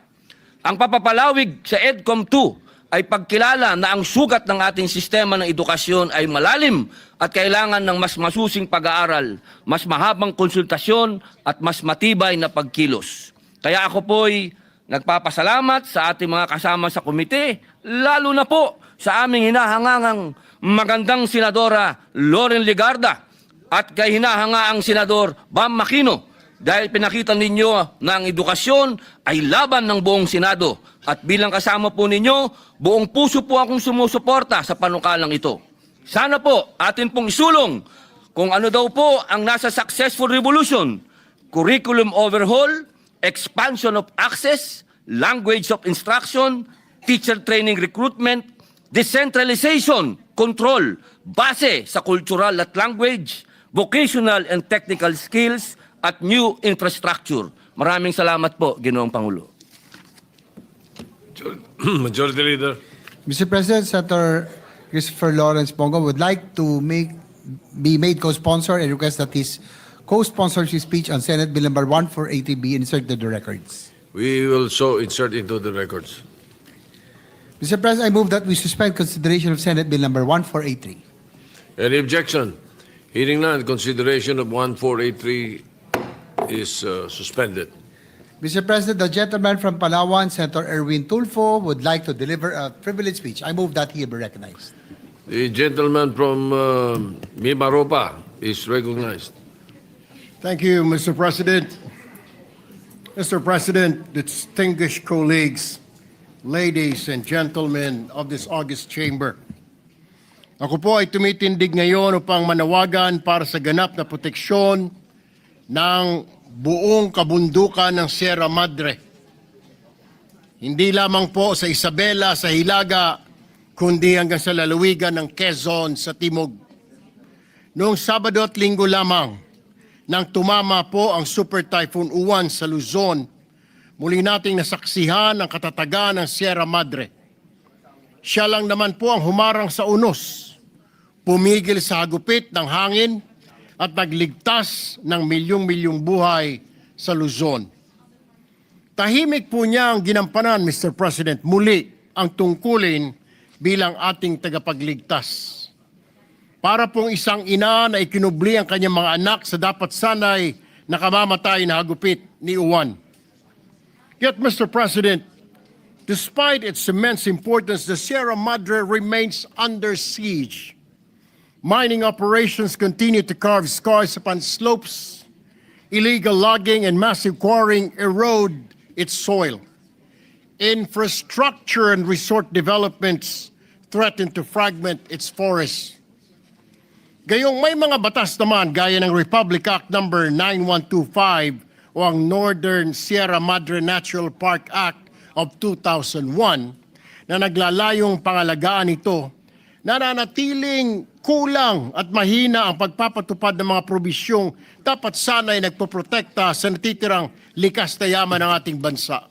S8: Ang papapalawig sa EDCOM 2 ay pagkilala na ang sugat ng ating sistema ng edukasyon ay malalim at kailangan ng mas masusing pag-aaral, mas mahabang konsultasyon at mas matibay na pagkilos. Kaya ako po'y nagpapasalamat sa ating mga kasama sa komite, lalo na po sa aming hinahangangang magandang Senadora Loren Legarda at kay hinahangaang Senador Bam Aquino dahil pinakita ninyo na ang edukasyon ay laban ng buong Senado at bilang kasama po ninyo, buong puso po akong sumusuporta sa panukalang ito. Sana po atin pong isulong kung ano daw po ang nasa successful revolution, curriculum overhaul, expansion of access, language of instruction, teacher training recruitment, decentralization, control, base sa cultural at language, vocational and technical skills, at new infrastructure. Maraming salamat po, Ginoong Pangulo.
S1: Majority Leader.
S2: Mr. President, Senator Christopher Lawrence Bongo would like to be made co-sponsor and request that his co-sponsors his speech on Senate Bill number 1480 be inserted to the records.
S1: We will so insert into the records.
S2: Mr. President, I move that we suspend consideration of Senate Bill number 1483.
S1: Any objection? Hearing none, consideration of 1483 is suspended.
S2: Mr. President, the gentleman from Palawan, Senator Erwin Tulfo, would like to deliver a privilege speech. I move that he be recognized.
S1: The gentleman from Mimaropa is recognized.
S11: Thank you, Mr. President. Mr. President, distinguished colleagues, ladies and gentlemen of this august chamber. Ako po ay tumitindig ngayon upang manawagan para sa ganap na proteksyon ng buong kabundukan ng Sierra Madre. Hindi lamang po sa Isabela, sa Hilaga, kundi hanggang sa lalawigan ng Quezon sa Timog. Noong Sabado at Linggo lamang, nang tumama po ang Super Typhoon Uwan sa Luzon, muli nating nasaksihan ang katatagan ng Sierra Madre. Siya lang naman po ang humarang sa unos, pumigil sa hagupit ng hangin at nagligtas ng milyong-milyong buhay sa Luzon. Tahimik po niya ang ginampanan, Mr. President, muli ang tungkulin bilang ating tagapagligtas. Para pong isang ina na ikinubli ang kanyang mga anak sa dapat sanay nakamamatay na hagupit ni Uwan. Yet, Mr. President, despite its immense importance, the Sierra Madre remains under siege. Mining operations continue to carve scars upon slopes. Illegal logging and massive quarrying erode its soil. Infrastructure and resort developments threaten to fragment its forests. Gayong may mga batas naman gaya ng Republic Act No. 9125 o ang Northern Sierra Madre Natural Park Act of 2001 na naglalayong pangalagaan ito, nananatiling kulang at mahina ang pagpapatupad ng mga probisyong dapat sana'y nagpoprotekta sa natitirang likas na yaman ng ating bansa.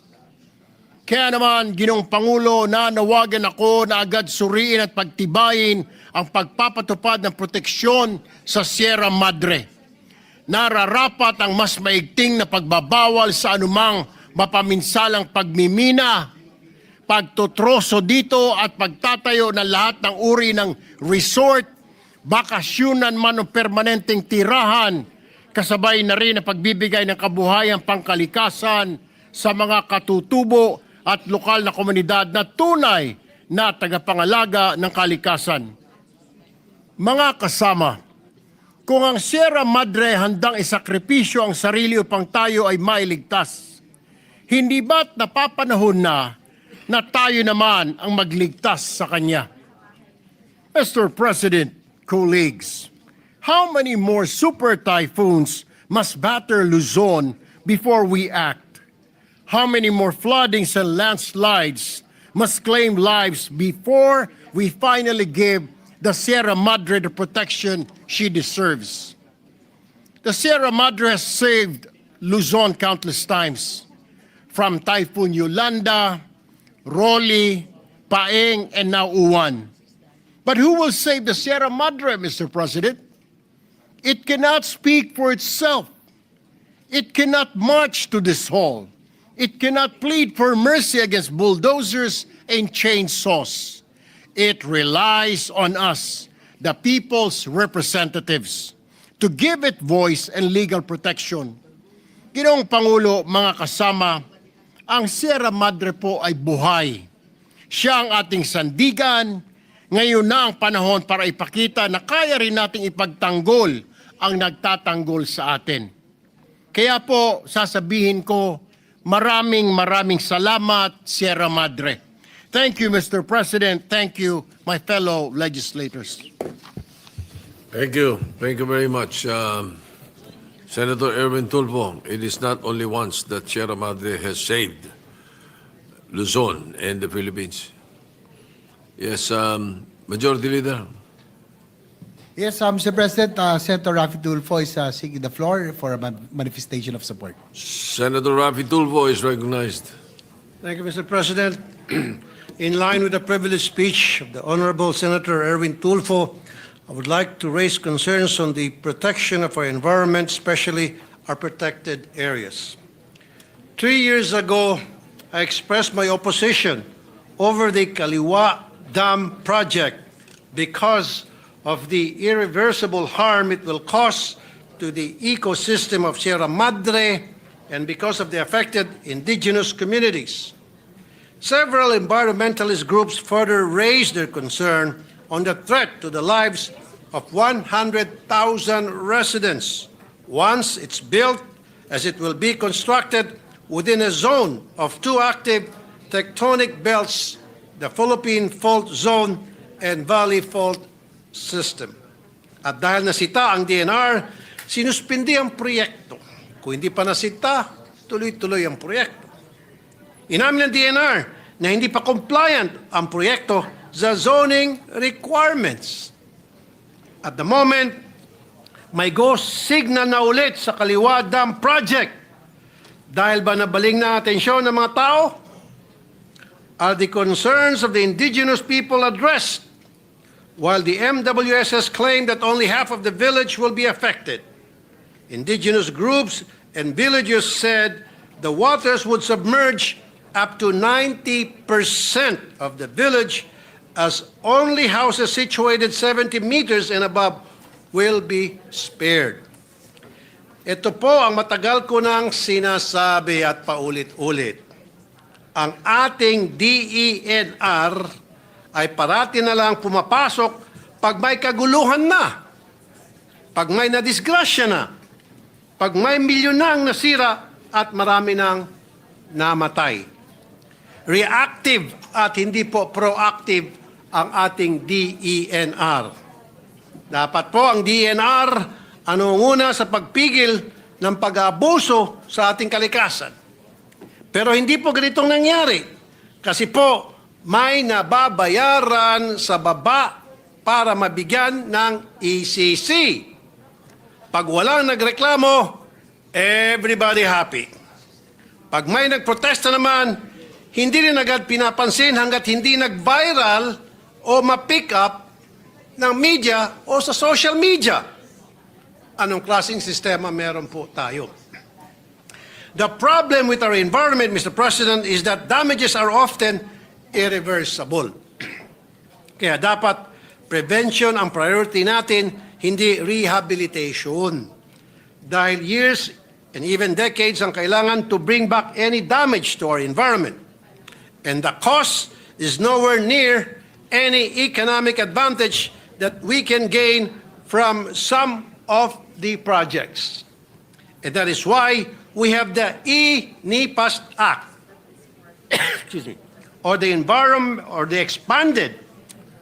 S11: Kaya naman, Ginoong Pangulo, nanawagan ako na agad suriin at pagtibayin ang pagpapatupad ng proteksyon sa Sierra Madre. Nararapat ang mas maigting na pagbabawal sa anumang mapaminsalang pagmimina, pagtutroso dito at pagtatayo ng lahat ng uri ng resort, bakasyunan man o permanenteng tirahan, kasabay na rin ang pagbibigay ng kabuhayang pangkalikasan sa mga katutubo at lokal na komunidad na tunay na tagapangalaga ng kalikasan. Mga kasama, kung ang Sierra Madre handang isakripisyo ang sarili upang tayo ay mailigtas, hindi ba't napapanahon na tayo naman ang magligtas sa kanya? Mr. President, colleagues, how many more super typhoons must batter Luzon before we act? How many more floodings and landslides must claim lives before we finally give the Sierra Madre the protection she deserves? The Sierra Madre has saved Luzon countless times, from Typhoon Yolanda, Rolly, Paeng, and now Uwan. But who will save the Sierra Madre, Mr. President? It cannot speak for itself. It cannot march to this hall. It cannot plead for mercy against bulldozers and chainsaws. It relies on us, the people's representatives, to give it voice and legal protection. Ginoong Pangulo, mga kasama, ang Sierra Madre po ay buhay. Siya ang ating sandigan. Ngayon na ang panahon para ipakita na kaya rin nating ipagtanggol ang nagtatanggol sa atin. Kaya po, sasabihin ko, maraming salamat, Sierra Madre. Thank you, Mr. President. Thank you, my fellow legislators.
S1: Thank you. Thank you very much. Senator Erwin Tulfo, it is not only once that Sierra Madre has saved Luzon and the Philippines. Yes, Majority Leader.
S2: Yes, Mr. President, Senator Rafi Tulfo is seeking the floor for a manifestation of support.
S1: Senator Rafi Tulfo is recognized.
S11: Thank you, Mr. President. In line with the privileged speech of the Honorable Senator Erwin Tulfo, I would like to raise concerns on the protection of our environment, especially our protected areas. 3 years ago, I expressed my opposition over the Kaliwa Dam project because of the irreversible harm it will cause to the ecosystem of Sierra Madre and because of the affected indigenous communities. Several environmentalist groups further raised their concern on the threat to the lives of 100,000 residents once it's built, as it will be constructed within a zone of two active tectonic belts, the Philippine Fault Zone and Valley Fault System. At dahil nasita ang DNR, sinuspindi ang proyekto. Kung hindi pa nasita, tuloy-tuloy ang proyekto. Inamin ng DNR na hindi pa compliant ang proyekto sa zoning requirements. At the moment, may go signal na ulit sa Kaliwa Dam Project. Dahil ba nabaling na atensyon ng mga tao? Are the concerns of the indigenous people addressed? While the MWSS claimed that only half of the village will be affected, indigenous groups and villagers said the waters would submerge up to 90% of the village, as only houses situated 70 meters and above will be spared. Ito po ang matagal ko nang sinasabi at paulit-ulit. Ang ating DENR ay parati na lang pumapasok pag may kaguluhan na, pag may nadisgrasya na, pag may milyon na ang nasira at marami nang namatay. Reactive at hindi po proactive ang ating DENR. Dapat po ang DENR una sa pagpigil ng pag-aabuso sa ating kalikasan. Pero hindi po ganitong nangyari. Kasi po may nababayaran sa baba para mabigyan ng ECC. Pag walang nagreklamo, everybody happy. Pag may nagprotesta naman, hindi rin agad pinapansin hanggat hindi nag-viral o ma-pick up ng media o sa social media. Anong klaseng sistema meron po tayo? The problem with our environment, Mr. President, is that damages are often irreversible. Kaya dapat prevention ang priority natin, hindi rehabilitation. Dahil years and even decades ang kailangan to bring back any damage to our environment. And the cost is nowhere near any economic advantage that we can gain from some of the projects. And that is why we have the ENIPAST Act, excuse me, or the environment or the expanded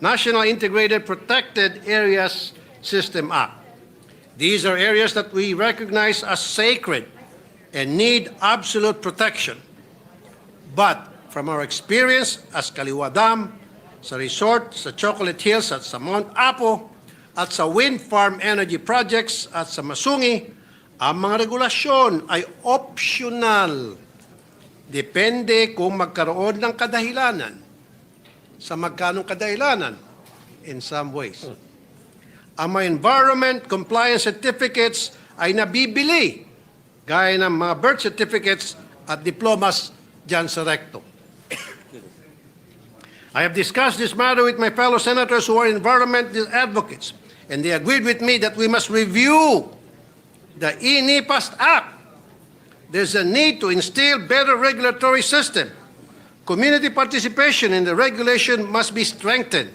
S11: National Integrated Protected Areas System Act. These are areas that we recognize as sacred and need absolute protection. But from our experience as Kaliwa Dam, sa resort, sa Chocolate Hills at sa Mount Apo, at sa wind farm energy projects at sa Masungi, ang mga regulasyon ay optional. Depende kung magkaroon ng kadahilanan. Sa magkanong kadahilanan? In some ways. Ang mga environment compliance certificates ay nabibili gaya ng mga birth certificates at diplomas dyan sa recto. I have discussed this matter with my fellow senators who are environment advocates, and they agreed with me that we must review the ENIPAST Act. There's a need to instill better regulatory system. Community participation in the regulation must be strengthened.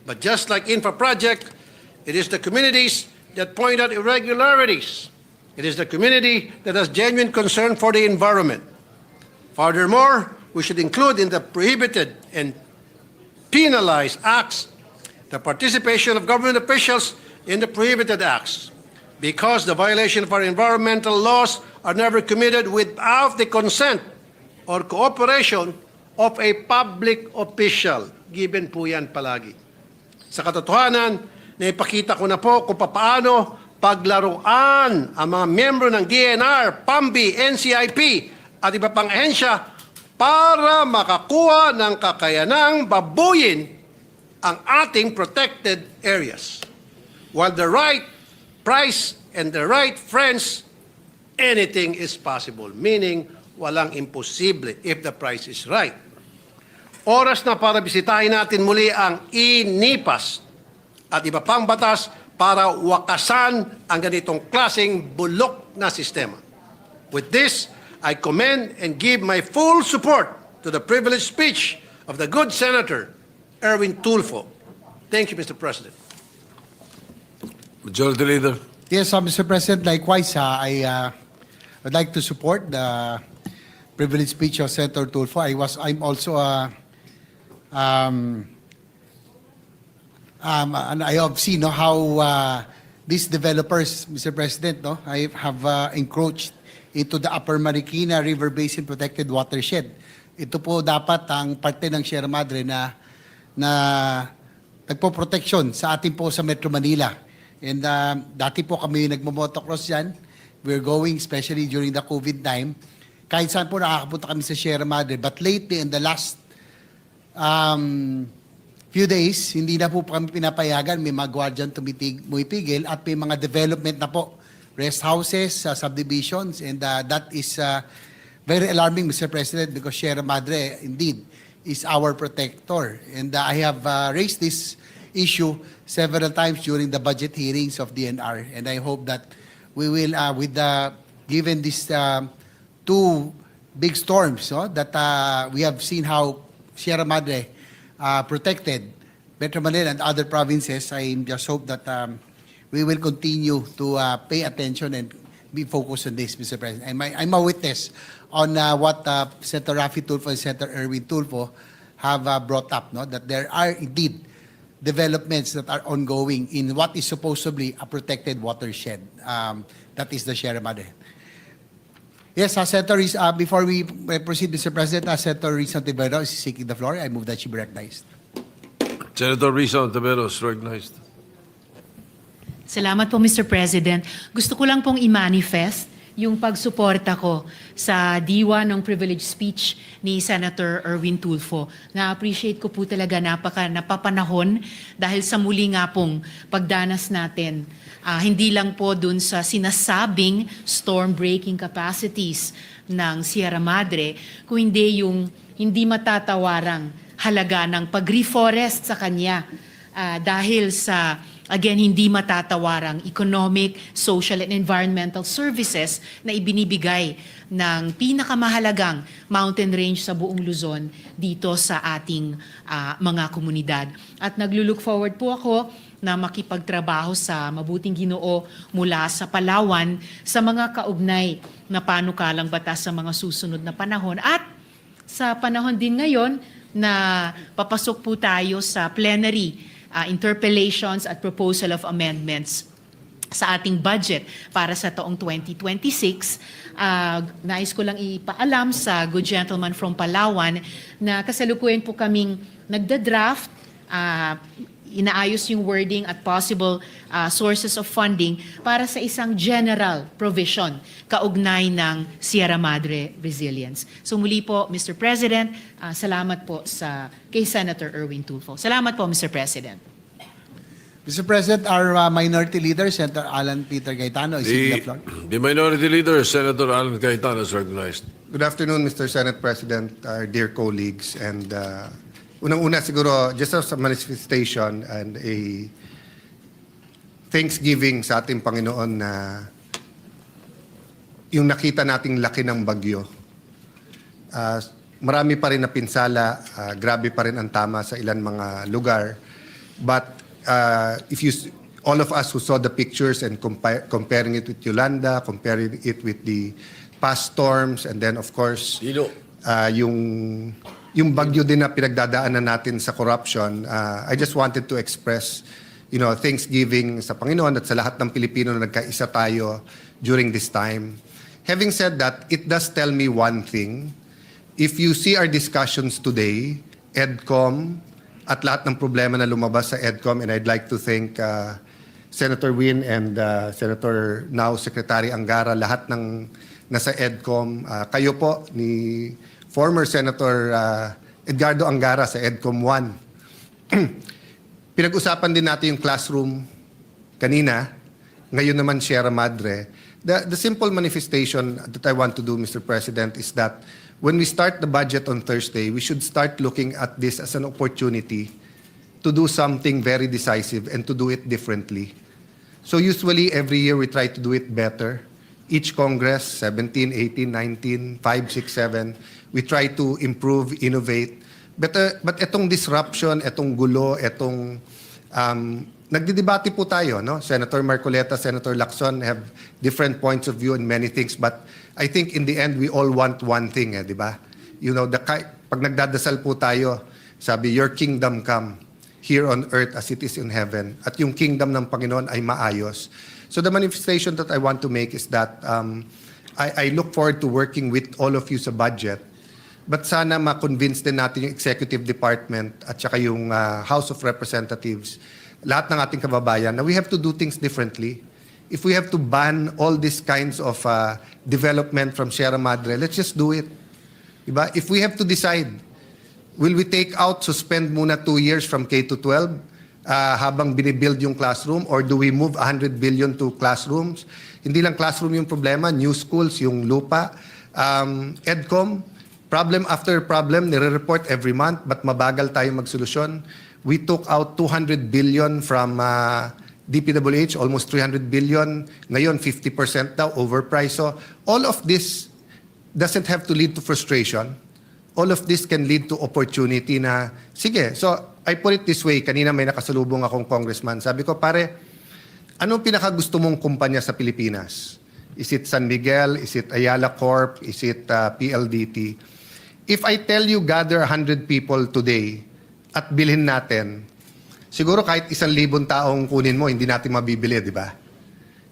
S11: But just like infra project, it is the communities that point out irregularities. It is the community that has genuine concern for the environment. Furthermore, we should include in the prohibited and penalized acts the participation of government officials in the prohibited acts, because the violation of our environmental laws are never committed without the consent or cooperation of a public official. Given po yan palagi. Sa katotohanan, naipakita ko na po kung paano paglaruan ang mga miyembro ng DNR, PAMBI, NCIP at iba pang ahensya para makakuha ng kakayanang babuyin ang ating protected areas. While the right price and the right friends, anything is possible. Meaning, walang imposible if the price is right. Oras na para bisitahin natin muli ang INIPAS at iba pang batas para wakasan ang ganitong klaseng bulok na sistema. With this, I commend and give my full support to the privileged speech of the good Senator Erwin Tulfo. Thank you, Mr. President.
S1: Majority Leader.
S2: Yes, Mr. President, likewise, I would like to support the privileged speech of Senator Tulfo. I'm also and I have seen how these developers, Mr. President, I have encroached into the Upper Marikina River Basin Protected Watershed. Ito po dapat ang parte ng Sierra Madre na nagpo-protection sa atin po sa Metro Manila. And dati po kami nagmo-motocross dyan. We're going, especially during the COVID time. Kahit saan po nakakapunta kami sa Sierra Madre. But lately, in the last few days, hindi na po kami pinapayagan. May mga guardian tumipigil at may mga development na po. Rest houses, subdivisions, and that is very alarming, Mr. President, because Sierra Madre, indeed, is our protector. And I have raised this issue several times during the budget hearings of DNR. And I hope that we will, given these two big storms, that we have seen how Sierra Madre protected Metro Manila and other provinces, I just hope that we will continue to pay attention and be focused on this, Mr. President. I'm a witness on what Senator Raffy Tulfo and Senator Erwin Tulfo have brought up, that there are indeed developments that are ongoing in what is supposedly a protected watershed. That is the Sierra Madre. Yes, Senator, before we proceed, Mr. President, Senator Risa Ontiveros is seeking the floor. I move that she be recognized.
S1: Senator Risa Ontiveros, recognized.
S14: Salamat po, Mr. President. Gusto ko lang pong i-manifest yung pagsuporta ko sa diwa ng privilege speech ni Senator Erwin Tulfo. Na-appreciate ko po talaga napapanahon dahil sa muli nga pong pagdanas natin, hindi lang po dun sa sinasabing storm breaking capacities ng Sierra Madre, kung hindi yung hindi matatawarang halaga ng pag-reforest sa kanya dahil sa again, hindi matatawarang economic, social, and environmental services na ibinibigay ng pinakamahalagang mountain range sa buong Luzon dito sa ating mga komunidad. At naglulook forward po ako na makipagtrabaho sa mabuting Ginoo mula sa Palawan sa mga kaugnay na panukalang batas sa mga susunod na panahon. At sa panahon din ngayon na papasok po tayo sa plenary interpellations at proposal of amendments sa ating budget para sa taong 2026. Nais ko lang ipaalam sa good gentleman from Palawan na kasalukuyan po kaming nagda-draft, inaayos yung wording at possible sources of funding para sa isang general provision kaugnay ng Sierra Madre Resilience. So muli po, Mr. President, salamat po kay Senator Erwin Tulfo. Salamat po, Mr. President.
S2: Mr. President, our minority leader, Senator Alan Peter Cayetano, is seeking the floor.
S1: The Minority Leader, Senator Alan Cayetano, is recognized.
S15: Good afternoon, Mr. Senate President, our dear colleagues, and unang-una siguro, just as a manifestation and a thanksgiving sa ating Panginoon na yung nakita nating laki ng bagyo. Marami pa rin na pinsala, grabe pa rin ang tama sa ilan mga lugar, but if all of us who saw the pictures and comparing it with Yolanda, comparing it with the past storms, and then of course, yung bagyo din na pinagdadaanan natin sa corruption, I just wanted to express, thanksgiving sa Panginoon at sa lahat ng Pilipino na nagkaisa tayo during this time. Having said that, it does tell me one thing. If you see our discussions today, EDCOM, at lahat ng problema na lumabas sa EDCOM, and I'd like to thank Senator Win and Senator now Secretary Angara, lahat ng nasa EDCOM. Kayo po ni former Senator Edgardo Angara sa EDCOM 1. Pinag-usapan din natin yung classroom kanina, ngayon naman Sierra Madre. The simple manifestation that I want to do, Mr. President, is that when we start the budget on Thursday, we should start looking at this as an opportunity to do something very decisive and to do it differently. So usually every year we try to do it better. Each Congress, 17, 18, 19, 5, 6, 7, we try to improve, innovate. But etong disruption, etong gulo, etong nagdidebate po tayo, no? Senator Marcoleta, Senator Lacson have different points of view on many things, but I think in the end we all want one thing, di ba? You know, pag nagdadasal po tayo, sabi, your kingdom come here on earth as it is in heaven. At yung kingdom ng Panginoon ay maayos. So the manifestation that I want to make is that I look forward to working with all of you sa budget. But sana ma-convince din natin yung executive department at saka yung House of Representatives, lahat ng ating kababayan, na we have to do things differently. If we have to ban all these kinds of development from Sierra Madre, let's just do it. Diba? If we have to decide, will we take out, suspend muna 2 years from K to 12 habang binibuild yung classroom, or do we move 100 billion to classrooms? Hindi lang classroom yung problema, new schools, yung lupa, EDCOM, problem after problem, nire-report every month, but mabagal tayo magsolusyon. We took out 200 billion from DPWH, almost 300 billion. Ngayon, 50% daw, overpriced. So all of this doesn't have to lead to frustration. All of this can lead to opportunity na, sige, so I put it this way, kanina may nakasalubong akong congressman. Sabi ko, pare, anong pinakagusto mong kumpanya sa Pilipinas? Is it San Miguel? Is it Ayala Corp? Is it PLDT? If I tell you gather 100 people today at bilhin natin, siguro kahit 1,000 taong kunin mo, hindi natin mabibili, di ba?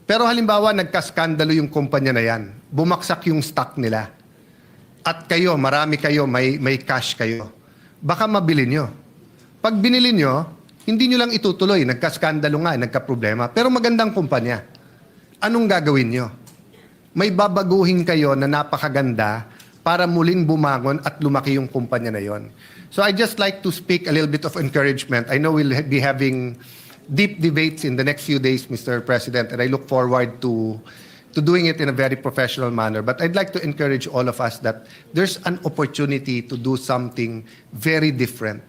S15: Pero halimbawa, nagkaskandalo yung kumpanya na yan. Bumaksak yung stock nila. At kayo, marami kayo, may cash kayo. Baka mabili nyo. Pag binili nyo, hindi nyo lang itutuloy. Nagkaskandalo nga, nagkaproblema. Pero magandang kumpanya. Anong gagawin nyo? May babaguhin kayo na napakaganda para muling bumangon at lumaki yung kumpanya na yon. So I just like to speak a little bit of encouragement. I know we'll be having deep debates in the next few days, Mr. President, and I look forward to doing it in a very professional manner. But I'd like to encourage all of us that there's an opportunity to do something very different.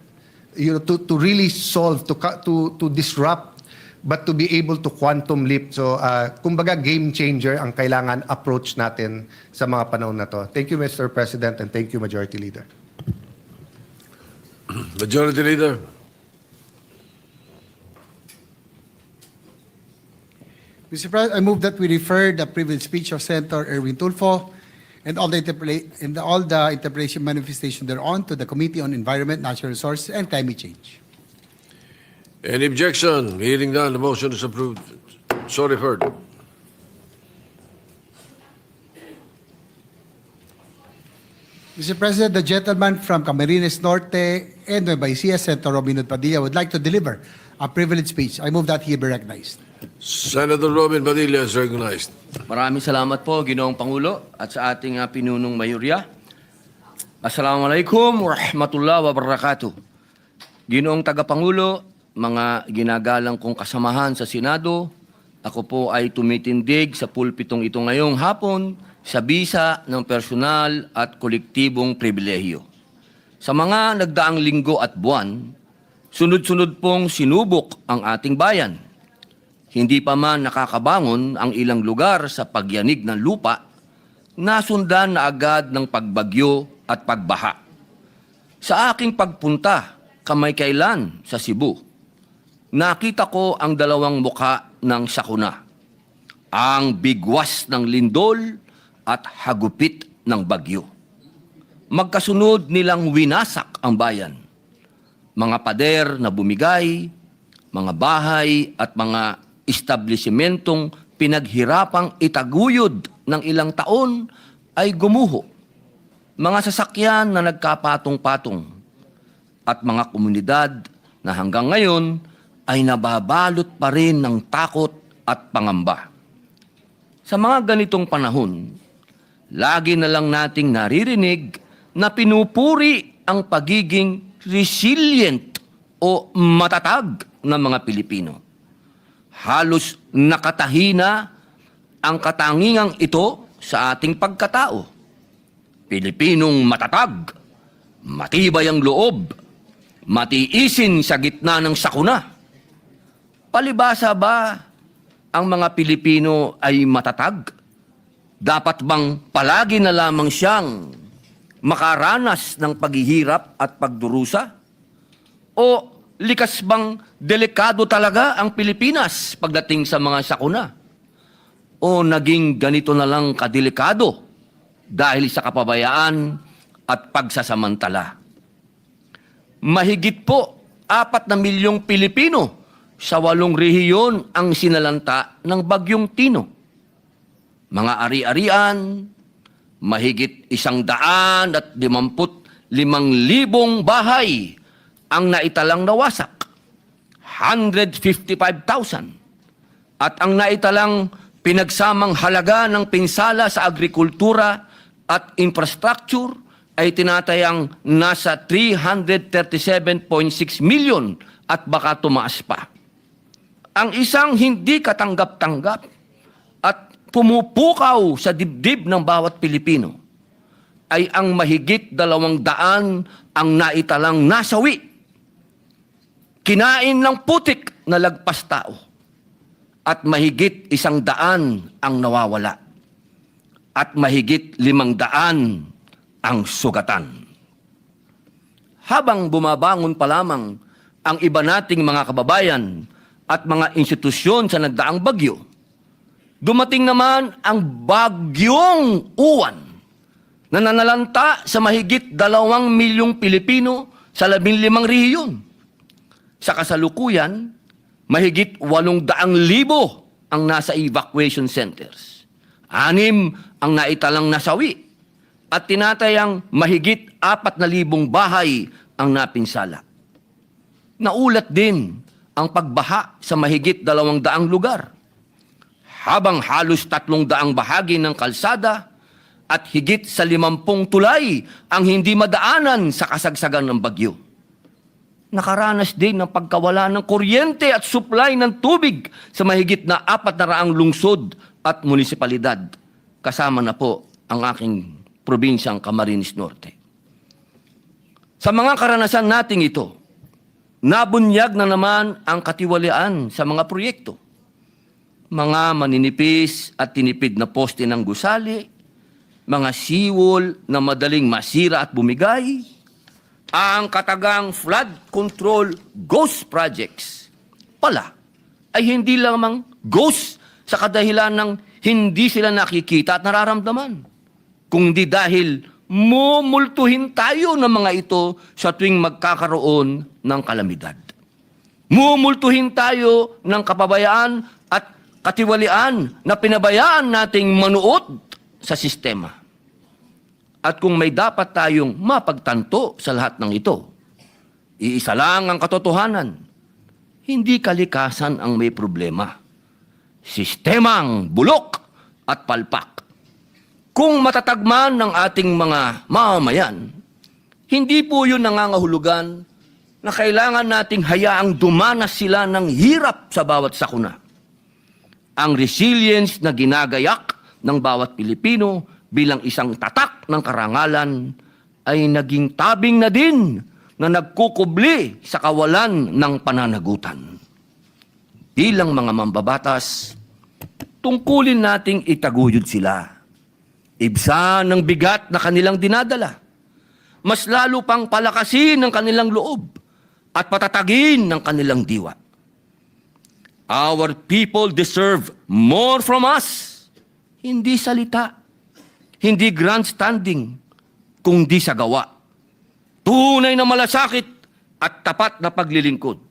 S15: You know, to really solve, to disrupt, but to be able to quantum leap. So, kumbaga game changer ang kailangan approach natin sa mga panahon na to. Thank you, Mr. President, and thank you, Majority Leader.
S1: Majority Leader.
S2: Mr. President, I move that we refer the privilege speech of Senator Erwin Tulfo and all the interpretation manifestation thereon to the Committee on Environment, Natural Resources, and Climate Change.
S1: Any objection? Hearing none, the motion is approved. So referred.
S2: Mr. President, the gentleman from Camarines Norte and Nueva Ecija, Senator Robin Hood Padilla, would like to deliver a privilege speech. I move that he be recognized.
S1: Senator Robin Padilla is recognized.
S8: Maraming salamat po, Ginoong Pangulo, at sa ating pinunong mayorya. Assalamualaikum warahmatullahi wabarakatuh. Ginoong Tagapangulo, mga ginagalang kong kasamahan sa Senado, ako po ay tumitindig sa pulpitong ito ngayong hapon sa bisa ng personal at kolektibong pribilehiyo. Sa mga nagdaang linggo at buwan, sunod-sunod pong sinubok ang ating bayan. Hindi pa man nakakabangon ang ilang lugar sa pagyanig ng lupa, nasundan na agad ng pagbagyo at pagbaha. Sa aking pagpunta kamakailan sa Cebu, nakita ko ang dalawang muka ng sakuna, ang bigwas ng lindol at hagupit ng bagyo. Magkasunod nilang winasak ang bayan. Mga pader na bumigay, mga bahay at mga establishmentong pinaghirapang itaguyod ng ilang taon ay gumuho. Mga sasakyan na nagkapatong-patong at mga komunidad na hanggang ngayon ay nababalot pa rin ng takot at pangamba. Sa mga ganitong panahon, lagi na lang nating naririnig na pinupuri ang pagiging resilient o matatag ng mga Pilipino. Halos nakatahina ang katangingang ito sa ating pagkatao. Pilipinong matatag, matibay ang loob, matiisin sa gitna ng sakuna. Palibasa ba ang mga Pilipino ay matatag? Dapat bang palagi na lamang siyang makaranas ng paghihirap at pagdurusa? O likas bang delikado talaga ang Pilipinas pagdating sa mga sakuna? O naging ganito na lang kadelikado dahil sa kapabayaan at pagsasamantala? Mahigit po 4 na milyong Pilipino sa 8 rehiyon ang sinalanta ng Bagyong Tino. Mga ari-arian, mahigit 155,000 bahay ang naitalang nawasak, 155,000. At ang naitalang pinagsamang halaga ng pinsala sa agrikultura at infrastructure ay tinatayang nasa 337.6 million at baka tumaas pa. Ang isang hindi katanggap-tanggap at pumupukaw sa dibdib ng bawat Pilipino ay ang mahigit 200 ang naitalang nasawi. Kinain ng putik na lagpas tao at mahigit 100 ang nawawala at mahigit 500 ang sugatan. Habang bumabangon pa lamang ang iba nating mga kababayan at mga institusyon sa nagdaang bagyo, dumating naman ang Bagyong Uwan na nanalanta sa mahigit 2 milyong Pilipino sa 15 rehiyon. Sa kasalukuyan, mahigit 800,000 ang nasa evacuation centers. 6 ang naitalang nasawi at tinatayang mahigit 4,000 bahay ang napinsala. Naulat din ang pagbaha sa mahigit 200 lugar, habang halos 300 bahagi ng kalsada at higit sa 50 tulay ang hindi madaanan sa kasagsagan ng bagyo. Nakaranas din ng pagkawala ng kuryente at supply ng tubig sa mahigit na 400 lungsod at munisipalidad. Kasama na po ang aking probinsyang Camarines Norte. Sa mga karanasan nating ito, nabunyag na naman ang katiwalian sa mga proyekto. Mga maninipis at tinipid na poste ng gusali, mga seawall na madaling masira at bumigay, ang katagang flood control ghost projects pala ay hindi lamang ghost sa kadahilan ng hindi sila nakikita at nararamdaman, kundi dahil mumultuhin tayo ng mga ito sa tuwing magkakaroon ng kalamidad. Mumultuhin tayo ng kapabayaan at katiwalian na pinabayaan nating manuot sa sistema. At kung may dapat tayong mapagtanto sa lahat ng ito, iisa lang ang katotohanan. Hindi kalikasan ang may problema. Sistemang bulok at palpak. Kung matatagman ng ating mga mamamayan, hindi po yun nangangahulugan na kailangan nating hayaang dumanas sila ng hirap sa bawat sakuna. Ang resilience na ginagayak ng bawat Pilipino bilang isang tatak ng karangalan ay naging tabing na din na nagkukubli sa kawalan ng pananagutan. Bilang mga mambabatas, tungkulin nating itaguyod sila. Ibsa ng bigat na kanilang dinadala. Mas lalo pang palakasin ng kanilang loob at patatagin ng kanilang diwa. Our people deserve more from us. Hindi salita, hindi grandstanding, kundi sa gawa. Tunay na malasakit at tapat na paglilingkod.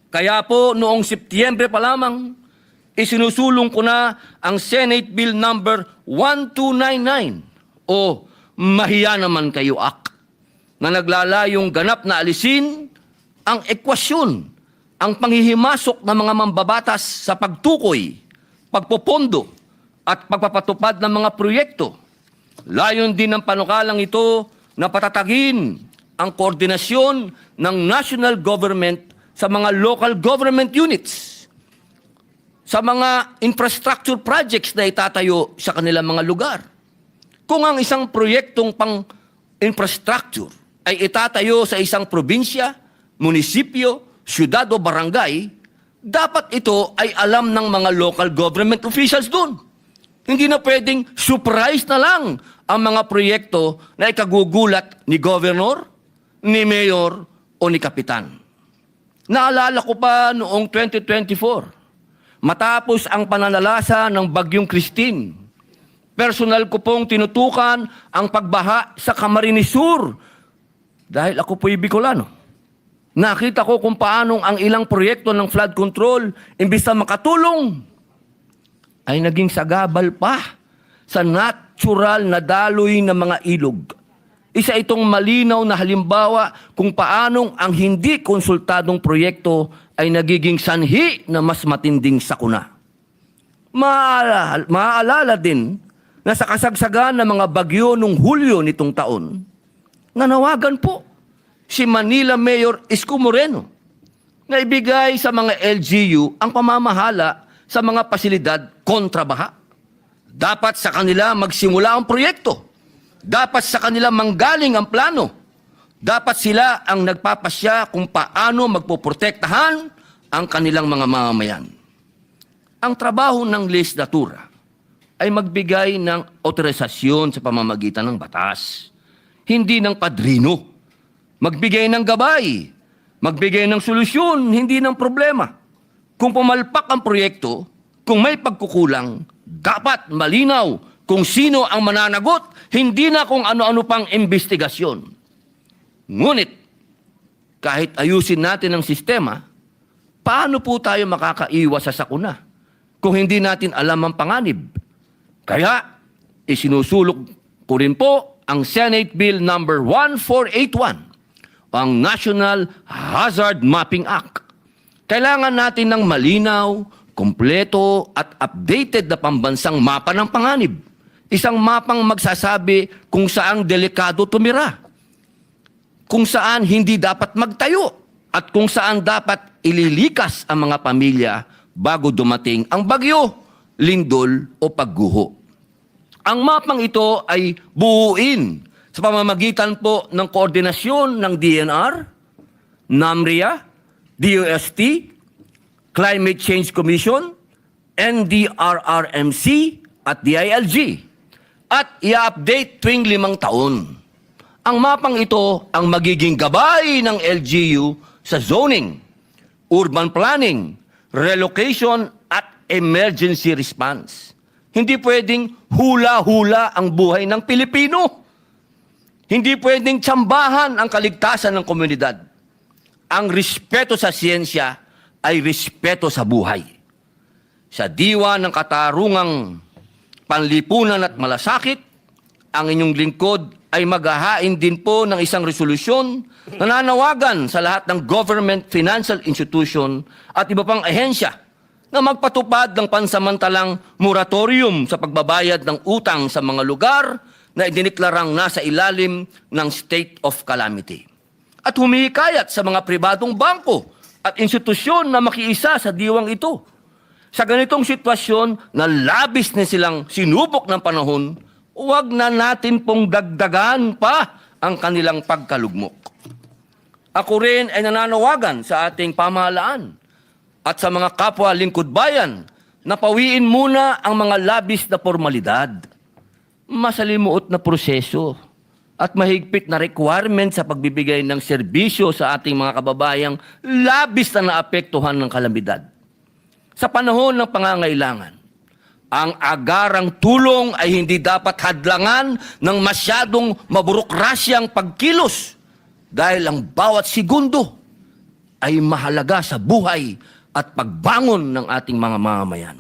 S8: Kaya po noong Setyembre pa lamang, isinusulong ko na ang Senate Bill number 1299 o Mahiya Naman Kayo Act na naglalayong ganap na alisin ang ekwasyon, ang panghihimasok ng mga mambabatas sa pagtukoy, pagpopondo at pagpapatupad ng mga proyekto. Layon din ng panukalang ito na patatagin ang koordinasyon ng national government sa mga local government units. sa mga infrastructure projects na itatayo sa kanilang mga lugar. Kung ang isang proyektong pang-infrastructure ay itatayo sa isang probinsya, munisipyo, syudad o barangay, dapat ito ay alam ng mga local government officials doon. Hindi na pwedeng surprise na lang ang mga proyekto na ikagugulat ni governor, ni mayor o ni kapitan. Naalala ko pa noong 2024, matapos ang pananalasa ng Bagyong Christine, personal ko pong tinutukan ang pagbaha sa Camarines Sur dahil ako po'y Bicolano. Nakita ko kung paanong ang ilang proyekto ng flood control, imbis na makatulong, ay naging sagabal pa sa natural na daloy ng mga ilog. Isa itong malinaw na halimbawa kung paanong ang hindi konsultadong proyekto ay nagiging sanhi na mas matinding sakuna. Maaalala din na sa kasagsagan ng mga bagyo noong Hulyo nitong taon, nanawagan po si Manila Mayor Isko Moreno na ibigay sa mga LGU ang pamamahala sa mga pasilidad kontra baha. Dapat sa kanila magsimula ang proyekto. Dapat sa kanila manggaling ang plano. Dapat sila ang nagpapasya kung paano magpoprotektahan ang kanilang mga mamamayan. Ang trabaho ng legislatura ay magbigay ng otorisasyon sa pamamagitan ng batas, hindi ng padrino. Magbigay ng gabay, magbigay ng solusyon, hindi ng problema. Kung pumalpak ang proyekto, kung may pagkukulang, dapat malinaw kung sino ang mananagot, hindi na kung ano-ano pang investigasyon. Ngunit, kahit ayusin natin ang sistema, paano po tayo makakaiwas sa sakuna kung hindi natin alam ang panganib? Kaya, isinusulog ko rin po ang Senate Bill number 1481, ang National Hazard Mapping Act. Kailangan natin ng malinaw, kumpleto at updated na pambansang mapa ng panganib. Isang mapang magsasabi kung saang delikado tumira, kung saan hindi dapat magtayo, at kung saan dapat ililikas ang mga pamilya bago dumating ang bagyo, lindol o pagguho. Ang mapang ito ay buuin sa pamamagitan po ng koordinasyon ng DNR, NAMRIA, DOST, Climate Change Commission, NDRRMC at DILG, at i-update tuwing 5 taon. Ang mapang ito ang magiging gabay ng LGU sa zoning, urban planning, relocation at emergency response. Hindi pwedeng hula-hula ang buhay ng Pilipino. Hindi pwedeng tsambahan ang kaligtasan ng komunidad. Ang respeto sa siyensya ay respeto sa buhay. Sa diwa ng katarungang panlipunan at malasakit, ang inyong lingkod ay maghahain din po ng isang resolusyon na nanawagan sa lahat ng government financial institution at iba pang ahensya na magpatupad ng pansamantalang moratorium sa pagbabayad ng utang sa mga lugar na idiniklarang nasa ilalim ng state of calamity. At humihikayat sa mga pribadong bangko at institusyon na makiisa sa diwang ito. Sa ganitong sitwasyon na labis na silang sinubok ng panahon, huwag na natin pong dagdagan pa ang kanilang pagkalugmok. Ako rin ay nananawagan sa ating pamahalaan at sa mga kapwa lingkod bayan na pawiin muna ang mga labis na formalidad, masalimuot na proseso, at mahigpit na requirement sa pagbibigay ng serbisyo sa ating mga kababayang labis na naapektuhan ng kalamidad. Sa panahon ng pangangailangan, ang agarang tulong ay hindi dapat hadlangan ng masyadong maburokrasyang pagkilos dahil ang bawat segundo ay mahalaga sa buhay at pagbangon ng ating mga mamamayan.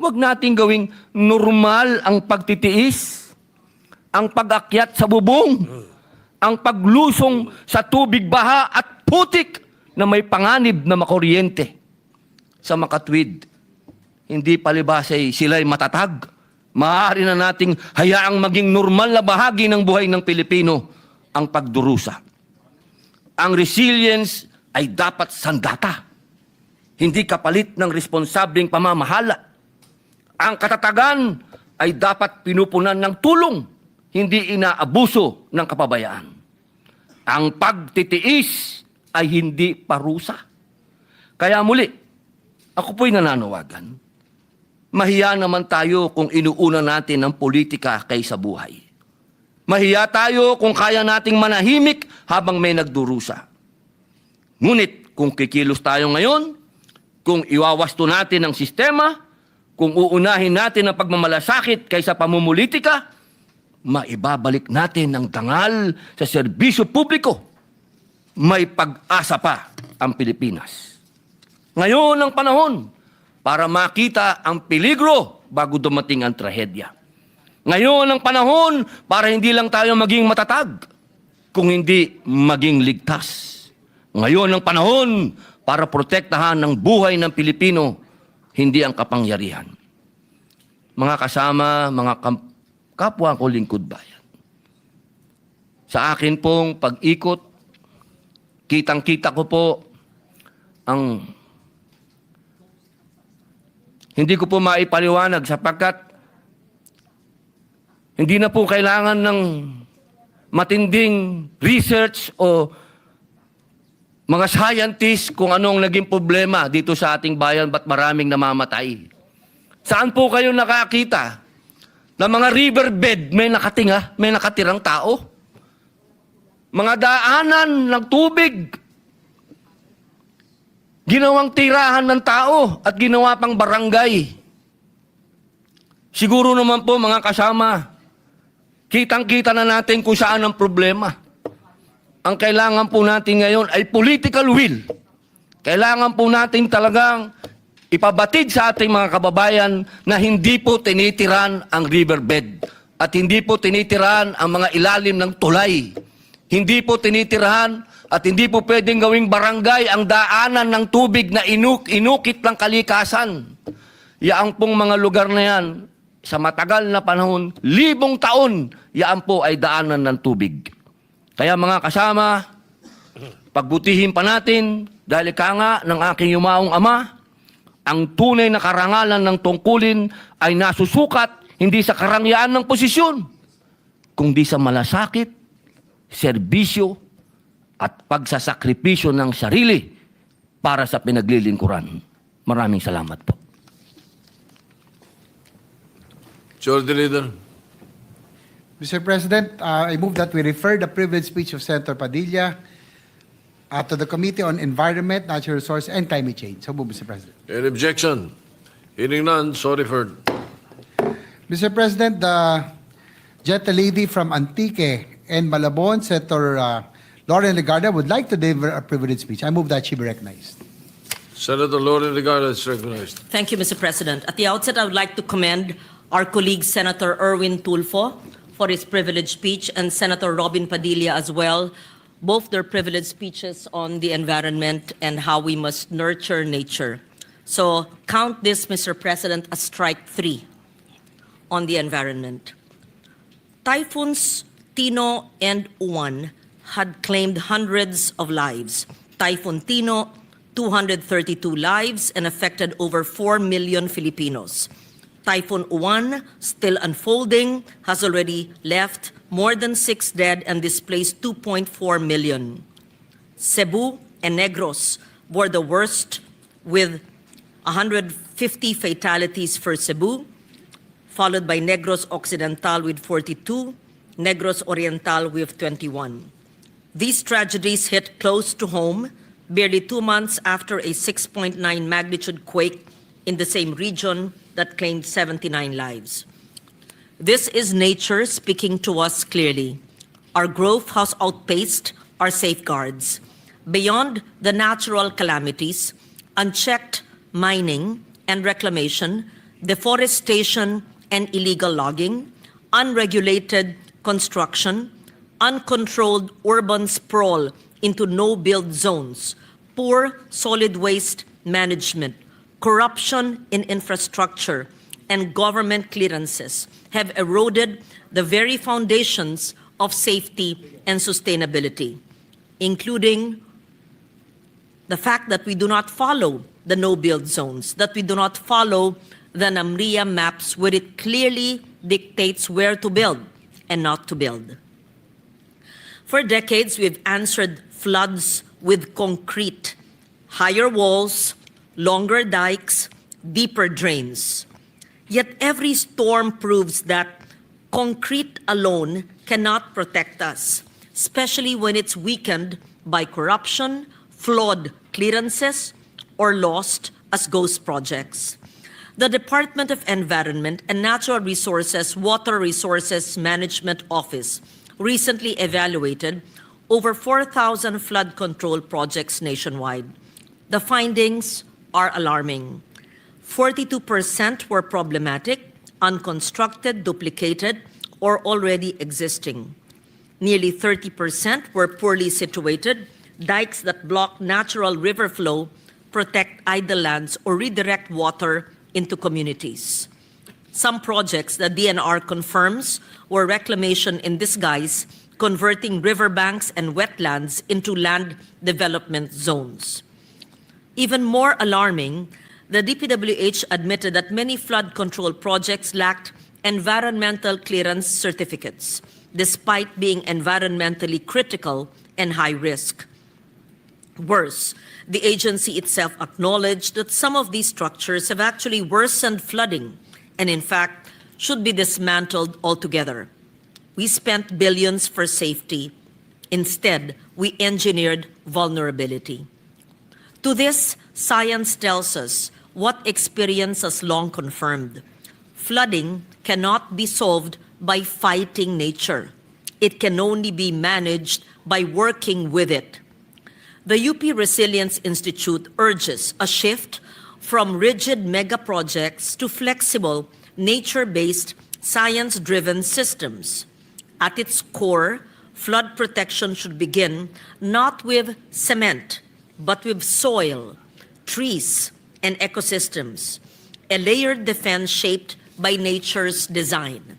S8: Huwag nating gawing normal ang pagtitiis, ang pag-akyat sa bubong, ang paglusong sa tubig baha at putik na may panganib na makuryente. Sa makatwid, hindi palibasay sila'y matatag. Maaari na nating hayaang maging normal na bahagi ng buhay ng Pilipino ang pagdurusa. Ang resilience ay dapat sandata. hindi kapalit ng responsabling pamamahala. Ang katatagan ay dapat pinupunan ng tulong, hindi inaabuso ng kapabayaan. Ang pagtitiis ay hindi parusa. Kaya muli, ako po'y nananawagan. Mahiya naman tayo kung inuuna natin ang politika kaysa buhay. Mahiya tayo kung kaya nating manahimik habang may nagdurusa. Ngunit kung kikilos tayo ngayon, kung iwawasto natin ang sistema, kung uunahin natin ang pagmamalasakit kaysa pamumulitika, maibabalik natin ang dangal sa serbisyo publiko. May pag-asa pa ang Pilipinas. Ngayon ang panahon para makita ang peligro bago dumating ang trahedya. Ngayon ang panahon para hindi lang tayo maging matatag, kung hindi maging ligtas. Ngayon ang panahon para protektahan ang buhay ng Pilipino, hindi ang kapangyarihan. Mga kasama, mga kapwa ko lingkod bayan. Sa akin pong pag-ikot, kitang-kita ko po ang hindi ko po maipaliwanag sapagkat hindi na po kailangan ng matinding research o mga scientists kung anong naging problema dito sa ating bayan, ba't maraming namamatay. Saan po kayo nakakita na mga riverbed may nakatirang tao? Mga daanan ng tubig, ginawang tirahan ng tao at ginawa pang barangay. Siguro naman po mga kasama, kitang-kita na natin kung saan ang problema. Ang kailangan po natin ngayon ay political will. Kailangan po natin talagang ipabatid sa ating mga kababayan na hindi po tinitiran ang riverbed at hindi po tinitiran ang mga ilalim ng tulay. Hindi po tinitirahan at hindi po pwedeng gawing barangay ang daanan ng tubig na inukit ng kalikasan. Yaang pong mga lugar na yan, sa matagal na panahon, 1,000 taon, yaan po ay daanan ng tubig. Kaya mga kasama, pagbutihin pa natin, dahil ka nga ng aking yumaong ama, ang tunay na karangalan ng tungkulin ay nasusukat hindi sa karangyaan ng posisyon, kundi sa malasakit, serbisyo, at pagsasakripisyo ng sarili para sa pinaglilingkuran. Maraming salamat po.
S1: Majority Leader.
S2: Mr. President, I move that we refer the privilege speech of Senator Padilla to the Committee on Environment, Natural Resources, and Climate Change. So move, Mr. President.
S1: Any objection? Hearing none, so referred.
S2: Mr. President, the Jet Lady from Antique and Malabon, Senator Lauren Legarda, would like to deliver a privilege speech. I move that she be recognized.
S1: Senator Lauren Legarda is recognized.
S7: Thank you, Mr. President. At the outset, I would like to commend our colleague, Senator Erwin Tulfo, for his privileged speech, and Senator Robin Padilla as well, both their privileged speeches on the environment and how we must nurture nature. So count this, Mr. President, as strike 3 on the environment. Typhoons Tino and Uwan had claimed hundreds of lives. Typhoon Tino, 232 lives and affected over 4 million Filipinos. Typhoon Uwan, still unfolding, has already left more than 6 dead and displaced 2.4 million. Cebu and Negros were the worst, with 150 fatalities for Cebu, followed by Negros Occidental with 42, Negros Oriental with 21. These tragedies hit close to home, barely 2 months after a 6.9 magnitude quake in the same region that claimed 79 lives. This is nature speaking to us clearly. Our growth has outpaced our safeguards. Beyond the natural calamities, unchecked mining and reclamation, deforestation and illegal logging, unregulated construction, uncontrolled urban sprawl into no-build zones, poor solid waste management, corruption in infrastructure, and government clearances have eroded the very foundations of safety and sustainability, including the fact that we do not follow the no-build zones, that we do not follow the NAMRIA maps where it clearly dictates where to build and not to build. For decades, we've answered floods with concrete, higher walls, longer dikes, deeper drains. Yet every storm proves that concrete alone cannot protect us, especially when it's weakened by corruption, flawed clearances, or lost as ghost projects. The Department of Environment and Natural Resources Water Resources Management Office recently evaluated over 4,000 flood control projects nationwide. The findings are alarming. 42% were problematic, unconstructed, duplicated, or already existing. Nearly 30% were poorly situated, dikes that block natural river flow, protect idle lands, or redirect water into communities. Some projects the DNR confirms were reclamation in disguise, converting riverbanks and wetlands into land development zones. Even more alarming, the DPWH admitted that many flood control projects lacked environmental clearance certificates, despite being environmentally critical and high risk. Worse, the agency itself acknowledged that some of these structures have actually worsened flooding and, in fact, should be dismantled altogether. We spent billions for safety. Instead, we engineered vulnerability. To this, science tells us what experience has long confirmed. Flooding cannot be solved by fighting nature. It can only be managed by working with it. The UP Resilience Institute urges a shift from rigid mega projects to flexible, nature-based, science-driven systems. At its core, flood protection should begin not with cement, but with soil, trees, and ecosystems, a layered defense shaped by nature's design.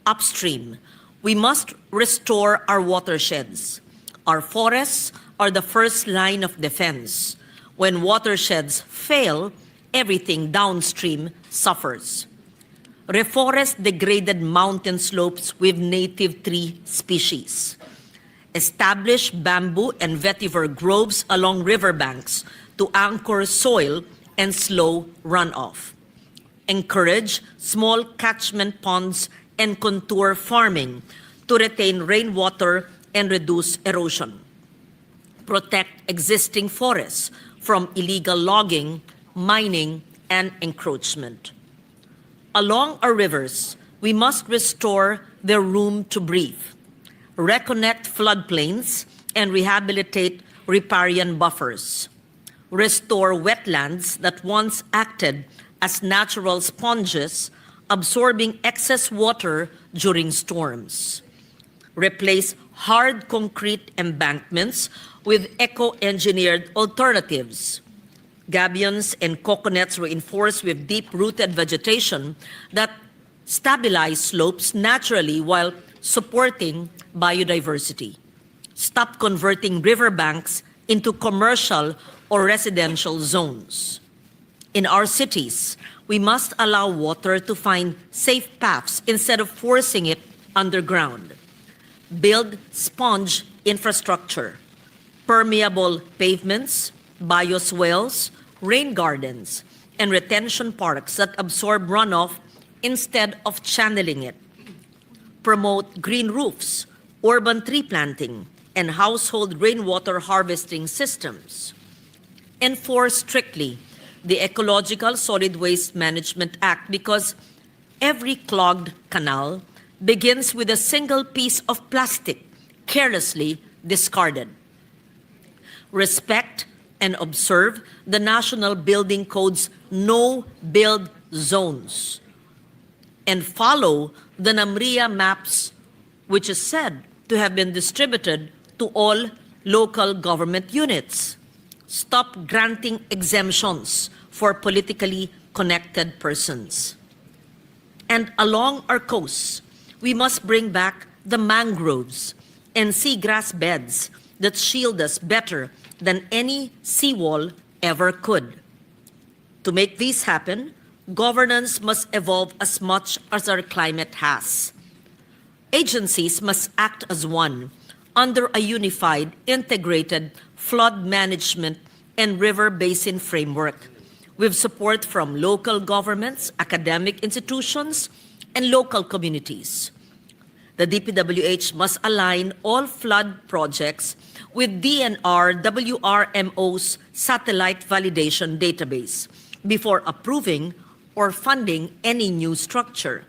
S7: Upstream, we must restore our watersheds. Our forests are the first line of defense. When watersheds fail, everything downstream suffers. Reforest degraded mountain slopes with native tree species. Establish bamboo and vetiver groves along riverbanks to anchor soil and slow runoff. Encourage small catchment ponds and contour farming to retain rainwater and reduce erosion. Protect existing forests from illegal logging, mining, and encroachment. Along our rivers, we must restore their room to breathe, reconnect floodplains, and rehabilitate riparian buffers. Restore wetlands that once acted as natural sponges, absorbing excess water during storms. Replace hard concrete embankments with eco-engineered alternatives. Gabions and coconuts reinforced with deep-rooted vegetation that stabilize slopes naturally while supporting biodiversity. Stop converting riverbanks into commercial or residential zones. In our cities, we must allow water to find safe paths instead of forcing it underground. Build sponge infrastructure, permeable pavements, bioswales, rain gardens, and retention parks that absorb runoff instead of channeling it. Promote green roofs, urban tree planting, and household rainwater harvesting systems. Enforce strictly the Ecological Solid Waste Management Act because every clogged canal begins with a single piece of plastic carelessly discarded. Respect and observe the National Building Code's no-build zones and follow the NAMRIA maps, which is said to have been distributed to all local government units. Stop granting exemptions for politically connected persons. And along our coasts, we must bring back the mangroves and seagrass beds that shield us better than any seawall ever could. To make this happen, governance must evolve as much as our climate has. Agencies must act as one under a unified, integrated flood management and river basin framework, with support from local governments, academic institutions, and local communities. The DPWH must align all flood projects with DNR WRMO's satellite validation database before approving or funding any new structure.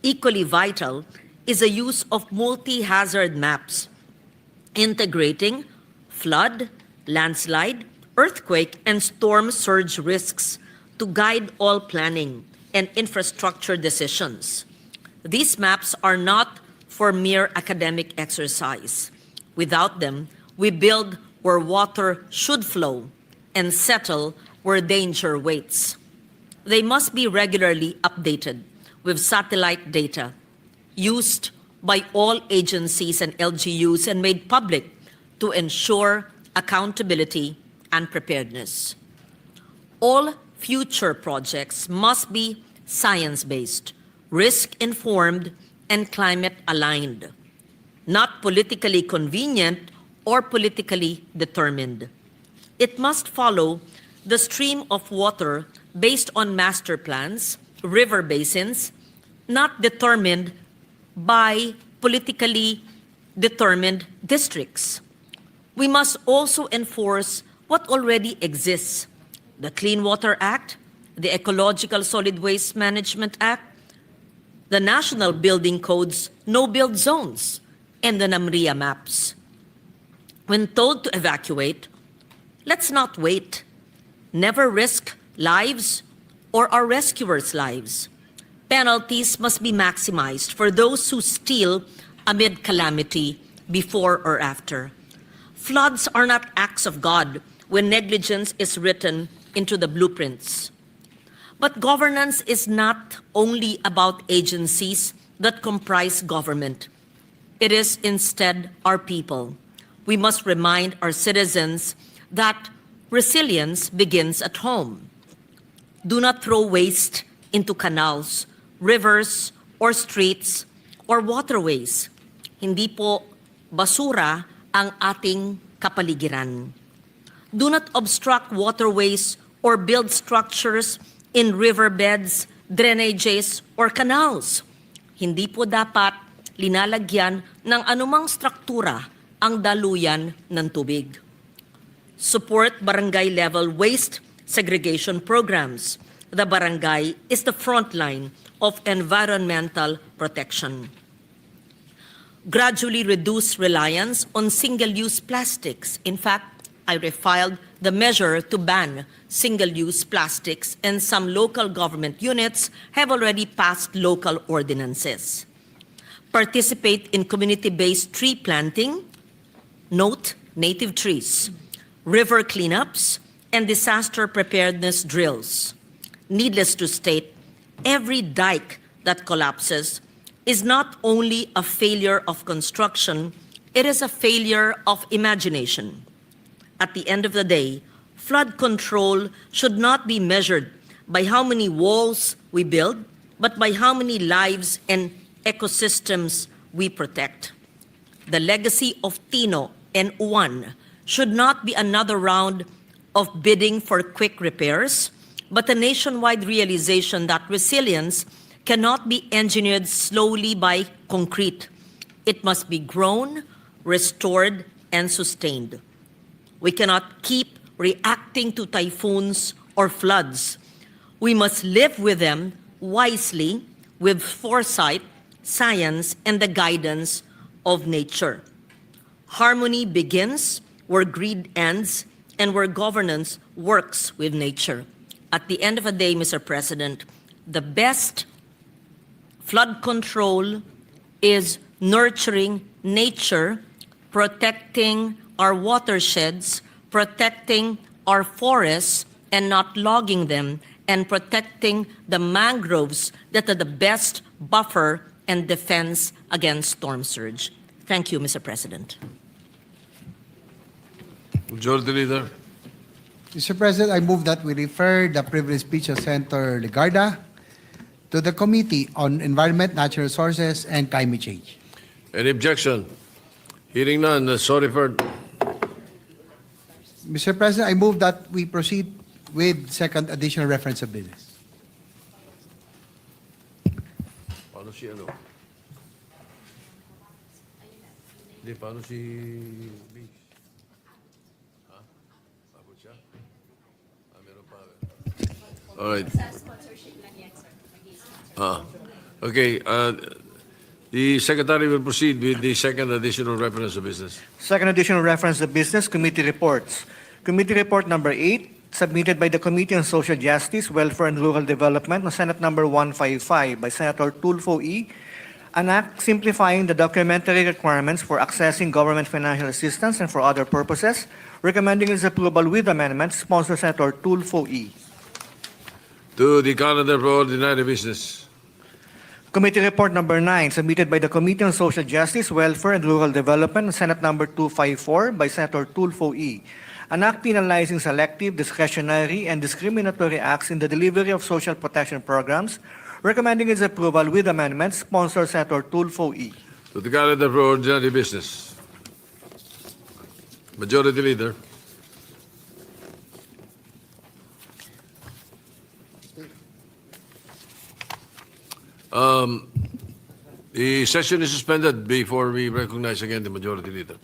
S7: Equally vital is the use of multi-hazard maps, integrating flood, landslide, earthquake, and storm surge risks to guide all planning and infrastructure decisions. These maps are not for mere academic exercise. Without them, we build where water should flow and settle where danger waits. They must be regularly updated with satellite data used by all agencies and LGUs and made public to ensure accountability and preparedness. All future projects must be science-based, risk-informed, and climate-aligned, not politically convenient or politically determined. It must follow the stream of water based on master plans, river basins, not determined by politically determined districts. We must also enforce what already exists: the Clean Water Act, the Ecological Solid Waste Management Act, the National Building Code's no-build zones, and the NAMRIA maps. When told to evacuate, let's not wait. Never risk lives or our rescuers' lives. Penalties must be maximized for those who steal amid calamity, before or after. Floods are not acts of God when negligence is written into the blueprints. But governance is not only about agencies that comprise government. It is instead our people. We must remind our citizens that resilience begins at home. Do not throw waste into canals, rivers, or streets, or waterways. Hindi po basura ang ating kapaligiran. Do not obstruct waterways or build structures in riverbeds, drainages, or canals. Hindi po dapat linalagyan ng anumang struktura ang daluyan ng tubig. Support barangay-level waste segregation programs. The barangay is the front line of environmental protection. Gradually reduce reliance on single-use plastics. In fact, I refiled the measure to ban single-use plastics, and some local government units have already passed local ordinances. Participate in community-based tree planting, note native trees, river cleanups, and disaster preparedness drills. Needless to state, every dike that collapses is not only a failure of construction, it is a failure of imagination. At the end of the day, flood control should not be measured by how many walls we build, but by how many lives and ecosystems we protect. The legacy of Tino and Uwan should not be another round of bidding for quick repairs, but a nationwide realization that resilience cannot be engineered slowly by concrete. It must be grown, restored, and sustained. We cannot keep reacting to typhoons or floods. We must live with them wisely, with foresight, science, and the guidance of nature. Harmony begins where greed ends and where governance works with nature. At the end of the day, Mr. President, the best flood control is nurturing nature, protecting our watersheds, protecting our forests and not logging them, and protecting the mangroves that are the best buffer and defense against storm surge. Thank you, Mr. President.
S1: Majority Leader.
S2: Mr. President, I move that we refer the privilege speech of Senator Legarda to the Committee on Environment, Natural Resources, and Climate Change.
S1: Any objection? Hearing none, so referred.
S2: Mr. President, I move that we proceed with second additional reference of business.
S1: Paano si ano? Hindi, paano si Biggs? Ha? Pagod siya? Meron pa. Alright. Okay, the Secretary will proceed with the second additional reference of business.
S3: Second additional reference of business, committee reports. Committee report number 8, submitted by the Committee on Social Justice, Welfare and Rural Development, on Senate number 155 by Senator Tulfo E. An act simplifying the documentary requirements for accessing government financial assistance and for other purposes, recommending its approval with amendments, sponsored Senator Tulfo E.
S1: To the calendar for ordinary business.
S3: Committee report number 9, submitted by the Committee on Social Justice, Welfare and Rural Development, Senate number 254 by Senator Tulfo E. An act penalizing selective, discretionary, and discriminatory acts in the delivery of social protection programs, recommending its approval with amendments, sponsored Senator Tulfo E.
S1: To the calendar for ordinary business. Majority Leader. The session is suspended before we recognize again the Majority Leader.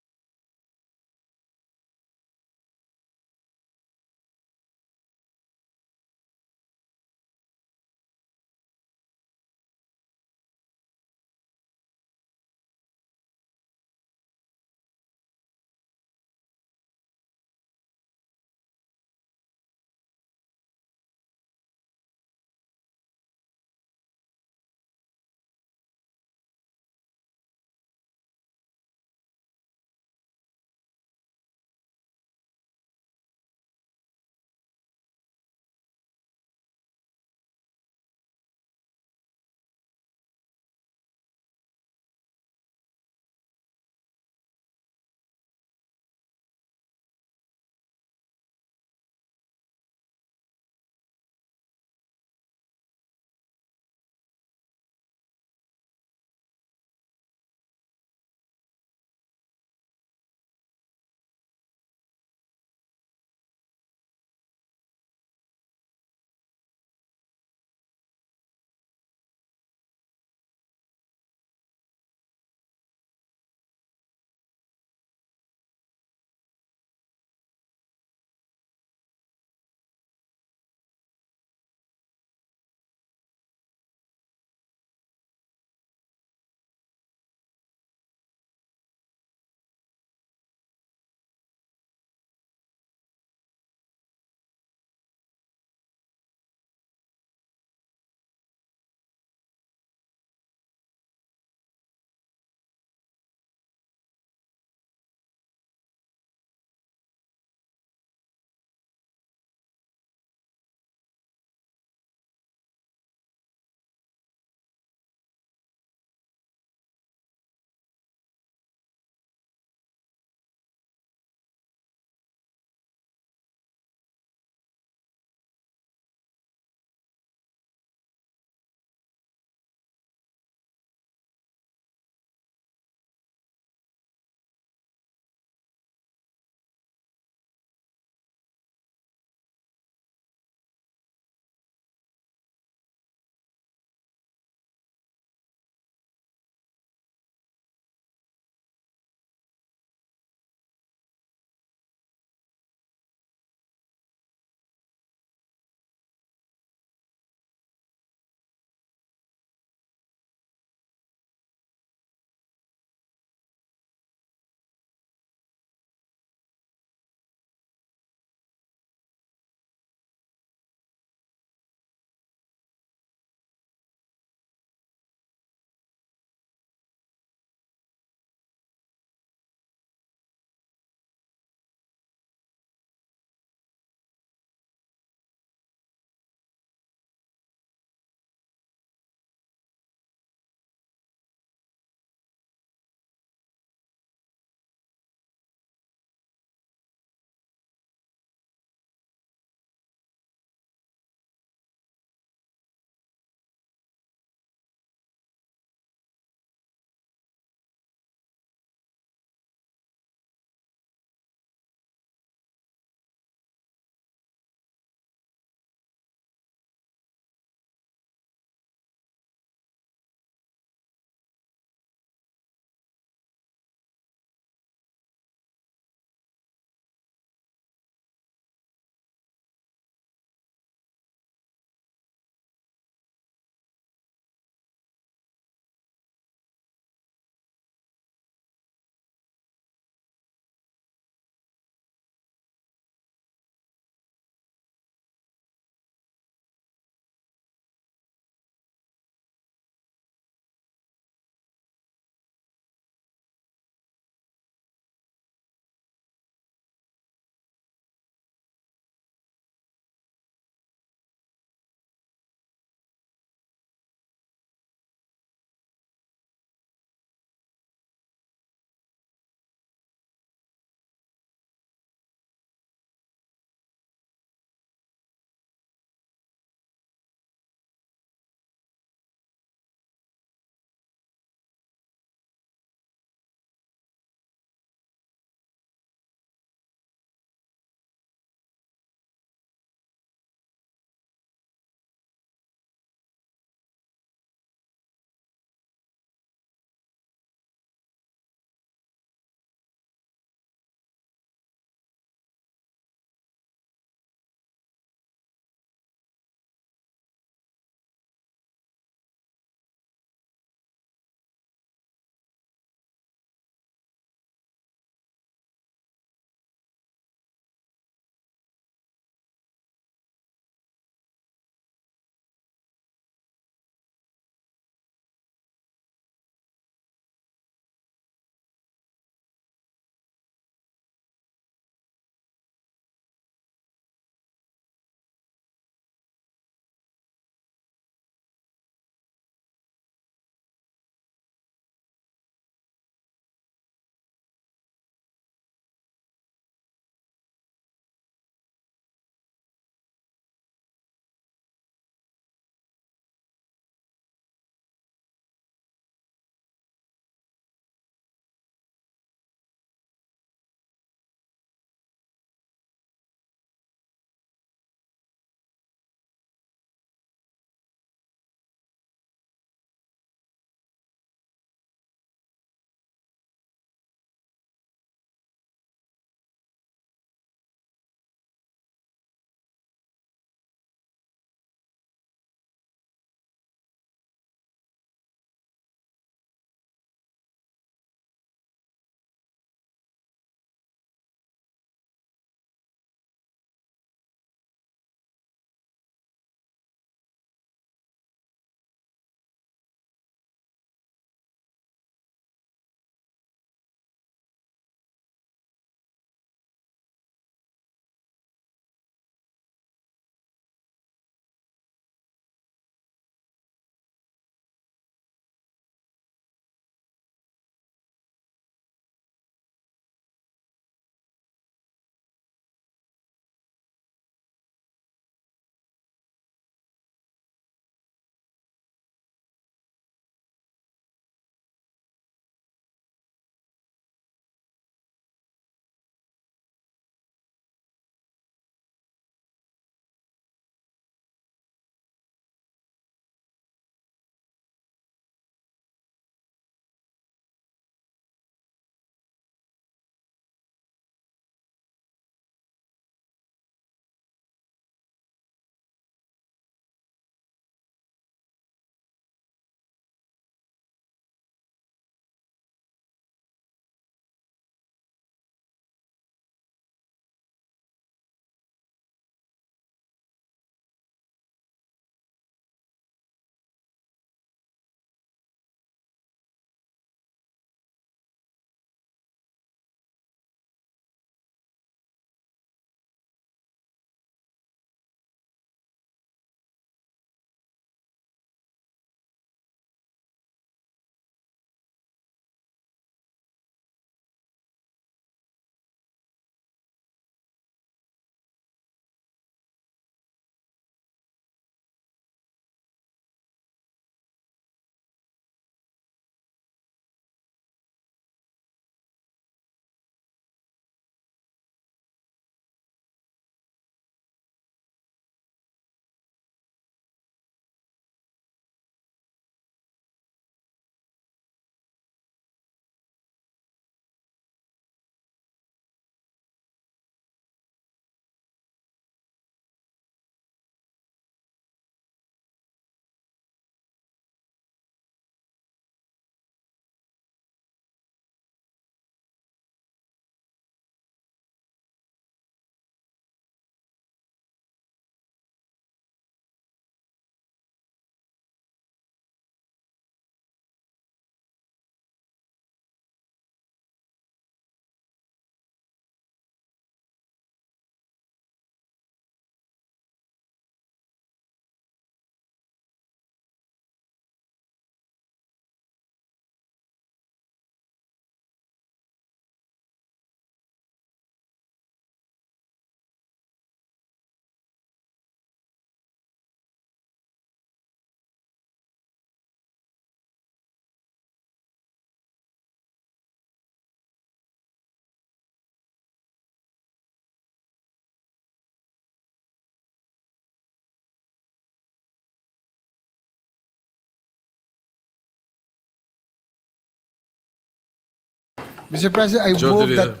S2: Mr. President,
S1: Majority Leader.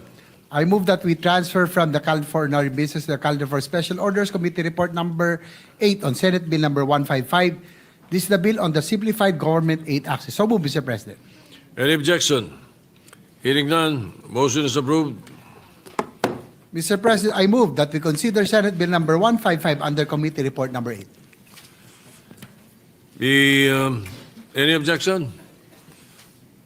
S2: I move that we transfer from the calendar for ordinary business to the calendar for special orders, Committee Report number 8 on Senate Bill number 155. This is the bill on the Simplified Government Aid Access. So move, Mr. President.
S1: Any objection? Hearing none, motion is approved.
S2: Mr. President, I move that we consider Senate Bill number 155 under Committee Report number 8.
S1: Any objection?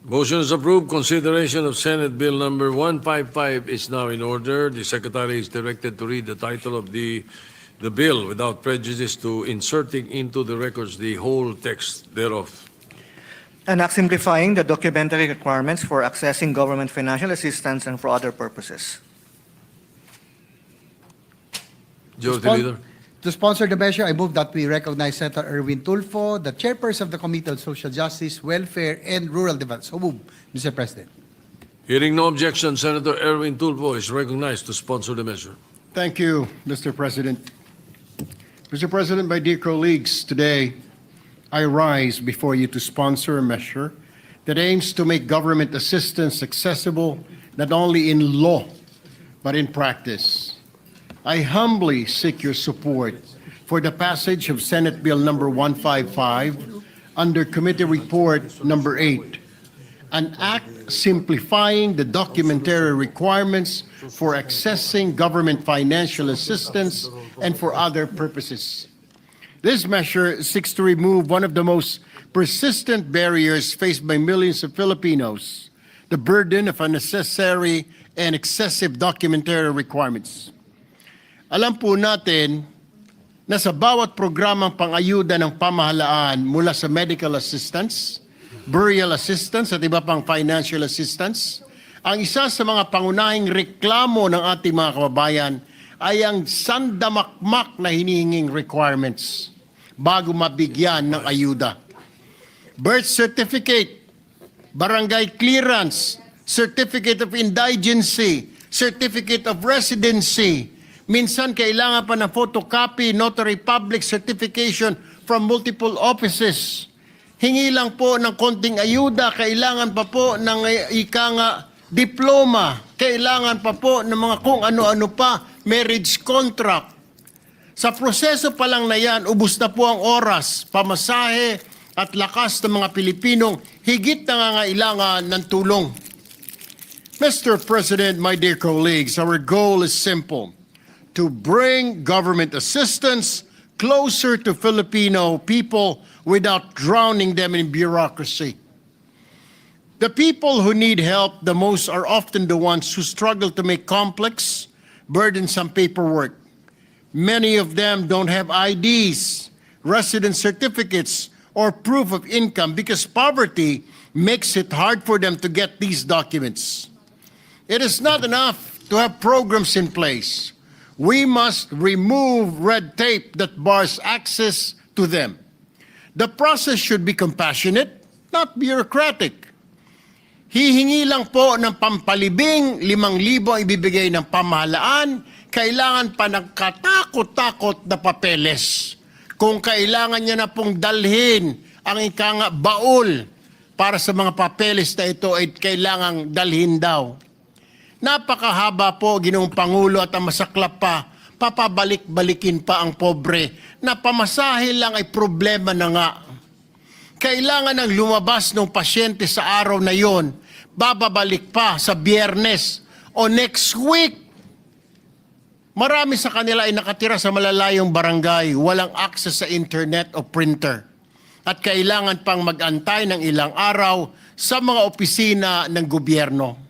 S1: Motion is approved. Consideration of Senate Bill number 155 is now in order. The Secretary is directed to read the title of the bill without prejudice to inserting into the records the whole text thereof.
S3: An act simplifying the documentary requirements for accessing government financial assistance and for other purposes.
S1: Majority Leader.
S2: To sponsor the measure, I move that we recognize Senator Erwin Tulfo, the chairperson of the Committee on Social Justice, Welfare, and Rural Development. So move, Mr. President.
S1: Hearing no objection, Senator Erwin Tulfo is recognized to sponsor the measure.
S11: Thank you, Mr. President. Mr. President, my dear colleagues, today I rise before you to sponsor a measure that aims to make government assistance accessible not only in law, but in practice. I humbly seek your support for the passage of Senate Bill number 155 under Committee Report number 8, an act simplifying the documentary requirements for accessing government financial assistance and for other purposes. This measure seeks to remove one of the most persistent barriers faced by millions of Filipinos, the burden of unnecessary and excessive documentary requirements. Alam po natin na sa bawat programang pang-ayuda ng pamahalaan mula sa medical assistance, burial assistance at iba pang financial assistance, ang isa sa mga pangunahing reklamo ng ating mga kababayan ay ang sandamakmak na hinihinging requirements bago mabigyan ng ayuda. Birth certificate, barangay clearance, certificate of indigency, certificate of residency. Minsan kailangan pa ng photocopy, notary public certification from multiple offices. Hingi lang po ng konting ayuda, kailangan pa po ng diploma, kailangan pa po ng mga kung ano-ano pa, marriage contract. Sa proseso pa lang na yan, ubos na po ang oras, pamasahe at lakas ng mga Pilipinong higit nangangailangan ng tulong. Mr. President, my dear colleagues, our goal is simple: to bring government assistance closer to Filipino people without drowning them in bureaucracy. The people who need help the most are often the ones who struggle to make complex, burdensome paperwork. Many of them don't have IDs, residence certificates, or proof of income because poverty makes it hard for them to get these documents. It is not enough to have programs in place. We must remove red tape that bars access to them. The process should be compassionate, not bureaucratic. Hihingi lang po ng pampalibing 5,000 ang ibibigay ng pamahalaan, kailangan pa ng katakot-takot na papeles. Kung kailangan niya na pong dalhin ang baul para sa mga papeles na ito ay kailangang dalhin daw. Napakahaba po, Ginoong Pangulo, at ang masaklap pa, papabalik-balikin pa ang pobre na pamasahe lang ay problema na nga. Kailangan ng lumabas ng pasyente sa araw na yon, bababalik pa sa Biyernes o next week. Marami sa kanila ay nakatira sa malalayong barangay, walang access sa internet o printer. At kailangan pang mag-antay ng ilang araw sa mga opisina ng gobyerno.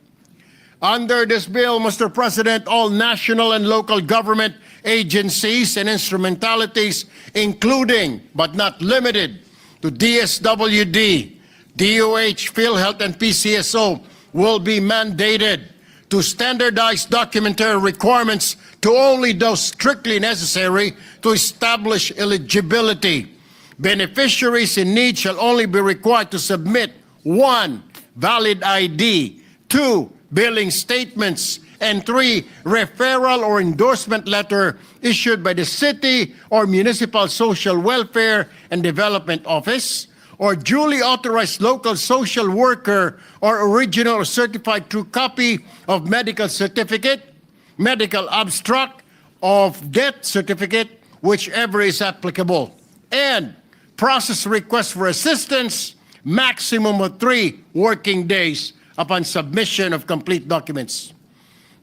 S11: Under this bill, Mr. President, all national and local government agencies and instrumentalities, including but not limited to DSWD, DOH, PhilHealth, and PCSO, will be mandated to standardize documentary requirements to only those strictly necessary to establish eligibility. Beneficiaries in need shall only be required to submit 1. Valid ID, 2. Billing statements, and 3. Referral or endorsement letter issued by the city or municipal social welfare and development office or duly authorized local social worker or original or certified true copy of medical certificate, medical abstract of death certificate, whichever is applicable, and process request for assistance maximum of 3 working days upon submission of complete documents.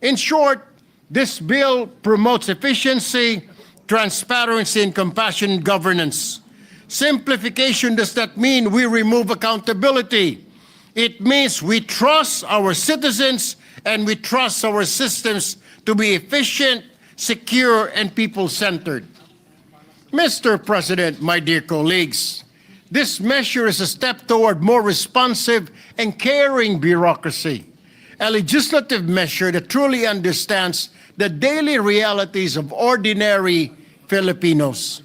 S11: In short, this bill promotes efficiency, transparency, and compassionate governance. Simplification does not mean we remove accountability. It means we trust our citizens and we trust our systems to be efficient, secure, and people-centered. Mr. President, my dear colleagues, this measure is a step toward more responsive and caring bureaucracy, a legislative measure that truly understands the daily realities of ordinary Filipinos.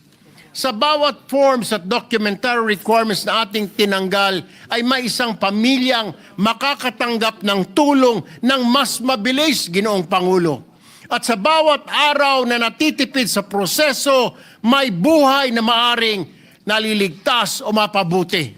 S11: Sa bawat forms at documentary requirements na ating tinanggal ay may isang pamilyang makakatanggap ng tulong ng mas mabilis, Ginoong Pangulo. At sa bawat araw na natitipid sa proseso, may buhay na maaring naliligtas o mapabuti.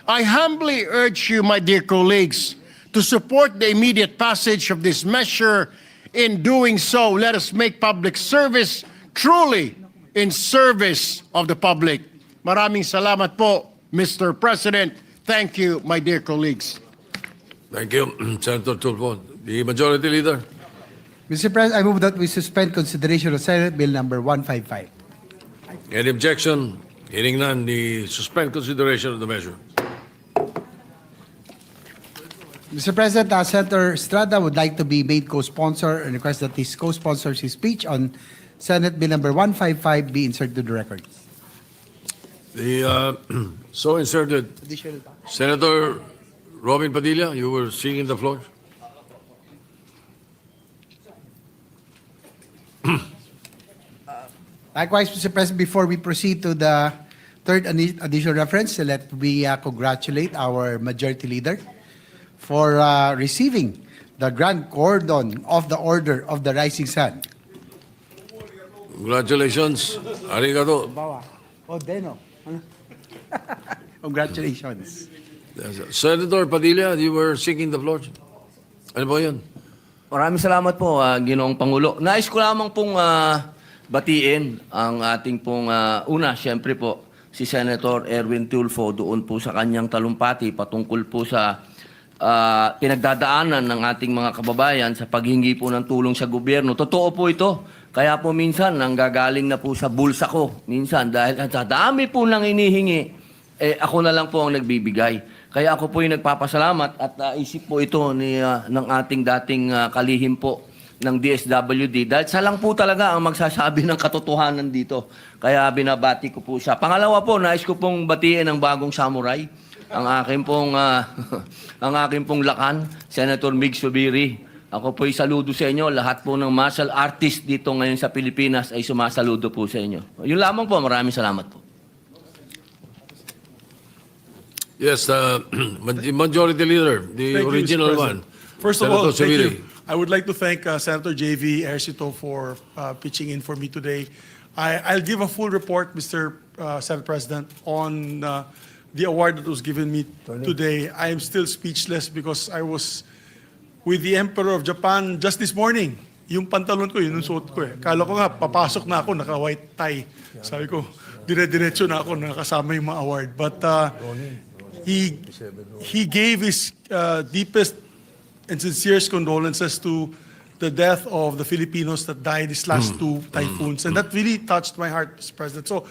S11: I humbly urge you, my dear colleagues, to support the immediate passage of this measure. In doing so, let us make public service truly in service of the public. Maraming salamat po, Mr. President. Thank you, my dear colleagues.
S1: Thank you, Senator Tulfo. The Majority Leader.
S2: Mr. President, I move that we suspend consideration of Senate Bill number 155.
S1: Any objection? Hearing none, the suspend consideration of the measure.
S2: Mr. President, Senator Estrada would like to be made co-sponsor and request that his co-sponsors his speech on Senate Bill number 155 be inserted to the record.
S1: The so inserted. Senator Robin Padilla, you were seeking the floor.
S2: Likewise, Mr. President, before we proceed to the third additional reference, let me congratulate our Majority Leader for receiving the Grand Cordon of the Order of the Rising Sun.
S1: Congratulations. Arigato.
S2: Oh, Deno. Congratulations.
S1: Senator Padilla, you were seeking the floor. Ano po yun?
S8: Maraming salamat po, Ginoong Pangulo. Nais ko lamang pong batiin ang ating pong una, siyempre po, si Senator Erwin Tulfo doon po sa kanyang talumpati patungkol po sa pinagdadaanan ng ating mga kababayan sa paghingi po ng tulong sa gobyerno. Totoo po ito. Kaya po minsan, nanggagaling na po sa bulsa ko. Minsan, dahil sa dami po nang inihingi, ako na lang po ang nagbibigay. Kaya ako po yung nagpapasalamat at naisip po ito ng ating dating kalihim po ng DSWD. Dahil siya lang po talaga ang magsasabi ng katotohanan dito. Kaya binabati ko po siya. Pangalawa po, nais ko pong batiin ang bagong samurai. Ang aking pong, ang aking pong lakan, Senator Mig Subiri. Ako po'y saludo sa inyo. Lahat po ng martial artist dito ngayon sa Pilipinas ay sumasaludo po sa inyo. Yun lamang po. Maraming salamat po.
S1: Yes, Majority Leader, the
S16: Thank you,
S1: original
S16: Mr.
S1: one.
S16: President. First of all,
S1: Senator
S16: thank
S1: Subiri.
S16: you. I would like to thank Senator J.V. Ercito for pitching in for me today. I'll give a full report, Mr. Senate President, on the award that was given me today. I am still speechless because I was with the Emperor of Japan just this morning. Yung pantalon ko, yun yung suot ko eh. Kala ko nga, papasok na ako, naka-white tie. Sabi ko, dire-diretso na ako, nakasama yung mga award. But he gave his deepest and sincerest condolences to the death of the Filipinos that died these last two typhoons. And that really touched my heart, Mr. President. So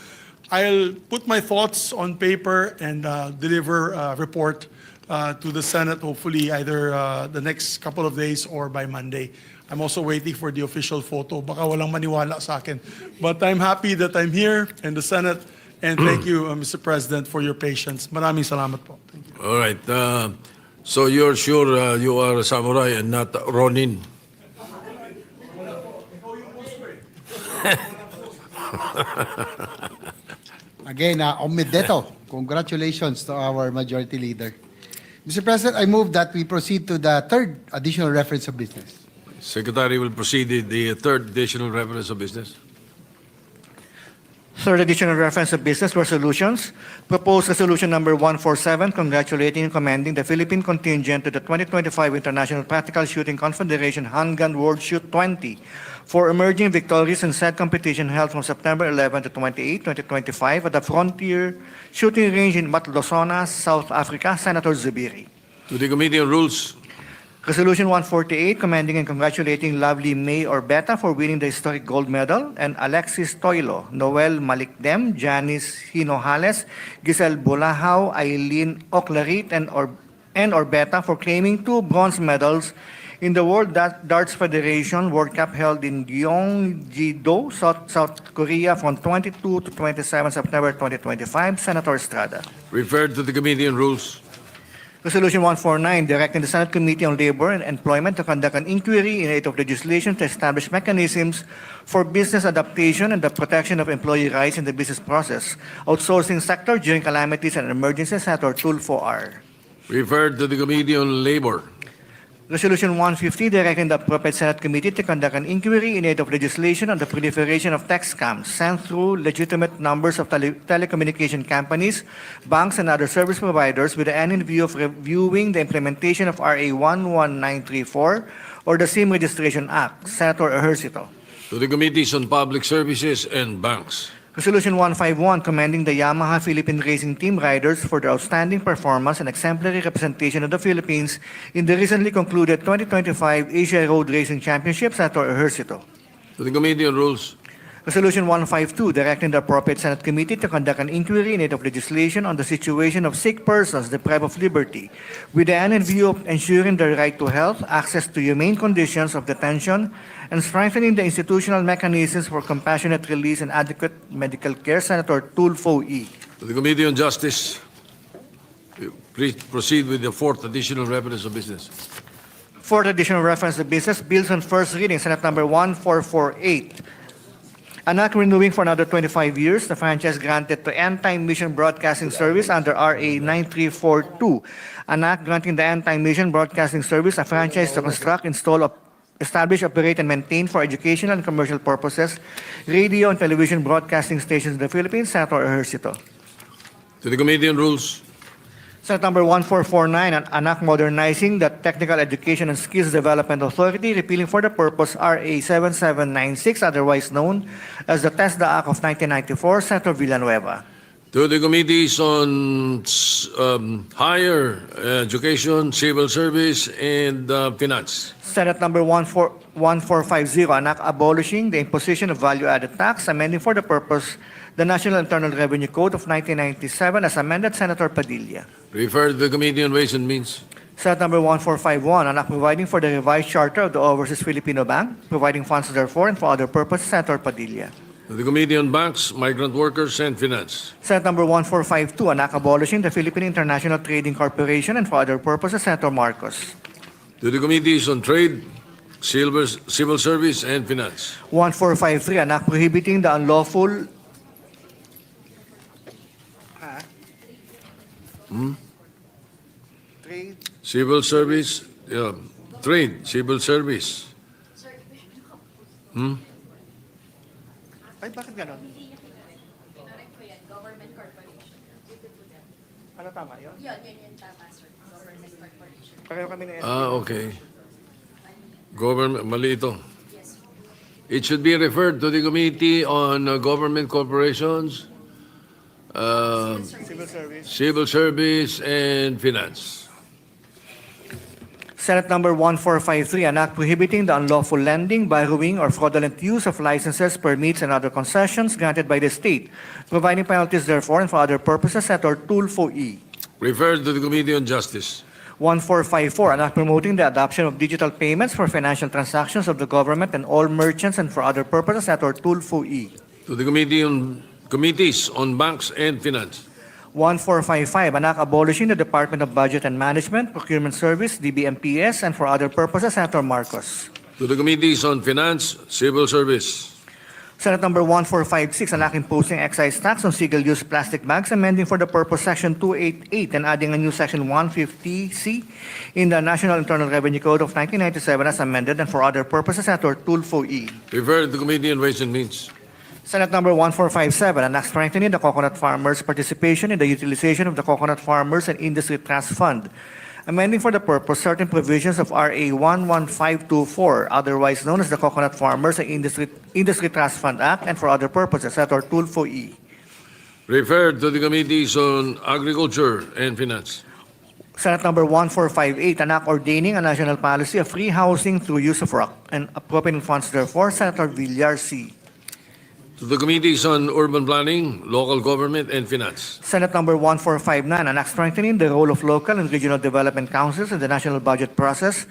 S16: I'll put my thoughts on paper and deliver a report to the Senate, hopefully either the next couple of days or by Monday. I'm also waiting for the official photo. Baka walang maniwala sa akin. But I'm happy that I'm here in the Senate. And thank you, Mr. President, for your patience. Maraming salamat po. Thank you.
S1: All right. So you're sure you are a samurai and not Ronin?
S2: Again, omedeto. Congratulations to our Majority Leader. Mr. President, I move that we proceed to the third additional reference of business.
S1: Secretary will proceed the third additional reference of business.
S3: Third additional reference of business resolutions. Proposed resolution number 147, congratulating and commending the Philippine contingent to the 2025 International Practical Shooting Confederation Handgun World Shoot 20 for emerging victorious in said competition held from September 11 to 28, 2025 at the Frontier Shooting Range in Matlosona, South Africa. Senator Zubiri.
S1: To the Committee on Rules.
S3: Resolution 148, commending and congratulating Lovely May Orbeta for winning the historic gold medal, and Alexis Toilo, Noel Malikdem, Janice Hinojales, Giselle Bulahao, Eileen Oclarit, and Orbeta for claiming 2 bronze medals in the World Darts Federation World Cup held in Gyeonggi-do, South Korea from 22 to 27 September 2025. Senator Estrada.
S1: Referred to the Committee on Rules.
S3: Resolution 149, directing the Senate Committee on Labor and Employment to conduct an inquiry in aid of legislation to establish mechanisms for business adaptation and the protection of employee rights in the business process, outsourcing sector during calamities and emergencies. Senator Tulfo R.
S1: Referred to the Committee on Labor.
S3: Resolution 150, directing the appropriate Senate Committee to conduct an inquiry in aid of legislation on the proliferation of text scams sent through legitimate numbers of telecommunication companies, banks, and other service providers with the end in view of reviewing the implementation of RA 11934 or the SIM Registration Act. Senator Ejercito.
S1: To the Committees on Public Services and Banks.
S3: Resolution 151, commending the Yamaha Philippine Racing Team riders for their outstanding performance and exemplary representation of the Philippines in the recently concluded 2025 Asia Road Racing Championship. Senator Ejercito.
S1: To the Committee on Rules.
S3: Resolution 152, directing the appropriate Senate Committee to conduct an inquiry in aid of legislation on the situation of sick persons deprived of liberty, with the end in view of ensuring their right to health, access to humane conditions of detention, and strengthening the institutional mechanisms for compassionate release and adequate medical care. Senator Tulfo E.
S1: To the Committee on Justice. Please proceed with the fourth additional reference of business.
S3: Fourth additional reference of business, bills on first reading, Senate number 1448. An act renewing for another 25 years the franchise granted to End-Time Mission Broadcasting Service under RA 9342. An act granting the End-Time Mission Broadcasting Service a franchise to construct, install, establish, operate, and maintain for educational and commercial purposes radio and television broadcasting stations in the Philippines. Senator Ejercito.
S1: To the Committee on Rules.
S3: Senate number 1449, an act modernizing the Technical Education and Skills Development Authority, repealing for the purpose RA 7796, otherwise known as the TESDA Act of 1994. Senator Villanueva.
S1: To the Committees on Higher Education, Civil Service, and Finance.
S3: Senate number 1450, an act abolishing the imposition of value-added tax, amending for the purpose the National Internal Revenue Code of 1997 as amended. Senator Padilla.
S1: Referred to the Committee on Ways and Means.
S3: Senate number 1451, an act providing for the revised charter of the Overseas Filipino Bank, providing funds therefore and for other purposes. Senator Padilla.
S1: To the Committee on Banks, Migrant Workers, and Finance.
S3: Senate number 1452, an act abolishing the Philippine International Trading Corporation and for other purposes. Senator Marcos.
S1: To the Committees on Trade, Civil Service, and Finance.
S3: 1453, an act prohibiting the unlawful trade.
S1: Civil Service, Trade, Civil Service.
S3: Ay, bakit ganon? Ano tama yun? Yun tama, sir. Government corporation. Pareho kami na
S1: Okay. Government, mali ito. It should be referred to the Committee on Government Corporations,
S3: Civil Service.
S1: Civil Service, and Finance.
S3: Senate number 1453, an act prohibiting the unlawful lending, borrowing, or fraudulent use of licenses, permits, and other concessions granted by the state, providing penalties therefore and for other purposes. Senator Tulfo E.
S1: Referred to the Committee on Justice.
S3: 1454, an act promoting the adoption of digital payments for financial transactions of the government and all merchants and for other purposes. Senator Tulfo E.
S1: To the Committees on Banks and Finance.
S3: 1455, an act abolishing the Department of Budget and Management, Procurement Service, DBMPS, and for other purposes. Senator Marcos.
S1: To the Committees on Finance, Civil Service.
S3: Senate number 1456, an act imposing excise tax on single-use plastic bags, amending for the purpose Section 288 and adding a new Section 150C in the National Internal Revenue Code of 1997 as amended and for other purposes. Senator Tulfo E.
S1: Referred to the Committee on Ways and Means.
S3: Senate Number 1457, an act strengthening the coconut farmers' participation in the utilization of the Coconut Farmers and Industry Trust Fund, amending for the purpose certain provisions of RA 11524, otherwise known as the Coconut Farmers and Industry Trust Fund Act, and for other purposes, Senator Tulfo E.
S1: Referred to the Committees on Agriculture and Finance.
S3: Senate Number 1458, an act ordaining a national policy of free housing through use of rock and appropriating funds therefore, Senator Villar C.
S1: To the Committees on Urban Planning, Local Government, and Finance.
S3: Senate Number 1459, an act strengthening the role of local and regional development councils in the national budget process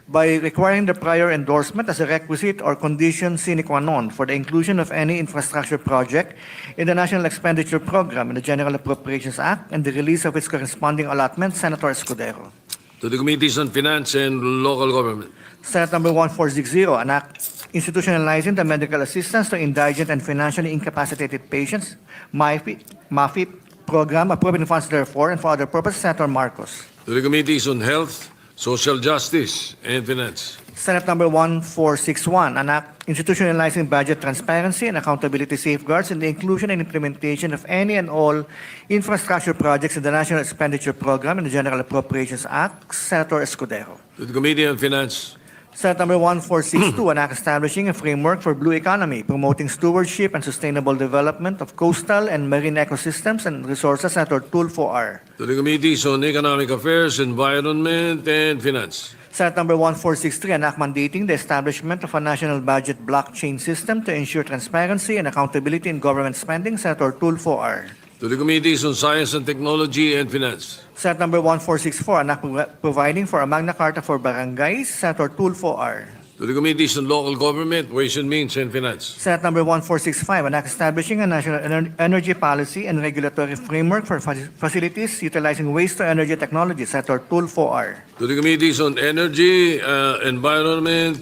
S3: by requiring the prior endorsement as a requisite or condition sine qua non for the inclusion of any infrastructure project in the National Expenditure Program in the General Appropriations Act and the release of its corresponding allotment, Senator Escudero.
S1: To the Committees on Finance and Local Government.
S3: Senate Number 1460, an act institutionalizing the medical assistance to indigent and financially incapacitated patients, MAFI program, appropriating funds therefore, and for other purposes, Senator Marcos.
S1: To the Committees on Health, Social Justice, and Finance.
S3: Senate Number 1461, an act institutionalizing budget transparency and accountability safeguards in the inclusion and implementation of any and all infrastructure projects in the National Expenditure Program and the General Appropriations Act, Senator Escudero.
S1: To the Committee on Finance.
S3: Senate Number 1462, an act establishing a framework for blue economy, promoting stewardship and sustainable development of coastal and marine ecosystems and resources, Senator Tulfo R.
S1: To the Committees on Economic Affairs, Environment, and Finance.
S3: Senate Number 1463, an act mandating the establishment of a national budget blockchain system to ensure transparency and accountability in government spending, Senator Tulfo R.
S1: To the Committees on Science and Technology and Finance.
S3: Senate Number 1464, an act providing for a Magna Carta for barangays, Senator Tulfo R.
S1: To the Committees on Local Government, Ways and Means, and Finance.
S3: Senate Number 1465, an act establishing a national energy policy and regulatory framework for facilities utilizing waste-to-energy technology, Senator Tulfo R.
S1: To the Committees on Energy, Environment,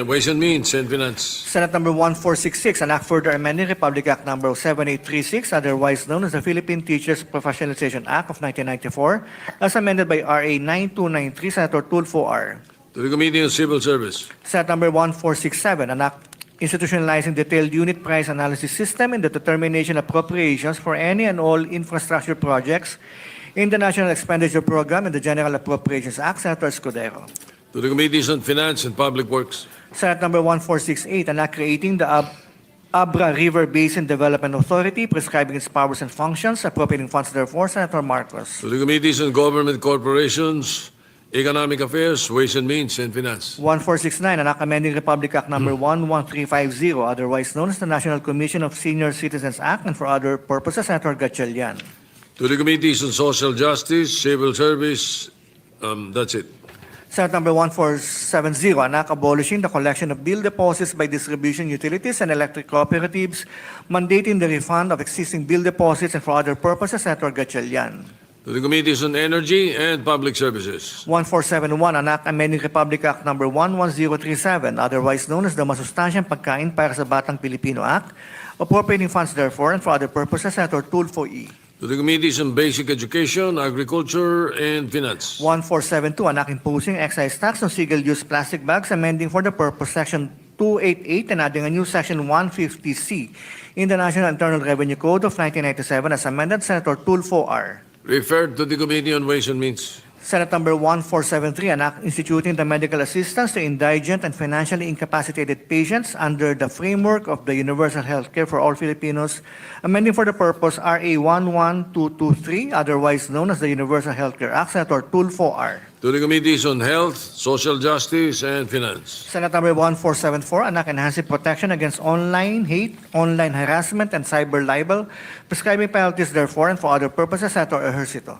S1: Ways and Means, and Finance.
S3: Senate Number 1466, an act further amending Republic Act Number 7836, otherwise known as the Philippine Teachers Professionalization Act of 1994, as amended by RA 9293, Senator Tulfo R.
S1: To the Committee on Civil Service.
S3: Senate Number 1467, an act institutionalizing detailed unit price analysis system in the determination of appropriations for any and all infrastructure projects in the National Expenditure Program and the General Appropriations Act, Senator Escudero.
S1: To the Committees on Finance and Public Works.
S3: Senate Number 1468, an act creating the Abra River Basin Development Authority, prescribing its powers and functions, appropriating funds therefore, Senator Marcos.
S1: To the Committees on Government Corporations, Economic Affairs, Ways and Means, and Finance.
S3: 1469, an act amending Republic Act Number 11350, otherwise known as the National Commission of Senior Citizens Act, and for other purposes, Senator Gatchalian.
S1: To the Committees on Social Justice, Civil Service, that's it.
S3: Senate Number 1470, an act abolishing the collection of bill deposits by distribution utilities and electric cooperatives, mandating the refund of existing bill deposits, and for other purposes, Senator Gatchalian.
S1: To the Committees on Energy and Public Services.
S3: 1471, an act amending Republic Act Number 11037, otherwise known as the Masustansyang Pagkain para sa Batang Pilipino Act, appropriating funds therefore, and for other purposes, Senator Tulfo E.
S1: To the Committees on Basic Education, Agriculture, and Finance.
S3: 1472, an act imposing excise tax on single-use plastic bags, amending for the purpose Section 288 and adding a new Section 150C in the National Internal Revenue Code of 1997 as amended, Senator Tulfo R.
S1: Referred to the Committee on Ways and Means.
S3: Senate Number 1473, an act instituting the medical assistance to indigent and financially incapacitated patients under the framework of the Universal Healthcare for All Filipinos, amending for the purpose RA 11223, otherwise known as the Universal Healthcare Act, Senator Tulfo R.
S1: To the Committees on Health, Social Justice, and Finance.
S3: Senate Number 1474, an act enhancing protection against online hate, online harassment, and cyber libel, prescribing penalties therefore, and for other purposes, Senator Ejercito.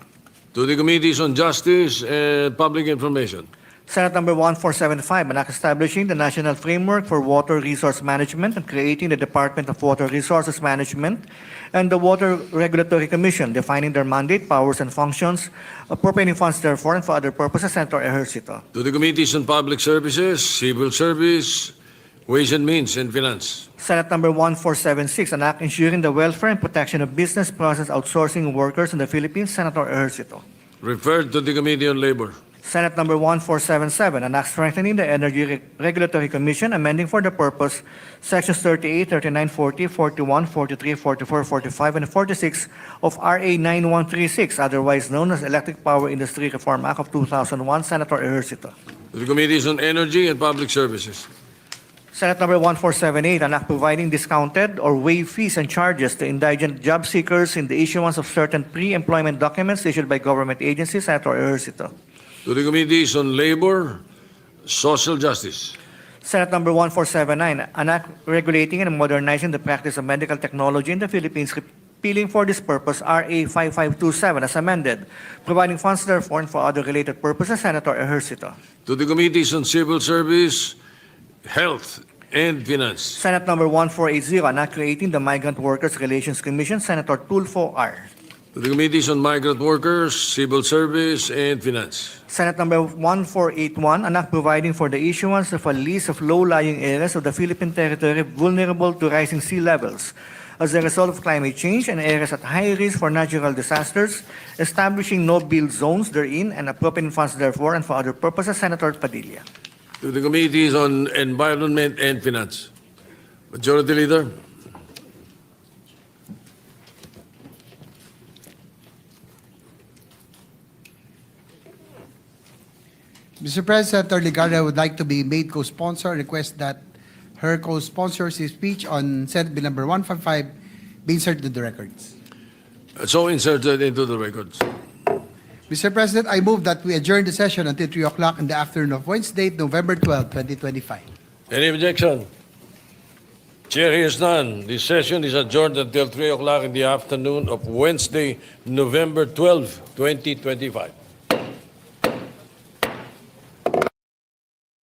S1: To the Committees on Justice and Public Information.
S3: Senate Number 1475, an act establishing the National Framework for Water Resource Management and creating the Department of Water Resources Management and the Water Regulatory Commission, defining their mandate, powers, and functions, appropriating funds therefore, and for other purposes, Senator Ejercito.
S1: To the Committees on Public Services, Civil Service, Ways and Means, and Finance.
S3: Senate Number 1476, an act ensuring the welfare and protection of business process outsourcing workers in the Philippines, Senator Ejercito.
S1: Referred to the Committee on Labor.
S3: Senate Number 1477, an act strengthening the Energy Regulatory Commission, amending for the purpose Sections 38, 39, 40, 41, 43, 44, 45, and 46 of RA 9136, otherwise known as Electric Power Industry Reform Act of 2001, Senator Ejercito.
S1: To the Committees on Energy and Public Services.
S3: Senate Number 1478, an act providing discounted or waived fees and charges to indigent job seekers in the issuance of certain pre-employment documents issued by government agencies, Senator Ejercito.
S1: To the Committees on Labor, Social Justice.
S3: Senate Number 1479, an act regulating and modernizing the practice of medical technology in the Philippines, repealing for this purpose RA 5527 as amended, providing funds therefore and for other related purposes, Senator Ejercito.
S1: To the Committees on Civil Service, Health, and Finance.
S3: Senate Number 1480, an act creating the Migrant Workers Relations Commission, Senator Tulfo R.
S1: To the Committees on Migrant Workers, Civil Service, and Finance.
S3: Senate Number 1481, an act providing for the issuance of a list of low-lying areas of the Philippine territory vulnerable to rising sea levels as a result of climate change and areas at high risk for natural disasters, establishing no-build zones therein and appropriating funds therefore and for other purposes, Senator Padilla.
S1: To the Committees on Environment and Finance. Majority Leader.
S2: Mr. President, Senator Ligarda would like to be made co-sponsor. Request that her co-sponsor's speech on Senate Bill number 155 be inserted into the records.
S1: So inserted into the records.
S2: Mr. President, I move that we adjourn the session until 3 o'clock in the afternoon of Wednesday, November 12, 2025.
S1: Any objection? Chair hears none. This session is adjourned until 3 o'clock in the afternoon of Wednesday, November 12, 2025.